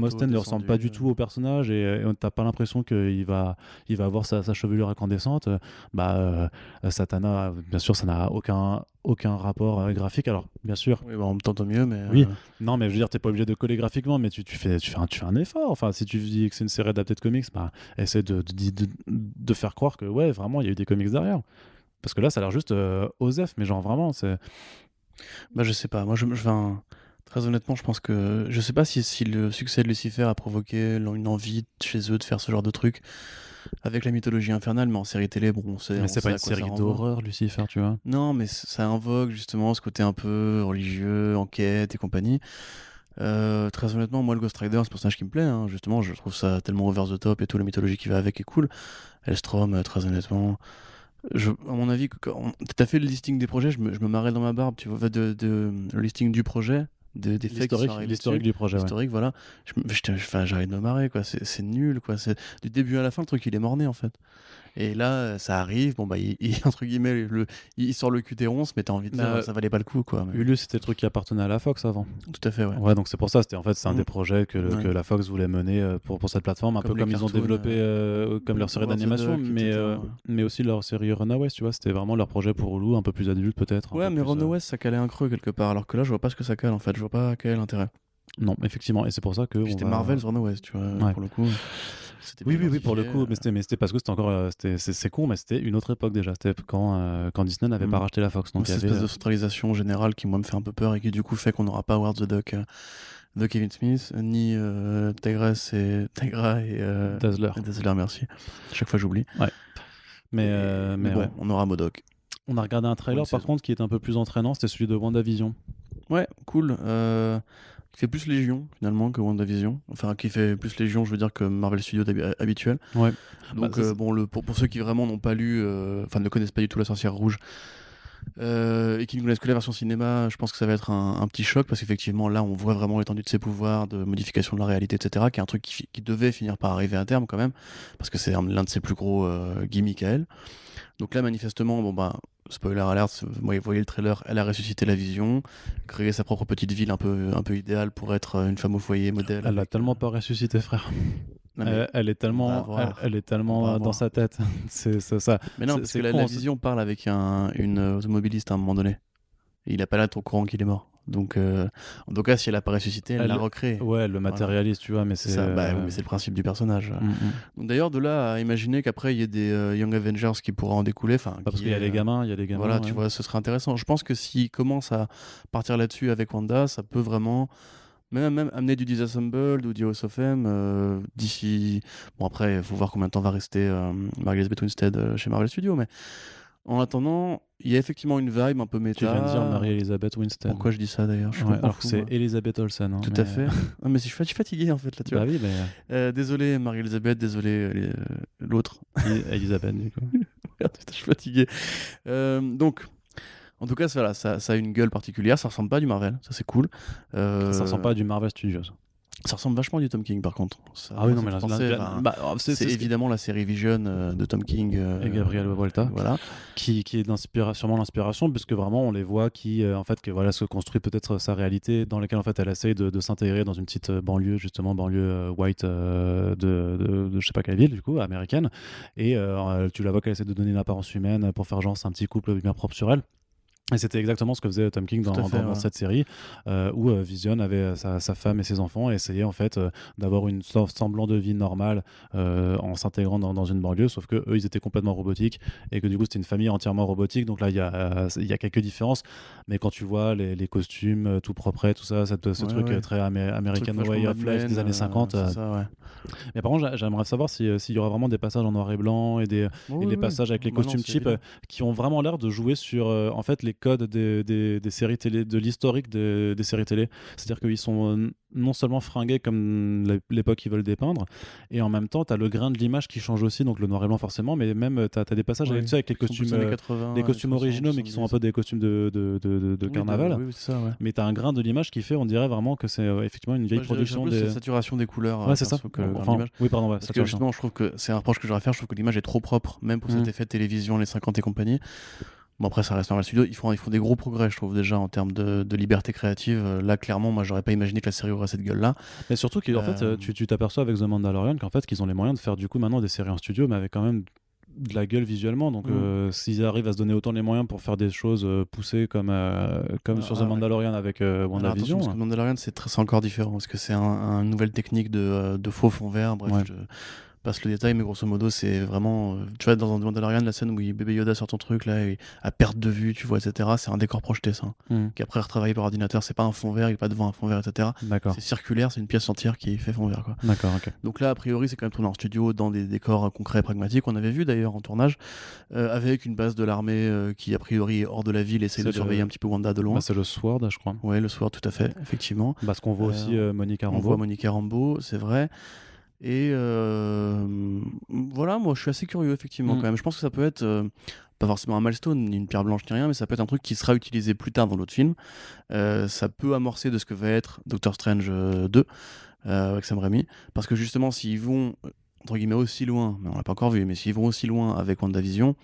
A: Austin ne ressemble pas du tout au personnage et t'as pas l'impression qu'il va avoir sa chevelure incandescente. Satana, bien sûr, ça n'a aucun rapport graphique. Alors, bien sûr.
B: Oui, en même temps, tant mieux, mais.
A: Oui, non, mais je veux dire, t'es pas obligé de coller graphiquement, mais tu fais un effort. Enfin, si tu dis que c'est une série adaptée de comics, essaie de faire croire que, ouais, vraiment, il y a eu des comics derrière. Parce que là, ça a l'air juste osef, mais genre vraiment, c'est.
B: Je sais pas. Moi, très honnêtement, je pense que. Je sais pas si le succès de Lucifer a provoqué une envie chez eux de faire ce genre de truc. Avec la mythologie infernale, mais en série télé, bon, on sait.
A: Mais c'est pas une série d'horreur, Lucifer, tu vois.
B: Non, mais ça invoque justement ce côté un peu religieux, enquête et compagnie. Très honnêtement, moi, le Ghost Rider, c'est un personnage qui me plaît. Justement, je trouve ça tellement over the top et tout, la mythologie qui va avec est cool. Hellstrom, très honnêtement. À mon avis, quand t'as fait le listing des projets, je me marrais dans ma barbe, tu vois, le listing du projet. Des faits
A: l'historique du projet,
B: voilà, j'arrête de me marrer, quoi. C'est nul, quoi. Du début à la fin, le truc il est morné en fait. Et là ça arrive, entre guillemets il sort le QT11, mais t'as envie de dire ça valait pas le coup, quoi.
A: Hulu, c'était le truc qui appartenait à la Fox avant.
B: Tout à fait, ouais.
A: Donc c'est pour ça, c'est un des projets que la Fox voulait mener pour cette plateforme, un peu comme ils ont développé comme leur série d'animation, mais aussi leur série Runaways, tu vois, c'était vraiment leur projet pour Hulu, un peu plus adulte peut-être.
B: Ouais, mais Runaways ça calait un creux quelque part, alors que là je vois pas ce que ça cale en fait, je vois pas quel est l'intérêt.
A: Non, effectivement, et c'est pour ça que
B: c'était Marvel's Runaways, tu vois, pour le coup.
A: Oui, pour le coup, mais c'était parce que c'était encore c'est con, mais c'était une autre époque déjà, c'était quand Disney n'avait pas racheté la Fox, donc
B: cette espèce de centralisation générale qui moi me fait un peu peur et qui du coup fait qu'on n'aura pas Howard the Duck de Kevin Smith ni Tegra et Dazzler, merci, chaque fois j'oublie.
A: Mais
B: bon,
A: ouais.
B: on aura MODOK.
A: On a regardé un trailer par contre qui est un peu plus entraînant, c'était celui de WandaVision.
B: Ouais, cool. Qui fait plus Légion finalement que WandaVision. Enfin, qui fait plus Légion, je veux dire, que Marvel Studios habituel.
A: Ouais.
B: Donc, pour ceux qui vraiment n'ont pas lu, ne connaissent pas du tout La Sorcière Rouge, et qui ne connaissent que la version cinéma, je pense que ça va être un petit choc, parce qu'effectivement, là, on voit vraiment l'étendue de ses pouvoirs, de modification de la réalité, etc., qui est un truc qui devait finir par arriver à terme quand même, parce que c'est l'un de ses plus gros gimmicks à elle. Donc là, manifestement, spoiler alert, vous voyez le trailer, elle a ressuscité la Vision, créé sa propre petite ville un peu idéale pour être une femme au foyer modèle.
A: Elle l'a tellement pas ressuscité, frère. Elle est tellement dans sa tête. C'est ça.
B: Mais non, parce que la Vision parle avec une automobiliste à un moment donné. Et il a pas l'air d'être au courant qu'il est mort. Donc, en tout cas, si elle a pas ressuscité, elle l'a recréé.
A: Ouais, le matérialise, tu vois, mais c'est
B: ça. Mais c'est le principe du personnage. Donc, d'ailleurs, de là à imaginer qu'après il y ait des Young Avengers qui pourraient en découler.
A: Parce qu'il y a les gamins,
B: Voilà, tu vois, ce serait intéressant. Je pense que s'ils commencent à partir là-dessus avec Wanda, ça peut vraiment. Même amener du Disassembled ou du House of M d'ici. Bon, après, il faut voir combien de temps va rester Mary-Elizabeth Winstead chez Marvel Studios, mais en attendant, il y a effectivement une vibe un peu méta.
A: Tu viens de dire Mary-Elizabeth Winstead.
B: Pourquoi je dis ça d'ailleurs?
A: Alors que c'est Elizabeth Olsen.
B: Tout à fait. Mais je suis fatigué en fait là, tu vois.
A: Oui, mais.
B: Désolé Marie-Elisabeth, désolé l'autre.
A: Elisabeth, du coup.
B: Je suis fatigué. Donc, en tout cas, voilà, ça a une gueule particulière. Ça ressemble pas à du Marvel, ça c'est cool.
A: Ça ressemble pas à du Marvel Studios.
B: Ça ressemble vachement à du Tom King par contre.
A: Ah oui, non, mais
B: c'est évidemment la série Vision de Tom King
A: et Gabriel Volta,
B: voilà,
A: qui est sûrement l'inspiration, puisque vraiment on les voit qui en fait que voilà se construit peut-être sa réalité, dans laquelle en fait elle essaye de s'intégrer dans une petite banlieue, justement banlieue white de je sais pas quelle ville du coup, américaine, et tu la vois qu'elle essaie de donner une apparence humaine pour faire genre c'est un petit couple bien propre sur elle. Et c'était exactement ce que faisait Tom King dans cette série, où Vision avait sa femme et ses enfants et essayait en fait d'avoir une semblant de vie normale en s'intégrant dans une banlieue, sauf que eux ils étaient complètement robotiques et que du coup c'était une famille entièrement robotique. Donc là il y a quelques différences, mais quand tu vois les costumes tout propres, tout ça, ce truc très American Way of Life des années 50. Mais par contre j'aimerais savoir s'il y aura vraiment des passages en noir et blanc et des passages avec les costumes cheap qui ont vraiment l'air de jouer sur en fait les codes des séries télé, de l'historique des séries télé. C'est-à-dire qu'ils sont non seulement fringués comme l'époque qu'ils veulent dépeindre, et en même temps, tu as le grain de l'image qui change aussi, donc le noir et blanc forcément, mais même tu as des passages avec les costumes, les costumes originaux, mais qui sont un peu des costumes de carnaval. Mais tu as un grain de l'image qui fait, on dirait vraiment que c'est effectivement une vieille production.
B: C'est la saturation des couleurs.
A: Ouais, c'est ça. Oui, pardon.
B: Parce que justement, je trouve que c'est un reproche que j'aurais à faire. Je trouve que l'image est trop propre, même pour cet effet de télévision, les 50 et compagnie. Bon, après, ça reste Marvel Studios. Ils font des gros progrès, je trouve, déjà en termes de liberté créative. Là, clairement, moi, j'aurais pas imaginé que la série aurait cette gueule-là.
A: Mais surtout qu'en fait, tu t'aperçois avec The Mandalorian qu'en fait, qu'ils ont les moyens de faire du coup maintenant des séries en studio, mais avec quand même de la gueule visuellement. Donc, s'ils arrivent à se donner autant les moyens pour faire des choses poussées comme sur The Mandalorian avec WandaVision.
B: Parce que Mandalorian, c'est encore différent parce que c'est une nouvelle technique de faux fond vert. Bref, passe le détail, mais grosso modo, c'est vraiment. Tu vois, dans Mandalorian, la scène où bébé Yoda sort ton truc, là, et à perte de vue, tu vois, etc., c'est un décor projeté, ça. Qui après retravaillé par ordinateur, c'est pas un fond vert, il est pas devant un fond vert, etc.
A: D'accord.
B: C'est circulaire, c'est une pièce entière qui fait fond vert, quoi.
A: D'accord, ok.
B: Donc là, a priori, c'est quand même tourné en studio, dans des décors concrets, pragmatiques. On avait vu d'ailleurs en tournage, avec une base de l'armée qui, a priori, est hors de la ville, essaie de surveiller un petit peu Wanda de loin.
A: C'est le SWORD, je crois.
B: Ouais, le SWORD, tout à fait, effectivement.
A: Parce qu'on voit aussi Monica Rambeau.
B: On voit Monica Rambeau, c'est vrai. Et voilà, moi je suis assez curieux effectivement quand même. Je pense que ça peut être pas forcément un milestone, ni une pierre blanche, ni rien, mais ça peut être un truc qui sera utilisé plus tard dans d'autres films. Ça peut amorcer de ce que va être Doctor Strange 2 avec Sam Raimi, parce que justement s'ils vont entre guillemets aussi loin, mais on l'a pas encore vu, mais s'ils vont aussi loin avec WandaVision,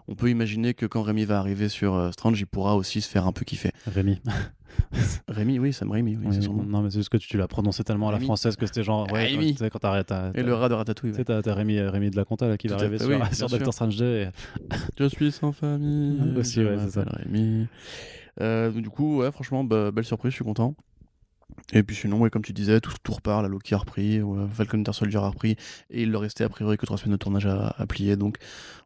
B: on peut imaginer que quand Raimi va arriver sur Strange, il pourra aussi se faire un peu kiffer. Rémi, oui, Sam Raimi, oui, c'est son nom.
A: Non, mais c'est juste que tu l'as prononcé tellement à la française que c'était genre. Ouais, tu sais, quand t'arrêtes.
B: Et le rat de Ratatouille.
A: Tu sais, t'as Rémi de la Conta là, qui va arriver sur Doctor Strange 2. Et...
B: Je suis sans famille.
A: Aussi, ouais, c'est ça.
B: Rémi. Du coup, ouais, franchement, belle surprise, je suis content. Et puis sinon, ouais, comme tu disais, tout repart, la Loki a repris, Falcon Winter Soldier a repris, et il leur restait a priori que 3 semaines de tournage à plier, donc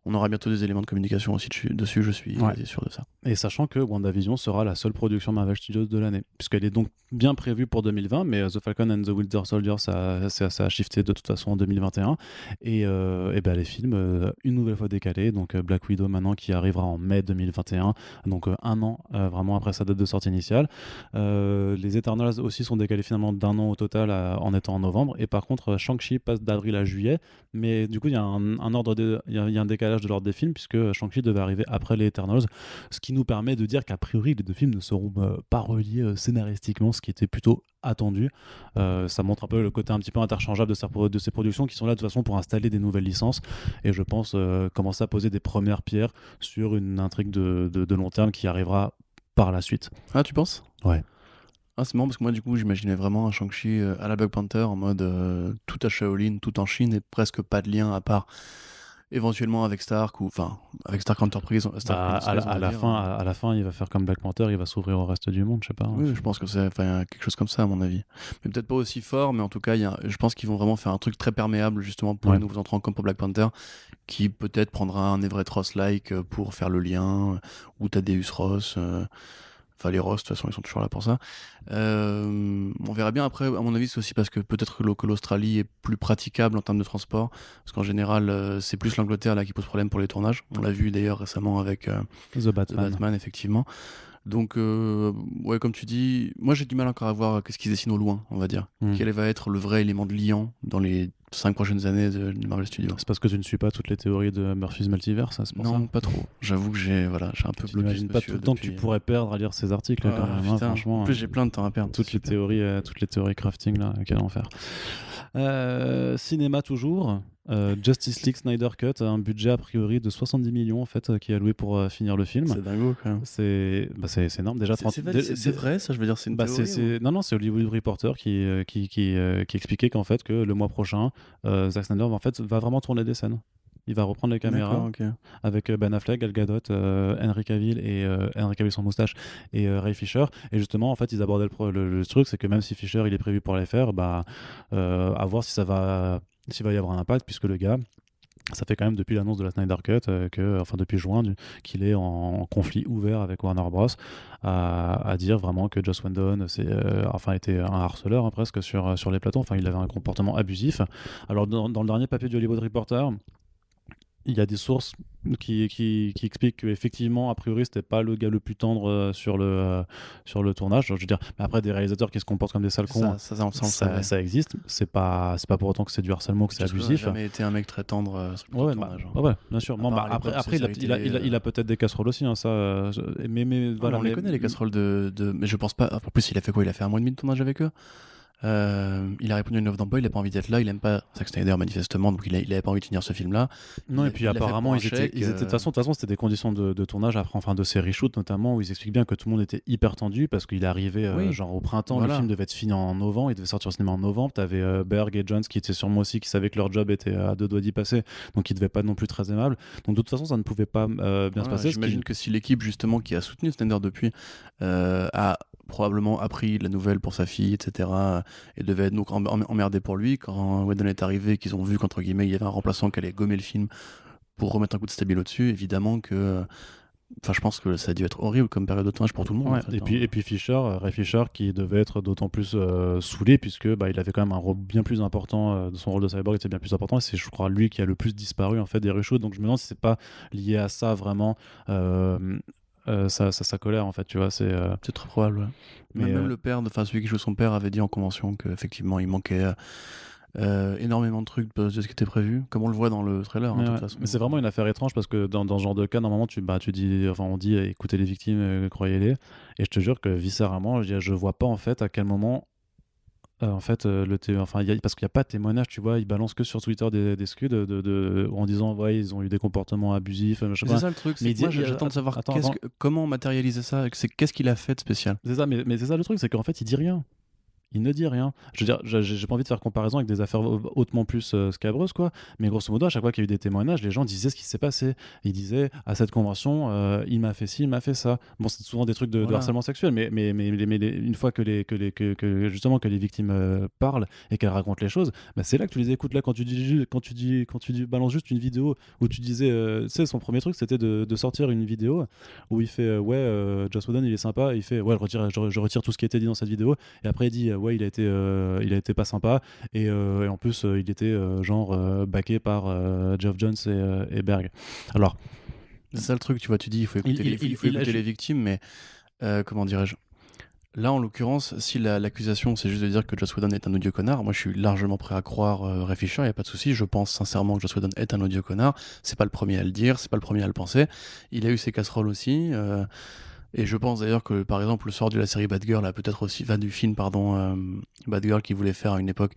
B: on aura bientôt des éléments de communication aussi dessus, je suis sûr de ça.
A: Et sachant que WandaVision sera la seule production Marvel Studios de l'année, puisqu'elle est donc bien prévue pour 2020, mais The Falcon and the Winter Soldier, ça a shifté de toute façon en 2021, et les films, une nouvelle fois décalés, donc Black Widow maintenant qui arrivera en mai 2021, donc un an vraiment après sa date de sortie initiale. Les Eternals aussi sont décalés finalement d'un an au total en étant en novembre, et par contre Shang-Chi passe d'avril à juillet, mais du coup il y a un décalage de l'ordre des films, puisque Shang-Chi devait arriver après les Eternals, ce qui nous permet de dire qu'a priori les deux films ne seront pas reliés scénaristiquement, ce qui était plutôt attendu. Ça montre un peu le côté un petit peu interchangeable de ces productions qui sont là de toute façon pour installer des nouvelles licences, et je pense commencer à poser des premières pierres sur une intrigue de long terme qui arrivera par la suite.
B: Ah, tu penses ?
A: Ouais.
B: Ah, c'est marrant parce que moi, du coup, j'imaginais vraiment un Shang-Chi à la Black Panther en mode tout à Shaolin, tout en Chine et presque pas de lien à part éventuellement avec Stark ou enfin avec Stark Enterprise.
A: À la fin, il va faire comme Black Panther, il va s'ouvrir au reste du monde, je sais pas.
B: Oui, je pense que c'est quelque chose comme ça à mon avis. Mais peut-être pas aussi fort, mais en tout cas, je pense qu'ils vont vraiment faire un truc très perméable justement pour les nouveaux entrants comme pour Black Panther, qui peut-être prendra un Everett Ross-like pour faire le lien, ou Thaddeus Ross. Enfin, les Ross, de toute façon, ils sont toujours là pour ça. On verra bien. Après, à mon avis, c'est aussi parce que peut-être que l'Australie est plus praticable en termes de transport. Parce qu'en général, c'est plus l'Angleterre là qui pose problème pour les tournages. On l'a vu d'ailleurs récemment avec
A: The Batman,
B: effectivement. Donc, ouais, comme tu dis, moi j'ai du mal encore à voir ce qui se dessine au loin, on va dire. Quel va être le vrai élément de liant dans les 5 prochaines années de Marvel Studios.
A: C'est parce que tu ne suis pas toutes les théories de Murphy's Multiverse, c'est pour ça.
B: Non, pas trop. J'avoue que j'ai un peu bloqué.
A: J'imagine pas tout le temps que tu pourrais perdre à lire ces articles quand même,
B: putain.
A: franchement.
B: En plus, j'ai plein de temps à perdre.
A: Toutes les théories crafting là, quel enfer. Cinéma toujours. Justice League Snyder Cut a un budget a priori de 70 millions en fait qui est alloué pour finir le film.
B: C'est dingo quand même.
A: C'est énorme déjà.
B: C'est vrai ça, je veux dire, c'est une théorie.
A: Non, c'est Hollywood Reporter qui expliquait qu'en fait que le mois prochain Zack Snyder va vraiment tourner des scènes. Il va reprendre les caméras avec Ben Affleck, Gal Gadot, Henry Cavill sans moustache et Ray Fisher. Et justement, en fait, ils abordaient le truc, c'est que même si Fisher il est prévu pour les faire, à voir si s'il va y avoir un impact, puisque le gars, ça fait quand même depuis l'annonce de la Snyder Cut, depuis juin, qu'il est en conflit ouvert avec Warner Bros. À dire vraiment que Joss Whedon était un harceleur presque sur les plateaux. Enfin, il avait un comportement abusif. Alors, dans le dernier papier du Hollywood Reporter, il y a des sources qui expliquent qu'effectivement, a priori, c'était pas le gars le plus tendre sur le tournage. Je veux dire, mais après, des réalisateurs qui se comportent comme des sales cons, ça existe. C'est pas pour autant que c'est du harcèlement, que c'est abusif.
B: Il n'a jamais été un mec très tendre sur le tournage.
A: Ouais, bien sûr. Après, il a peut-être des casseroles aussi. Mais voilà.
B: On les connaît, les casseroles mais je pense pas. En plus, il a fait quoi ? Il a fait 1 mois et demi de tournage avec eux. Il a répondu à une offre d'emploi, il n'a pas envie d'être là, il aime pas Zack Snyder manifestement, donc il avait pas envie de finir ce film là.
A: Non, et puis apparemment ils étaient de toute façon c'était des conditions de tournage après, enfin de ces reshoots notamment, où ils expliquent bien que tout le monde était hyper tendu parce qu'il est arrivé genre au printemps, le film devait être fini en novembre, il devait sortir au cinéma en novembre, t'avais Berg et Jones qui étaient sûrement aussi, qui savaient que leur job était à 2 doigts d'y passer, donc ils devaient pas non plus très aimables, donc de toute façon ça ne pouvait pas bien se passer.
B: J'imagine que si l'équipe justement qui a soutenu Snyder depuis a probablement appris la nouvelle pour sa fille, etc. et devait être donc emmerdé pour lui quand Whedon est arrivé, qu'ils ont vu qu'entre guillemets il y avait un remplaçant qui allait gommer le film pour remettre un coup de stabilo dessus. Évidemment que je pense que ça a dû être horrible comme période de tournage pour tout le monde.
A: Ouais, en fait, et puis Ray Fisher qui devait être d'autant plus saoulé puisque il avait quand même un rôle bien plus important, son rôle de Cyborg était bien plus important, et c'est je crois lui qui a le plus disparu en fait des reshoots, donc je me demande si c'est pas lié à ça vraiment. Sa colère en fait, tu vois, c'est
B: très probable, ouais. Mais même le père, celui qui joue son père avait dit en convention qu'effectivement il manquait énormément de trucs de ce qui était prévu, comme on le voit dans le trailer, de toute façon.
A: Mais c'est vraiment une affaire étrange parce que dans ce genre de cas, normalement tu dis, on dit écoutez les victimes, croyez-les, et je te jure que viscéralement je vois pas en fait à quel moment parce qu'il n'y a pas de témoignage, tu vois, ils balancent que sur Twitter des scuds en disant ils ont eu des comportements abusifs.
B: C'est ça le truc, c'est que moi j'attends de savoir comment matérialiser ça, qu'est-ce qu'il a fait de spécial.
A: C'est ça, mais c'est ça le truc, c'est qu'en fait il dit rien. Il ne dit rien. Je veux dire, j'ai pas envie de faire comparaison avec des affaires hautement plus scabreuses, quoi. Mais grosso modo, à chaque fois qu'il y a eu des témoignages, les gens disaient ce qui s'est passé. Ils disaient à cette convention, il m'a fait ci, il m'a fait ça. Bon, c'est souvent des trucs de harcèlement sexuel, mais une fois que les victimes parlent et qu'elles racontent les choses, c'est là que tu les écoutes. Là, quand tu balances juste une vidéo où tu disais, son premier truc, c'était de sortir une vidéo où il fait Joss Whedon, il est sympa, et il fait je retire tout ce qui a été dit dans cette vidéo, et après il dit il a été pas sympa, et en plus il était backé par Geoff Johns et Berg. Alors
B: c'est ça le truc, tu vois, tu dis il faut écouter les victimes, mais comment dirais-je, là en l'occurrence, si l'accusation c'est juste de dire que Joss Whedon est un odieux connard, moi je suis largement prêt à croire Ray Fisher, il n'y a pas de souci, je pense sincèrement que Joss Whedon est un odieux connard, c'est pas le premier à le dire, c'est pas le premier à le penser, il a eu ses casseroles aussi, et je pense d'ailleurs que par exemple le sort de la série Bad Girl a peut-être aussi, du film Bad Girl qu'il voulait faire à une époque,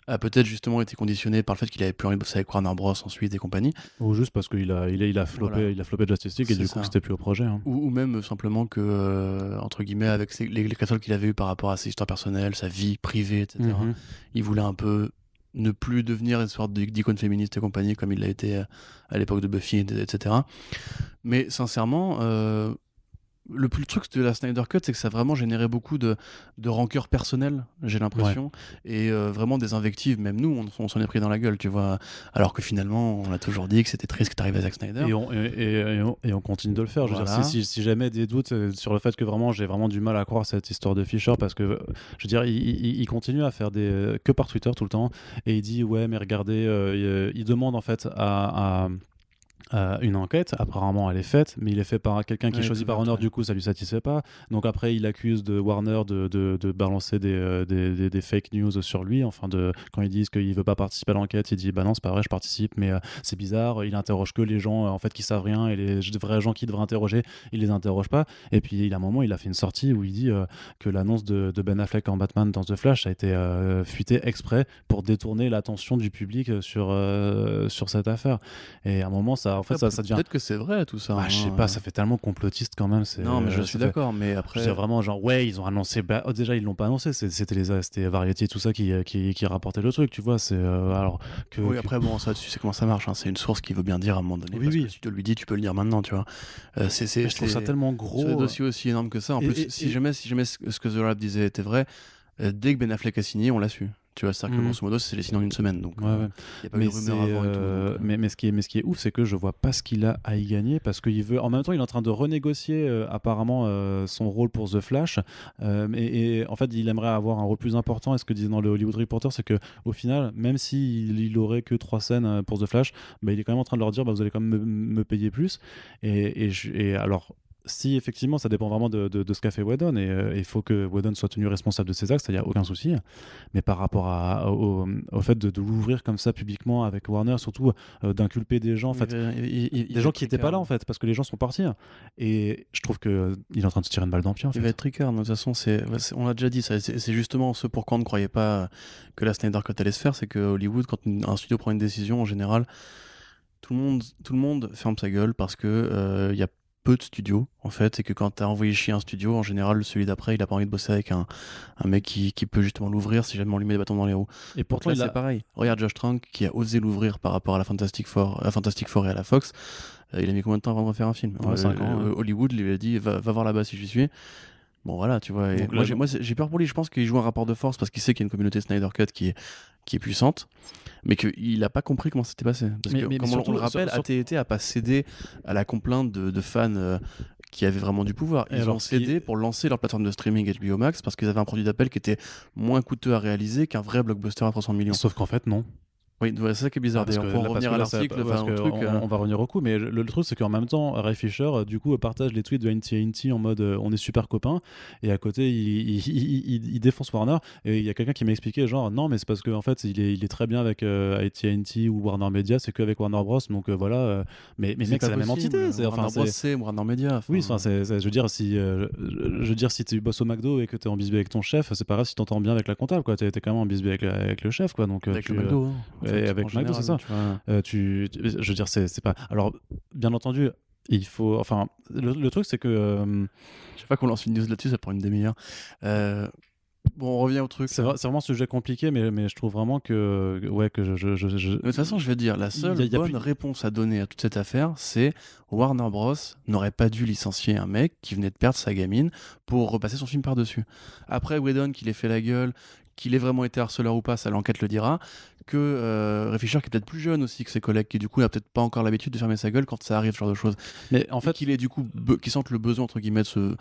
B: a peut-être justement été conditionné par le fait qu'il avait plus envie de bosser avec Warner Bros ensuite et compagnie,
A: ou juste parce qu'il a floppé Justice League, et du coup c'était plus au projet,
B: ou même simplement que entre guillemets avec les casseroles qu'il avait eu par rapport à ses histoires personnelles, sa vie privée, etc. Il voulait un peu ne plus devenir une sorte d'icône féministe et compagnie comme il l'a été à l'époque de Buffy, etc. Mais sincèrement, le truc de la Snyder Cut, c'est que ça a vraiment généré beaucoup de rancœur personnelle, j'ai l'impression, et vraiment des invectives. Même nous, on s'en est pris dans la gueule, tu vois. Alors que finalement, on a toujours dit que c'était triste que t'arrives à Zack Snyder.
A: Et on continue de le faire.
B: Voilà.
A: Je veux dire, si jamais des doutes sur le fait que vraiment j'ai vraiment du mal à croire cette histoire de Fisher, parce que je veux dire, il continue à faire que par Twitter tout le temps, et il dit ouais, mais regardez, il demande en fait à une enquête, apparemment elle est faite, mais il est fait par quelqu'un qui est choisi par Warner, du coup ça lui satisfait pas. Donc après il accuse de Warner de balancer des fake news sur lui, quand ils disent qu'il veut pas participer à l'enquête, il dit bah non c'est pas vrai, je participe, mais c'est bizarre, il interroge que les gens en fait qui savent rien, et les vrais gens qui devraient interroger, il les interroge pas. Et puis à un moment il a fait une sortie où il dit que l'annonce de Ben Affleck en Batman dans The Flash a été fuitée exprès pour détourner l'attention du public sur cette affaire. Et à un moment ça devient...
B: Peut-être que c'est vrai tout ça.
A: Je sais pas, ça fait tellement complotiste quand même.
B: Non, mais je suis d'accord, mais après.
A: Je veux dire, vraiment, genre, ouais, ils ont annoncé. Déjà, ils l'ont pas annoncé, c'était Variety et tout ça qui rapportait le truc, tu vois.
B: Oui, après, bon, ça, tu sais comment ça marche, hein, c'est une source qui veut bien dire à un moment donné.
A: Oui,
B: parce
A: oui.
B: que si tu lui dis, tu peux le dire maintenant, tu vois.
A: Je trouve ça tellement gros.
B: Sur des dossiers aussi énormes que ça. En plus, si jamais ce que The Rap disait était vrai, dès que Ben Affleck a signé, on l'a su. Tu vois, c'est-à-dire que grosso modo, c'est les signes en une semaine. Donc,
A: ouais.
B: Y a pas eu de rumeur avant et tout.
A: Mais ce qui est ouf, c'est que je vois pas ce qu'il a à y gagner, parce qu'il veut. En même temps, il est en train de renégocier apparemment son rôle pour The Flash. Et en fait, il aimerait avoir un rôle plus important. Et ce que disait dans le Hollywood Reporter, c'est que au final, même s'il aurait que 3 scènes pour The Flash, il est quand même en train de leur dire vous allez quand même me payer plus. Et alors. Si effectivement ça dépend vraiment de ce qu'a fait Whedon, et il faut que Whedon soit tenu responsable de ses actes, il n'y a aucun souci, mais par rapport au fait de l'ouvrir comme ça publiquement avec Warner, surtout d'inculper des gens, en fait, des gens qui n'étaient pas là en fait, parce que les gens sont partis, et je trouve qu'il est en train de se tirer une balle dans le pied en fait.
B: Il va être tricard, de toute façon, on l'a déjà dit, c'est justement ce pourquoi on ne croyait pas que la Snyder Cut allait se faire, c'est que Hollywood, quand un studio prend une décision, en général, tout le monde ferme sa gueule parce que il y a peu de studios en fait, et que quand t'as envoyé chier un studio, en général celui d'après il a pas envie de bosser avec un mec qui peut justement l'ouvrir si jamais on lui met des bâtons dans les roues. Et pourtant là, c'est pareil. Regarde Josh Trank qui a osé l'ouvrir par rapport à la Fantastic Four et à la Fox. Il a mis combien de temps avant de refaire un film?
A: 5 ans.
B: Hollywood lui a dit va voir là-bas si j'y suis. Bon voilà, tu vois. Et moi j'ai peur pour lui. Je pense qu'il joue un rapport de force parce qu'il sait qu'il y a une communauté Snyder Cut qui est puissante, mais qu'il n'a pas compris comment c'était passé. Parce que, comme on le rappelle, AT&T n'a pas cédé à la complainte de fans qui avaient vraiment du pouvoir. Ils ont cédé pour lancer leur plateforme de streaming HBO Max parce qu'ils avaient un produit d'appel qui était moins coûteux à réaliser qu'un vrai blockbuster à 300 millions.
A: Sauf qu'en fait, non.
B: Oui, c'est ça qui est bizarre. D'ailleurs, pour revenir à l'article,
A: on va revenir au coup, mais le truc c'est qu'en même temps, Ray Fisher du coup partage les tweets de AT&T en mode on est super copains, et à côté il défonce Warner. Et il y a quelqu'un qui m'a expliqué genre non mais c'est parce qu'en fait il est très bien avec AT&T ou Warner Media, c'est qu'avec Warner Bros, donc voilà. Mais mec, c'est la même entité.
B: Warner Bros, c'est Warner Media.
A: Oui, je veux dire si tu bosses au McDo et que t'es en bisbee avec ton chef, c'est pas grave si t'entends bien avec la comptable, quoi. T'es quand même en bisbee avec le chef, quoi. Donc
B: avec le McDo.
A: Et avec McDo, c'est ça. Je veux dire, c'est pas. Alors, bien entendu, il faut. Enfin, le truc, c'est que.
B: Chaque fois qu'on lance une news là-dessus, ça prend une demi-heure. Bon, on revient au truc.
A: C'est vraiment un sujet compliqué, mais je trouve vraiment que. Ouais, que
B: De toute façon, je vais te dire, la seule bonne réponse à donner à toute cette affaire, c'est Warner Bros. N'aurait pas dû licencier un mec qui venait de perdre sa gamine pour repasser son film par-dessus. Après, Whedon, qu'il ait fait la gueule, qu'il ait vraiment été harceleur ou pas, ça l'enquête le dira, que Ray Fisher qui est peut-être plus jeune aussi que ses collègues, qui du coup n'a peut-être pas encore l'habitude de fermer sa gueule quand ça arrive, ce genre de choses.
A: Mais en fait,
B: qu'il ait du coup qui sente le besoin entre guillemets de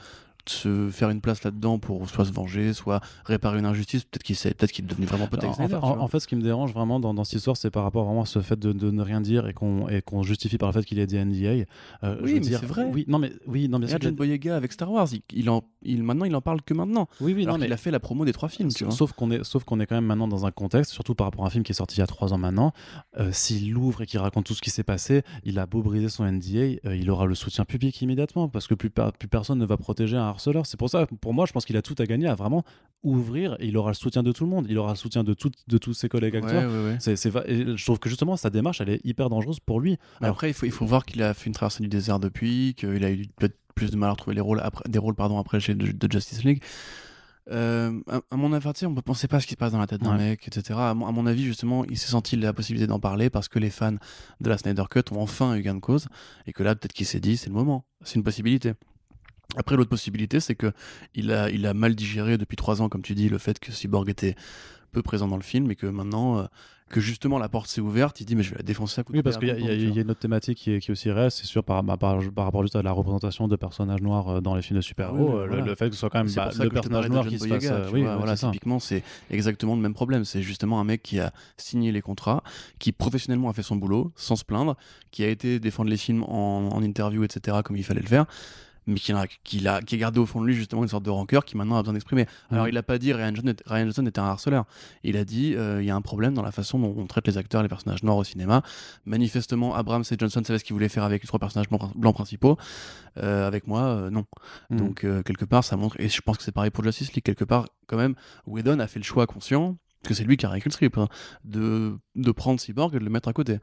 B: se faire une place là-dedans pour soit se venger, soit réparer une injustice, peut-être qu'il est devenu vraiment pote-avec Snyder.
A: En fait, ce qui me dérange vraiment dans cette histoire, c'est par rapport vraiment à ce fait de ne rien dire et qu'on justifie par le fait qu'il ait des NDA.
B: Oui, mais c'est vrai.
A: Oui, non mais
B: regarde John Boyega avec Star Wars, maintenant il en parle que maintenant.
A: Oui, alors
B: il a fait la promo des 3 films.
A: Sauf qu'on est quand même maintenant dans un contexte, surtout par rapport à un film qui est sorti il y a 3 ans maintenant. S'il l'ouvre et qu'il raconte tout ce qui s'est passé, il a beau briser son NDA, il aura le soutien public immédiatement parce que plus personne ne va protéger un harceleur. C'est pour ça, pour moi, je pense qu'il a tout à gagner à vraiment ouvrir, et il aura le soutien de tout le monde, il aura le soutien de tous ses collègues acteurs.
B: Ouais.
A: Je trouve que justement sa démarche elle est hyper dangereuse pour lui.
B: Alors, après il faut voir qu'il a fait une traversée du désert depuis, qu'il a eu peut-être plus de mal à retrouver des rôles après de Justice League. À mon avis, on ne pensait pas à ce qui se passe dans la tête d'un mec, etc. À mon avis, justement, il s'est senti la possibilité d'en parler parce que les fans de la Snyder Cut ont enfin eu gain de cause et que là, peut-être qu'il s'est dit, c'est le moment, c'est une possibilité. Après, l'autre possibilité, c'est que il a mal digéré depuis 3 ans, comme tu dis, le fait que Cyborg était peu présent dans le film et que maintenant que justement la porte s'est ouverte, il dit mais je vais la défoncer à coup de
A: Oui, parce qu'il y a une autre thématique qui est aussi réelle, c'est sûr par rapport juste à la représentation de personnages noirs dans les films de super-héros, le fait que ce soit quand même le personnage noir qui se fasse...
B: voilà, typiquement c'est exactement le même problème, c'est justement un mec qui a signé les contrats, qui professionnellement a fait son boulot sans se plaindre, qui a été défendre les films en interview, etc. comme il fallait le faire, mais qui a gardé au fond de lui justement une sorte de rancœur qui maintenant a besoin d'exprimer. Alors il a pas dit Ryan Johnson était un harceleur. Il a dit il y a un problème dans la façon dont on traite les acteurs et les personnages noirs au cinéma. Manifestement, Abrams et Johnson savaient ce qu'ils voulaient faire avec les 3 personnages blancs principaux. Avec moi, non. Donc quelque part, ça montre, et je pense que c'est pareil pour Justice League, quelque part, quand même, Whedon a fait le choix conscient, parce que c'est lui qui a écrit le script, de prendre Cyborg et de le mettre à côté.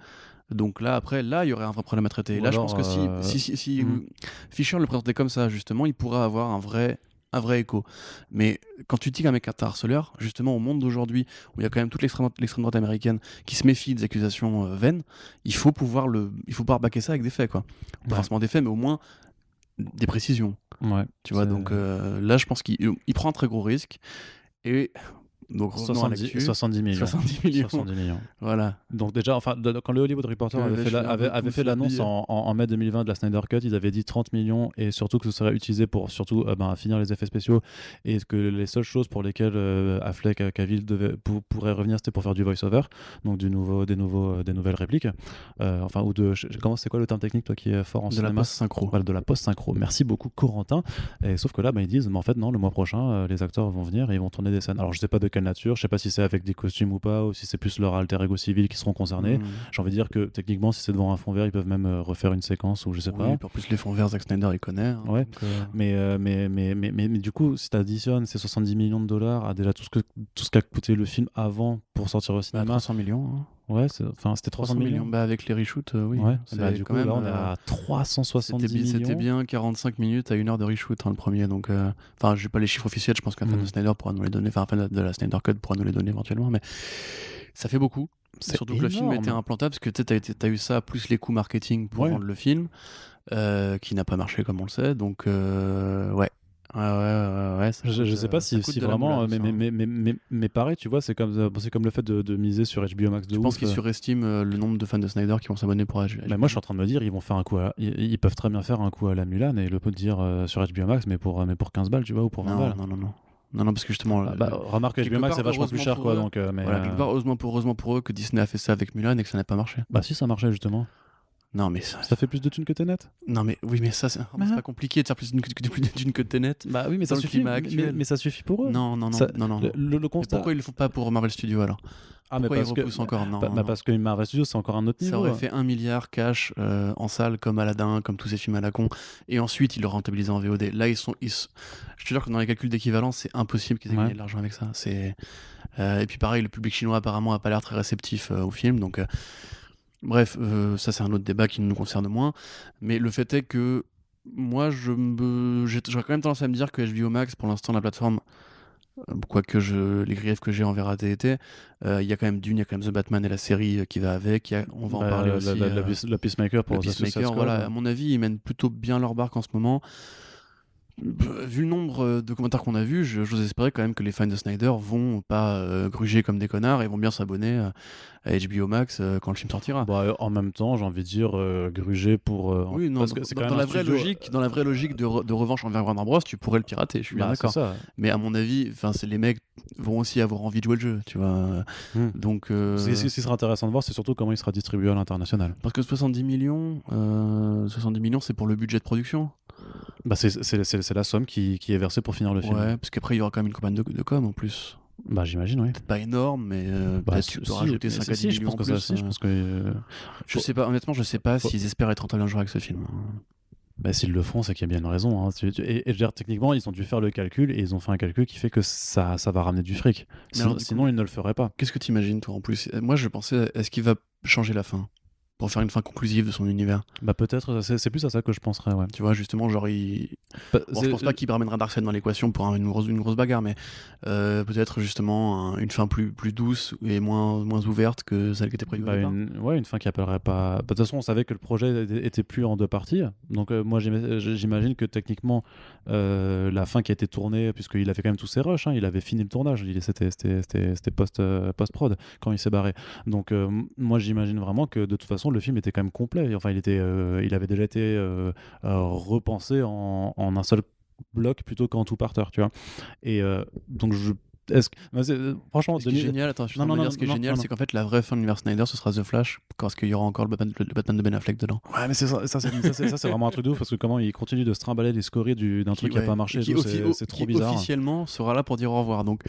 B: Donc là, après, il y aurait un vrai problème à traiter. Et là, je pense que si Fisher le présentait comme ça, justement, il pourrait avoir un vrai écho. Mais quand tu dis qu'un mec est un harceleur, justement, au monde d'aujourd'hui, où il y a quand même toute l'extrême droite américaine qui se méfie des accusations vaines, il faut pouvoir baquer ça avec des faits, quoi. Pas forcément des faits, mais au moins des précisions.
A: Ouais,
B: tu vois, donc là, je pense qu'il prend un très gros risque. Et... Donc
A: 70 millions.
B: 70 millions. Voilà.
A: Donc déjà, quand le Hollywood Reporter avait fait l'annonce en mai 2020 de la Snyder Cut, ils avaient dit 30 millions et surtout que ce serait utilisé pour surtout finir les effets spéciaux et que les seules choses pour lesquelles Affleck et Cavill pourraient revenir, c'était pour faire du voice-over, donc des nouvelles répliques. C'est quoi le terme technique, toi qui est fort en cinéma ?
B: De la post-synchro.
A: Voilà, de la post-synchro. Merci beaucoup, Corentin. Et sauf que là, ils disent, mais en fait, non, le mois prochain, les acteurs vont venir et ils vont tourner des scènes. Alors, je sais pas de quelle nature, je sais pas si c'est avec des costumes ou pas, ou si c'est plus leur alter ego civil qui seront concernés. J'ai envie de dire que techniquement, si c'est devant un fond vert, ils peuvent même refaire une séquence ou je sais pas.
B: En plus, les fonds verts, Zack Snyder, il connaît.
A: Ouais. Mais du coup, si tu additionnes ces 70 millions de dollars à déjà tout ce qu'a coûté le film avant pour sortir au cinéma.
B: 300 millions. Hein.
A: Ouais, c'était 300 millions.
B: Avec les reshoots, oui.
A: Ouais. Du coup, là, on est à 370 millions.
B: C'était bien 45 minutes à 1 heure de reshoot, le premier. Donc, j'ai pas les chiffres officiels, je pense qu'un fan de Snyder pourra nous les donner. Enfin, un fan de la Snyder Cut pourra nous les donner éventuellement. Mais ça fait beaucoup. Surtout que le film était implantable, parce que tu as eu ça, plus les coûts marketing pour vendre le film, qui n'a pas marché, comme on le sait. Donc, ouais.
A: Je sais pas si vraiment, mais pareil, tu vois, c'est comme le fait de miser sur HBO Max de ouf.
B: Je pense qu'ils surestiment le nombre de fans de Snyder qui vont s'abonner pour HBO.
A: Moi, je suis en train de me dire, ils vont faire ils peuvent très bien faire un coup à la Mulan et le dire sur HBO Max, mais pour 15 balles, tu vois, ou pour 20 balles.
B: Non, parce que justement.
A: Remarque que HBO Max, c'est vachement plus cher, quoi. Donc,
B: heureusement pour eux que Disney a fait ça avec Mulan et que ça n'a pas marché.
A: Bah, si, ça marchait, justement.
B: Non, mais
A: ça fait plus de thunes que Tenet.
B: Non, mais oui, mais ça, c'est pas compliqué de faire plus de thunes que Tenet.
A: Bah oui, mais ça suffit. Mais ça suffit pour eux.
B: Non.
A: Le constat.
B: Pourquoi ils le font pas pour Marvel Studios alors ? Pourquoi ils repoussent encore ?
A: Parce que Marvel Studios, c'est encore un autre niveau.
B: Ça aurait fait 1 milliard cash en salle, comme Aladdin, comme tous ces films à la con, et ensuite ils le rentabilisaient en VOD. Là, je te jure que dans les calculs d'équivalence, c'est impossible qu'ils aient gagné de l'argent avec ça. Et puis pareil, le public chinois apparemment a pas l'air très réceptif au film, donc. Bref, ça c'est un autre débat qui nous concerne moins, mais le fait est que moi j'aurais quand même tendance à me dire que HBO Max, pour l'instant la plateforme, quoique les griefs que j'ai envers AT&T, il y a quand même Dune, il y a quand même The Batman et la série qui va avec, on va en parler aussi.
A: La Peacemaker pour
B: Peacemaker, voilà, à mon avis ils mènent plutôt bien leur barque en ce moment. Vu le nombre de commentaires qu'on a vus, j'ose espérer quand même que les fans de Snyder vont pas gruger comme des connards et vont bien s'abonner à HBO Max quand le film sortira.
A: En même temps, j'ai envie de dire gruger pour.
B: Oui, non, parce que c'est dans la vraie logique de revanche envers Warner Bros, tu pourrais le pirater. Je suis bien d'accord. Mais à mon avis, les mecs vont aussi avoir envie de jouer le jeu, tu vois. Donc.
A: Ce qui sera intéressant de voir, c'est surtout comment il sera distribué à l'international.
B: Parce que 70 millions, c'est pour le budget de production.
A: C'est la somme qui est versée pour finir le film.
B: Ouais, parce qu'après il y aura quand même une campagne de com en plus.
A: J'imagine, oui.
B: Peut-être pas énorme, mais tu peux rajouter 5 à 10 millions en plus.
A: Je pense que
B: je sais pas, honnêtement, je sais pas s'ils espèrent être rentables un jour avec ce film.
A: S'ils le font, c'est qu'il y a bien une raison. Hein. Et je veux dire, techniquement, ils ont dû faire le calcul et ils ont fait un calcul qui fait que ça va ramener du fric. Sinon, ils ne le feraient pas.
B: Qu'est-ce que tu imagines, toi, en plus ? Moi, je pensais, est-ce qu'il va changer la fin ? pour faire une fin conclusive de son univers.
A: Bah peut-être, c'est plus à ça que je penserais, ouais.
B: Tu vois, justement, genre, je pense pas qu'il ramènera Darkseid dans l'équation pour une grosse bagarre, mais peut-être justement une fin plus douce et moins ouverte que celle qui était prévue au départ.
A: Une fin qui appellerait pas... De toute façon, on savait que le projet était plus en 2 parties, donc moi j'imagine que techniquement, la fin qui a été tournée, puisqu'il a fait quand même tous ses rushs, hein, il avait fini le tournage, c'était post-prod quand il s'est barré. Donc moi j'imagine vraiment que de toute façon le film était quand même complet. Enfin, il avait déjà été repensé en un seul bloc plutôt qu'en tout parterre, tu vois. Et donc franchement,
B: ce qui est génial, attends, ce qui est génial, c'est qu'en fait la vraie fin de l'univers Snyder, ce sera The Flash, parce qu'il y aura encore le Batman de Ben Affleck dedans.
A: Ouais, mais c'est vraiment un truc de ouf, parce que comment il continue de se trimballer les scories d'un truc qui a pas marché, c'est trop bizarre.
B: Officiellement sera là pour dire au revoir, donc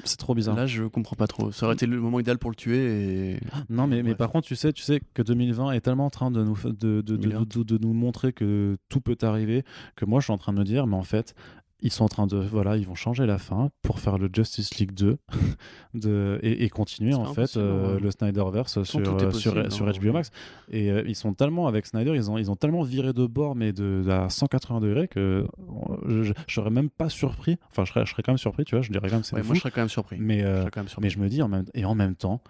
A: c'est trop bizarre.
B: Là, je comprends pas trop. Ça aurait été le moment idéal pour le tuer.
A: Non, mais par contre, tu sais que 2020 est tellement en train de nous montrer que tout peut arriver, que moi je suis en train de me dire, mais en fait, ils sont en train ils vont changer la fin pour faire le Justice League 2 et continuer en fait le Snyderverse sur HBO Max. Et ils sont tellement avec Snyder, ils ont tellement viré de bord, mais à 180 degrés, que je serais même pas surpris. Enfin, je serais quand même surpris, tu vois. Je dirais quand même c'est fou.
B: Moi, je serais quand même surpris.
A: Mais je me dis en même temps.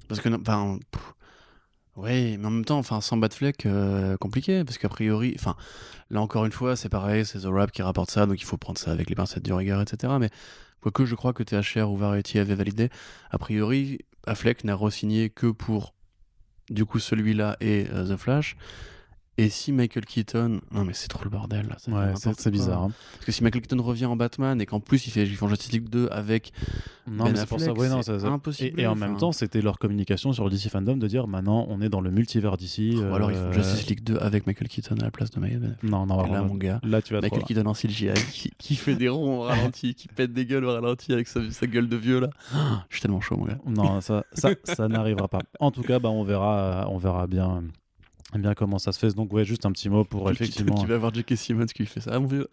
B: Parce que oui, mais en même temps, sans Batfleck, compliqué, parce qu'a priori, là encore une fois, c'est pareil, c'est The Wrap qui rapporte ça, donc il faut prendre ça avec les pincettes du regard, etc. Mais quoique je crois que THR ou Variety avait validé, a priori, Affleck n'a re-signé que pour, du coup, celui-là et The Flash. Et si Michael Keaton... Non mais c'est trop le bordel là.
A: C'est bizarre. Hein.
B: Parce que si Michael Keaton revient en Batman et qu'en plus ils font Justice League 2 avec Ben Affleck, c'est impossible.
A: Et en même temps, c'était leur communication sur le DC Fandom de dire maintenant on est dans le multivers DC.
B: Ou alors ils font Justice League 2 avec Michael Keaton à la place de Michael Affleck.
A: Non,
B: et là mon gars,
A: là, tu vas
B: Michael Keaton en CGI qui fait des ronds au ralenti, qui pète des gueules au ralenti avec sa gueule de vieux là. Je suis tellement chaud mon gars.
A: Non, ça n'arrivera pas. En tout cas, on verra bien comment ça se fait. Donc juste un petit mot pour effectivement...
B: Tu vas avoir J.K. Simmons qui fait ça, mon vieux.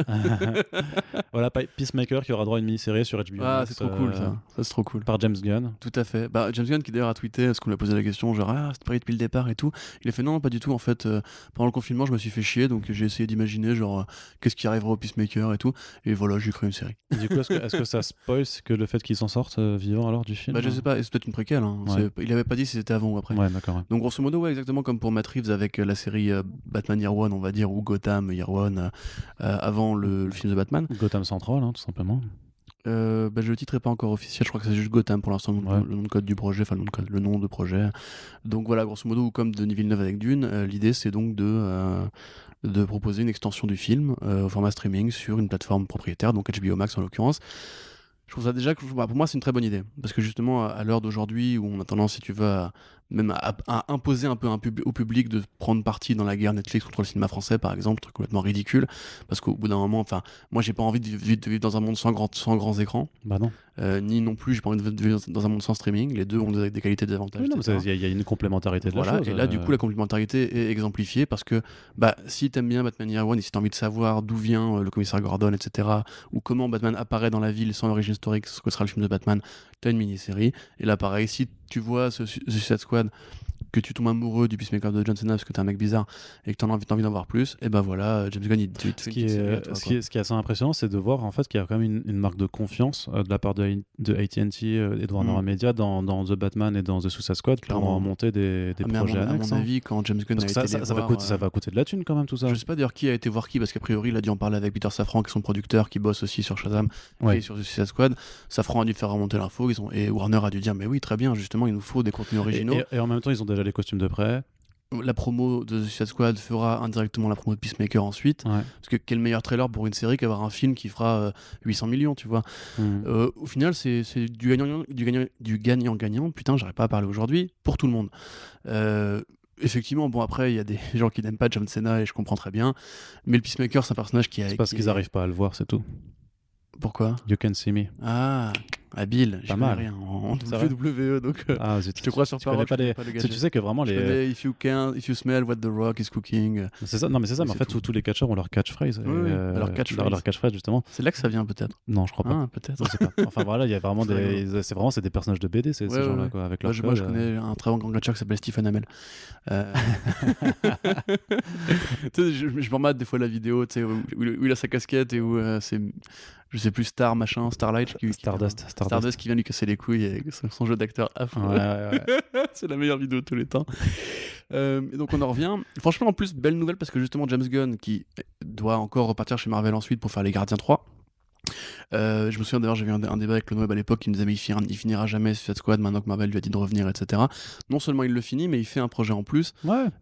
A: Voilà, Peacemaker qui aura droit à une mini-série sur HBO.
B: Ah, c'est trop cool ça. Ça, c'est trop cool.
A: Par James Gunn.
B: Tout à fait. James Gunn qui d'ailleurs a tweeté, parce qu'on lui a posé la question, genre, c'était prévu depuis le départ et tout. Il a fait non, pas du tout. En fait, pendant le confinement, je me suis fait chier, donc j'ai essayé d'imaginer, genre, qu'est-ce qui arrivera au Peacemaker et tout. Et voilà, j'ai créé une série.
A: Du coup, est-ce que ça spoil que le fait qu'il s'en sorte vivant alors du film?
B: Je sais pas, c'est peut-être une préquelle. Hein.
A: Ouais.
B: Il avait pas dit si c'était avant ou après.
A: Ouais, d'accord. Ouais.
B: Donc, grosso modo, exactement comme pour Matt Reeves avec la série Batman Year One, on va dire, ou Gotham Year One, avant le film de Batman.
A: Gotham Central, hein, tout simplement.
B: Le titre est pas encore officiel, je crois que c'est juste Gotham pour l'instant, le nom de code du projet, le nom de projet. Donc voilà, grosso modo, comme Denis Villeneuve avec Dune, l'idée c'est donc de proposer une extension du film au format streaming sur une plateforme propriétaire, donc HBO Max en l'occurrence. Je trouve ça déjà, pour moi c'est une très bonne idée, parce que justement à l'heure d'aujourd'hui où on a tendance, si tu veux, à imposer un peu au public de prendre parti dans la guerre Netflix contre le cinéma français par exemple, truc complètement ridicule, parce qu'au bout d'un moment, moi j'ai pas envie de vivre dans un monde sans grands écrans,
A: non.
B: ni non plus j'ai pas envie de vivre dans un monde sans streaming, les deux ont des qualités, des avantages.
A: Il y a une complémentarité de la chose.
B: Et là du coup la complémentarité est exemplifiée, parce que si t'aimes bien Batman Year One et si t'as envie de savoir d'où vient le commissaire Gordon, etc., ou comment Batman apparaît dans la ville sans origine historique, ce que sera le film de Batman, t'as une mini-série. Et là pareil, si tu vois ce Suicide Squad, que tu tombes amoureux du Peacemaker de John Cena parce que t'es un mec bizarre et que t'as envie d'en voir plus, et voilà, James Gunn il te fait une petite série.
A: Ce qui est assez impressionnant, c'est de voir en fait qu'il y a quand même une marque de confiance de la part de AT&T et de Warner Media dans The Batman et dans The Suicide Squad pour monter des projets annexes.
B: À mon avis, quand James Gunn
A: ça va coûter de la thune quand même tout ça.
B: Je sais pas d'ailleurs qui a été voir qui, parce qu'a priori il a dû en parler avec Peter Safran qui est son producteur, qui bosse aussi sur Shazam et sur The Suicide Squad. Safran a dû faire remonter l'info, et Warner a dû dire mais oui très bien, justement il nous faut des contenus originaux.
A: Et en même temps ils ont déjà les costumes de prêt.
B: La promo de The Suicide Squad fera indirectement la promo de Peacemaker ensuite, parce que quel meilleur trailer pour une série qu'avoir un film qui fera 800 millions, tu vois. Au final c'est du gagnant-gagnant, putain j'arrive pas à parler aujourd'hui, pour tout le monde. Effectivement, après il y a des gens qui n'aiment pas John Cena et je comprends très bien, mais le Peacemaker c'est un personnage qui a...
A: C'est parce qu'ils arrivent pas à le voir, c'est tout.
B: Pourquoi?
A: You Can See Me.
B: Ah Habile, je connais rien en WWE, donc je te crois sur parole.
A: Tu sais que vraiment les.
B: If you smell what the Rock is cooking.
A: C'est ça, non mais c'est ça, mais en fait tous les catcheurs ont leur catchphrase.
B: Leur
A: catchphrase justement.
B: C'est là que ça vient peut-être.
A: Non, je crois pas.
B: Peut-être.
A: Je sais pas. Enfin voilà, il y a vraiment c'est des personnages de BD ces gens-là quoi, avec leur.
B: Moi je connais un très bon grand catcheur qui s'appelle Stephen Amell. Je m'en mate des fois la vidéo où il a sa casquette et où c'est je sais plus Starlight Stardust qui vient lui casser les couilles avec son jeu d'acteur affreux. C'est la meilleure vidéo de tous les temps. Et donc on en revient. Franchement en plus belle nouvelle parce que justement James Gunn qui doit encore repartir chez Marvel ensuite pour faire Les Gardiens 3. Je me souviens d'ailleurs, j'avais un débat avec le web à l'époque qui me disait mais il finira jamais Suicide Squad maintenant que Marvel lui a dit de revenir, etc. Non seulement il le finit, mais il fait un projet en plus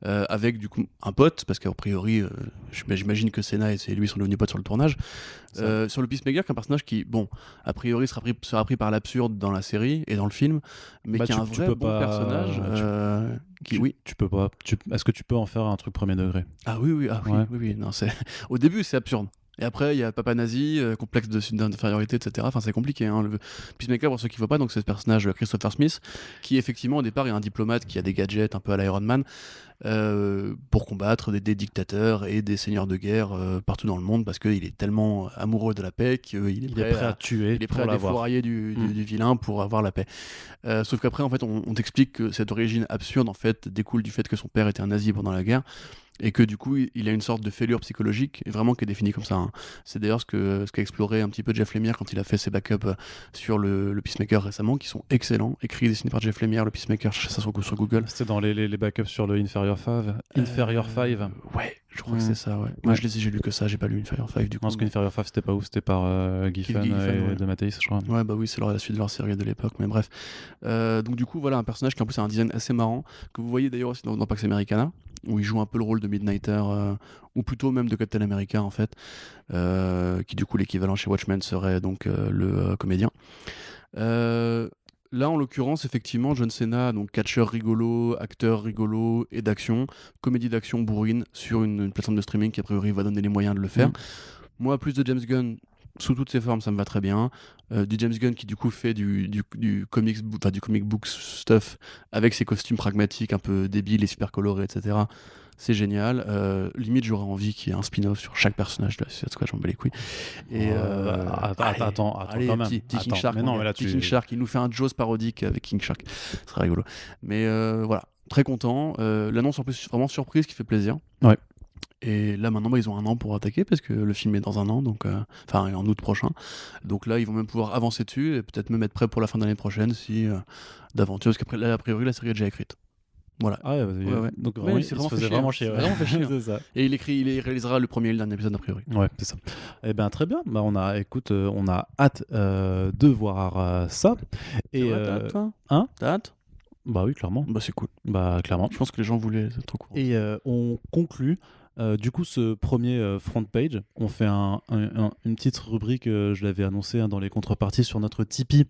B: avec du coup un pote, parce qu'a priori j'imagine que Senna et lui sont devenus potes sur le tournage, sur le Peacemaker, qui est un personnage qui, bon, a priori sera pris par l'absurde dans la série et dans le film, mais qui est un vrai bon personnage.
A: Tu peux pas. Est-ce que tu peux en faire un truc premier degré?
B: Oui. Non, au début c'est absurde. Et après, il y a Papa Nazi, complexe d'infériorité, etc. Enfin, c'est compliqué. Le Peacemaker, pour ceux qui ne voient pas, donc c'est ce personnage Christopher Smith, qui effectivement, au départ, est un diplomate qui a des gadgets un peu à l'Iron Man pour combattre des dictateurs et des seigneurs de guerre partout dans le monde, parce qu'il est tellement amoureux de la paix qu'il est prêt à
A: tuer.
B: Il est prêt à défourailler du vilain pour avoir la paix. Sauf qu'après, en fait, on t'explique que cette origine absurde, en fait, découle du fait que son père était un nazi pendant la guerre. Et que du coup il a une sorte de fêlure psychologique, et vraiment qui est définie comme ça. C'est d'ailleurs ce qu'a exploré un petit peu Jeff Lemire quand il a fait ses backups sur le Peacemaker récemment, qui sont excellents, écrits et dessinés par Jeff Lemire. Le Peacemaker, cherchez ça sur Google.
A: C'était dans les backups sur le Inferior 5.
B: Ouais, je crois que c'est ça, ouais. Moi j'ai lu que ça, j'ai pas lu Inferior 5 du coup.
A: Parce que Inferior 5 c'était pas ouf, c'était par Giffen et de Matthäus, je crois.
B: Ouais, bah oui, c'est la suite de leur série de l'époque, mais bref. Donc du coup voilà, un personnage qui en plus a un design assez marrant, que vous voyez d'ailleurs aussi dans Pax Americana, où il joue un peu le rôle de Midnighter, ou plutôt même de Captain America en fait, qui du coup l'équivalent chez Watchmen serait donc le comédien. Là en l'occurrence effectivement John Cena, donc catcheur rigolo, acteur rigolo et d'action, comédie d'action bourrine sur une plateforme de streaming qui a priori va donner les moyens de le faire. Moi plus de James Gunn sous toutes ses formes, ça me va très bien. Du James Gunn qui du coup fait du comic book stuff avec ses costumes pragmatiques un peu débiles et super colorés, etc. C'est génial. Limite, j'aurais envie qu'il y ait un spin-off sur chaque personnage de la Suicide Squad, j'en bats les couilles. Et
A: attends quand même.
B: King Shark, King Shark, il nous fait un Jaws parodique avec King Shark. Ce serait rigolo. Mais voilà, très content. L'annonce en plus vraiment surprise qui fait plaisir.
A: Ouais.
B: Et là maintenant ils ont un an pour attaquer parce que le film est dans un an, donc en août prochain, donc là ils vont même pouvoir avancer dessus et peut-être même être prêts pour la fin de l'année prochaine si d'aventure, parce qu'après là, a priori la série est déjà écrite. Voilà.
A: Donc vraiment, il se faisait vraiment chier.
B: Vraiment fait chier.
A: C'est ça.
B: Et il réalisera le premier et le dernier épisode a priori.
A: Ouais, c'est ça. Et ben très bien. On a hâte de voir ça. Et
B: t'as hâte, toi t'as hâte?
A: Bah oui, clairement.
B: Bah c'est cool.
A: Bah clairement.
B: Je pense que les gens voulaient être au courant.
A: Et on conclut. Du coup, ce premier front page, on fait une petite rubrique, je l'avais annoncé dans les contreparties sur notre Tipeee.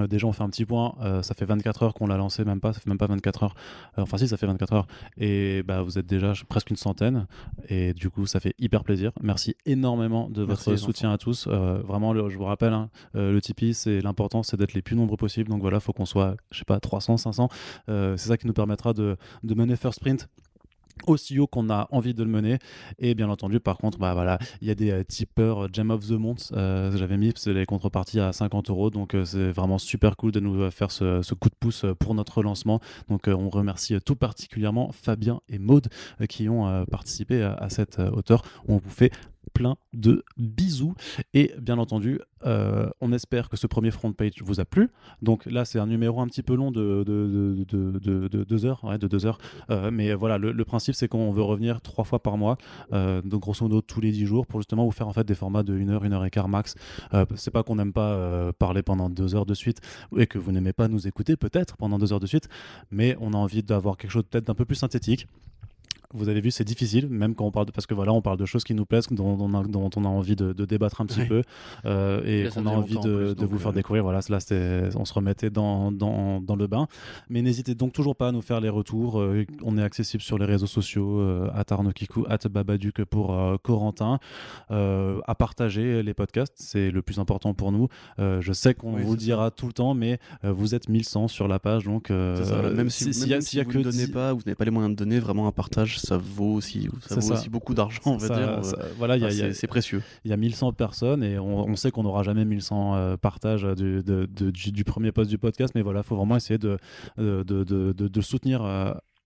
A: Déjà, on fait un petit point. Ça fait 24 heures qu'on l'a lancé, même pas. Ça fait même pas 24 heures. Enfin, si, ça fait 24 heures. Et vous êtes déjà presque une centaine. Et du coup, ça fait hyper plaisir. Merci énormément de votre soutien à tous. Vraiment, je vous rappelle, le Tipeee, l'important, c'est d'être les plus nombreux possibles. Donc voilà, il faut qu'on soit, 300, 500. C'est ça qui nous permettra de mener First Print aussi haut qu'on a envie de le mener. Et bien entendu, par contre, il y a des tipeurs Gem of the Month. J'avais mis les contreparties à 50 €. Donc c'est vraiment super cool de nous faire ce coup de pouce pour notre lancement. Donc on remercie tout particulièrement Fabien et Maude qui ont participé à cette hauteur. On vous fait plein de bisous et bien entendu on espère que ce premier front page vous a plu. Donc là c'est un numéro un petit peu long de 2 heures, de 2 heures, mais voilà, le principe c'est qu'on veut revenir 3 fois par mois, donc grosso modo tous les 10 jours pour justement vous faire en fait des formats de 1 heure, 1 heure et quart max. C'est pas qu'on n'aime pas parler pendant 2 heures de suite et que vous n'aimez pas nous écouter peut-être pendant 2 heures de suite, mais on a envie d'avoir quelque chose peut-être d'un peu plus synthétique. vous avez vu, c'est difficile, même quand on parle parce que voilà, on parle de choses qui nous plaisent, dont on a envie de débattre un petit peu, et qu'on a envie de vous faire découvrir. Voilà, là, on se remettait dans le bain. Mais n'hésitez donc toujours pas à nous faire les retours. On est accessible sur les réseaux sociaux, @arnokiku, @babaduc pour Corentin. À partager les podcasts, c'est le plus important pour nous. Je sais qu'on vous le dira tout le temps, mais vous êtes 1100 sur la page, donc
B: même si vous ne donnez pas, vous n'avez pas les moyens de donner, vraiment un partage, ça vaut aussi beaucoup d'argent, on va dire.
A: Voilà,
B: c'est précieux.
A: Il y a 1100 personnes et on sait qu'on n'aura jamais 1100 partages du premier post du podcast, mais voilà, il faut vraiment essayer de soutenir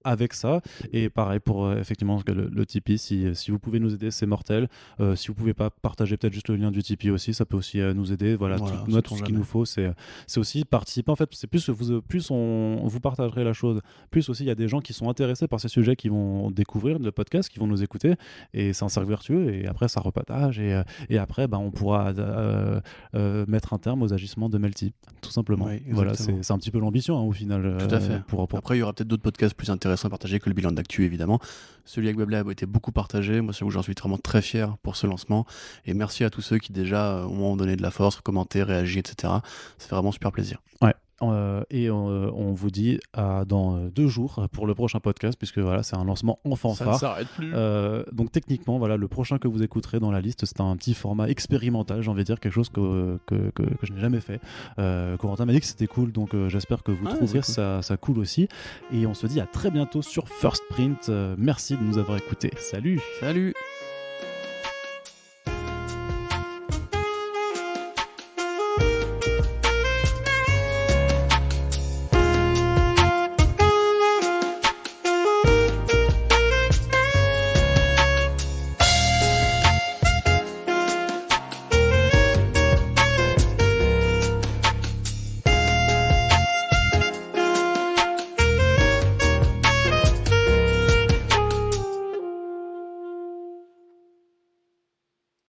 A: avec ça. Et pareil pour effectivement le Tipeee, si vous pouvez nous aider, c'est mortel. Si vous pouvez pas, partager peut-être juste le lien du Tipeee aussi, ça peut aussi nous aider. Voilà, tout ce qu'il nous faut, c'est aussi participer. En fait, c'est plus vous partagerez la chose, plus aussi il y a des gens qui sont intéressés par ces sujets, qui vont découvrir le podcast, qui vont nous écouter, et c'est un cercle vertueux, et après ça repartage, et après on pourra mettre un terme aux agissements de Melty, tout simplement. Voilà, c'est un petit peu l'ambition, au final.
B: Tout à fait. Après, il y aura peut-être d'autres podcasts plus intéressants à partager que le bilan d'actu, évidemment. Celui avec WebLab a été beaucoup partagé. Moi, j'en suis vraiment très fier pour ce lancement. Et merci à tous ceux qui déjà m'ont donné de la force, commenté, réagi, etc. Ça fait vraiment super plaisir.
A: Ouais. Et on vous dit dans 2 jours pour le prochain podcast, puisque voilà, c'est un lancement en fanfare.
B: Ça ne s'arrête plus.
A: Donc techniquement, voilà, le prochain que vous écouterez dans la liste, c'est un petit format expérimental, j'ai envie de dire, quelque chose que je n'ai jamais fait. Corentin m'a dit que c'était cool, donc j'espère que vous trouverez ça cool aussi. Et on se dit à très bientôt sur First Print. Merci de nous avoir écoutés. Salut.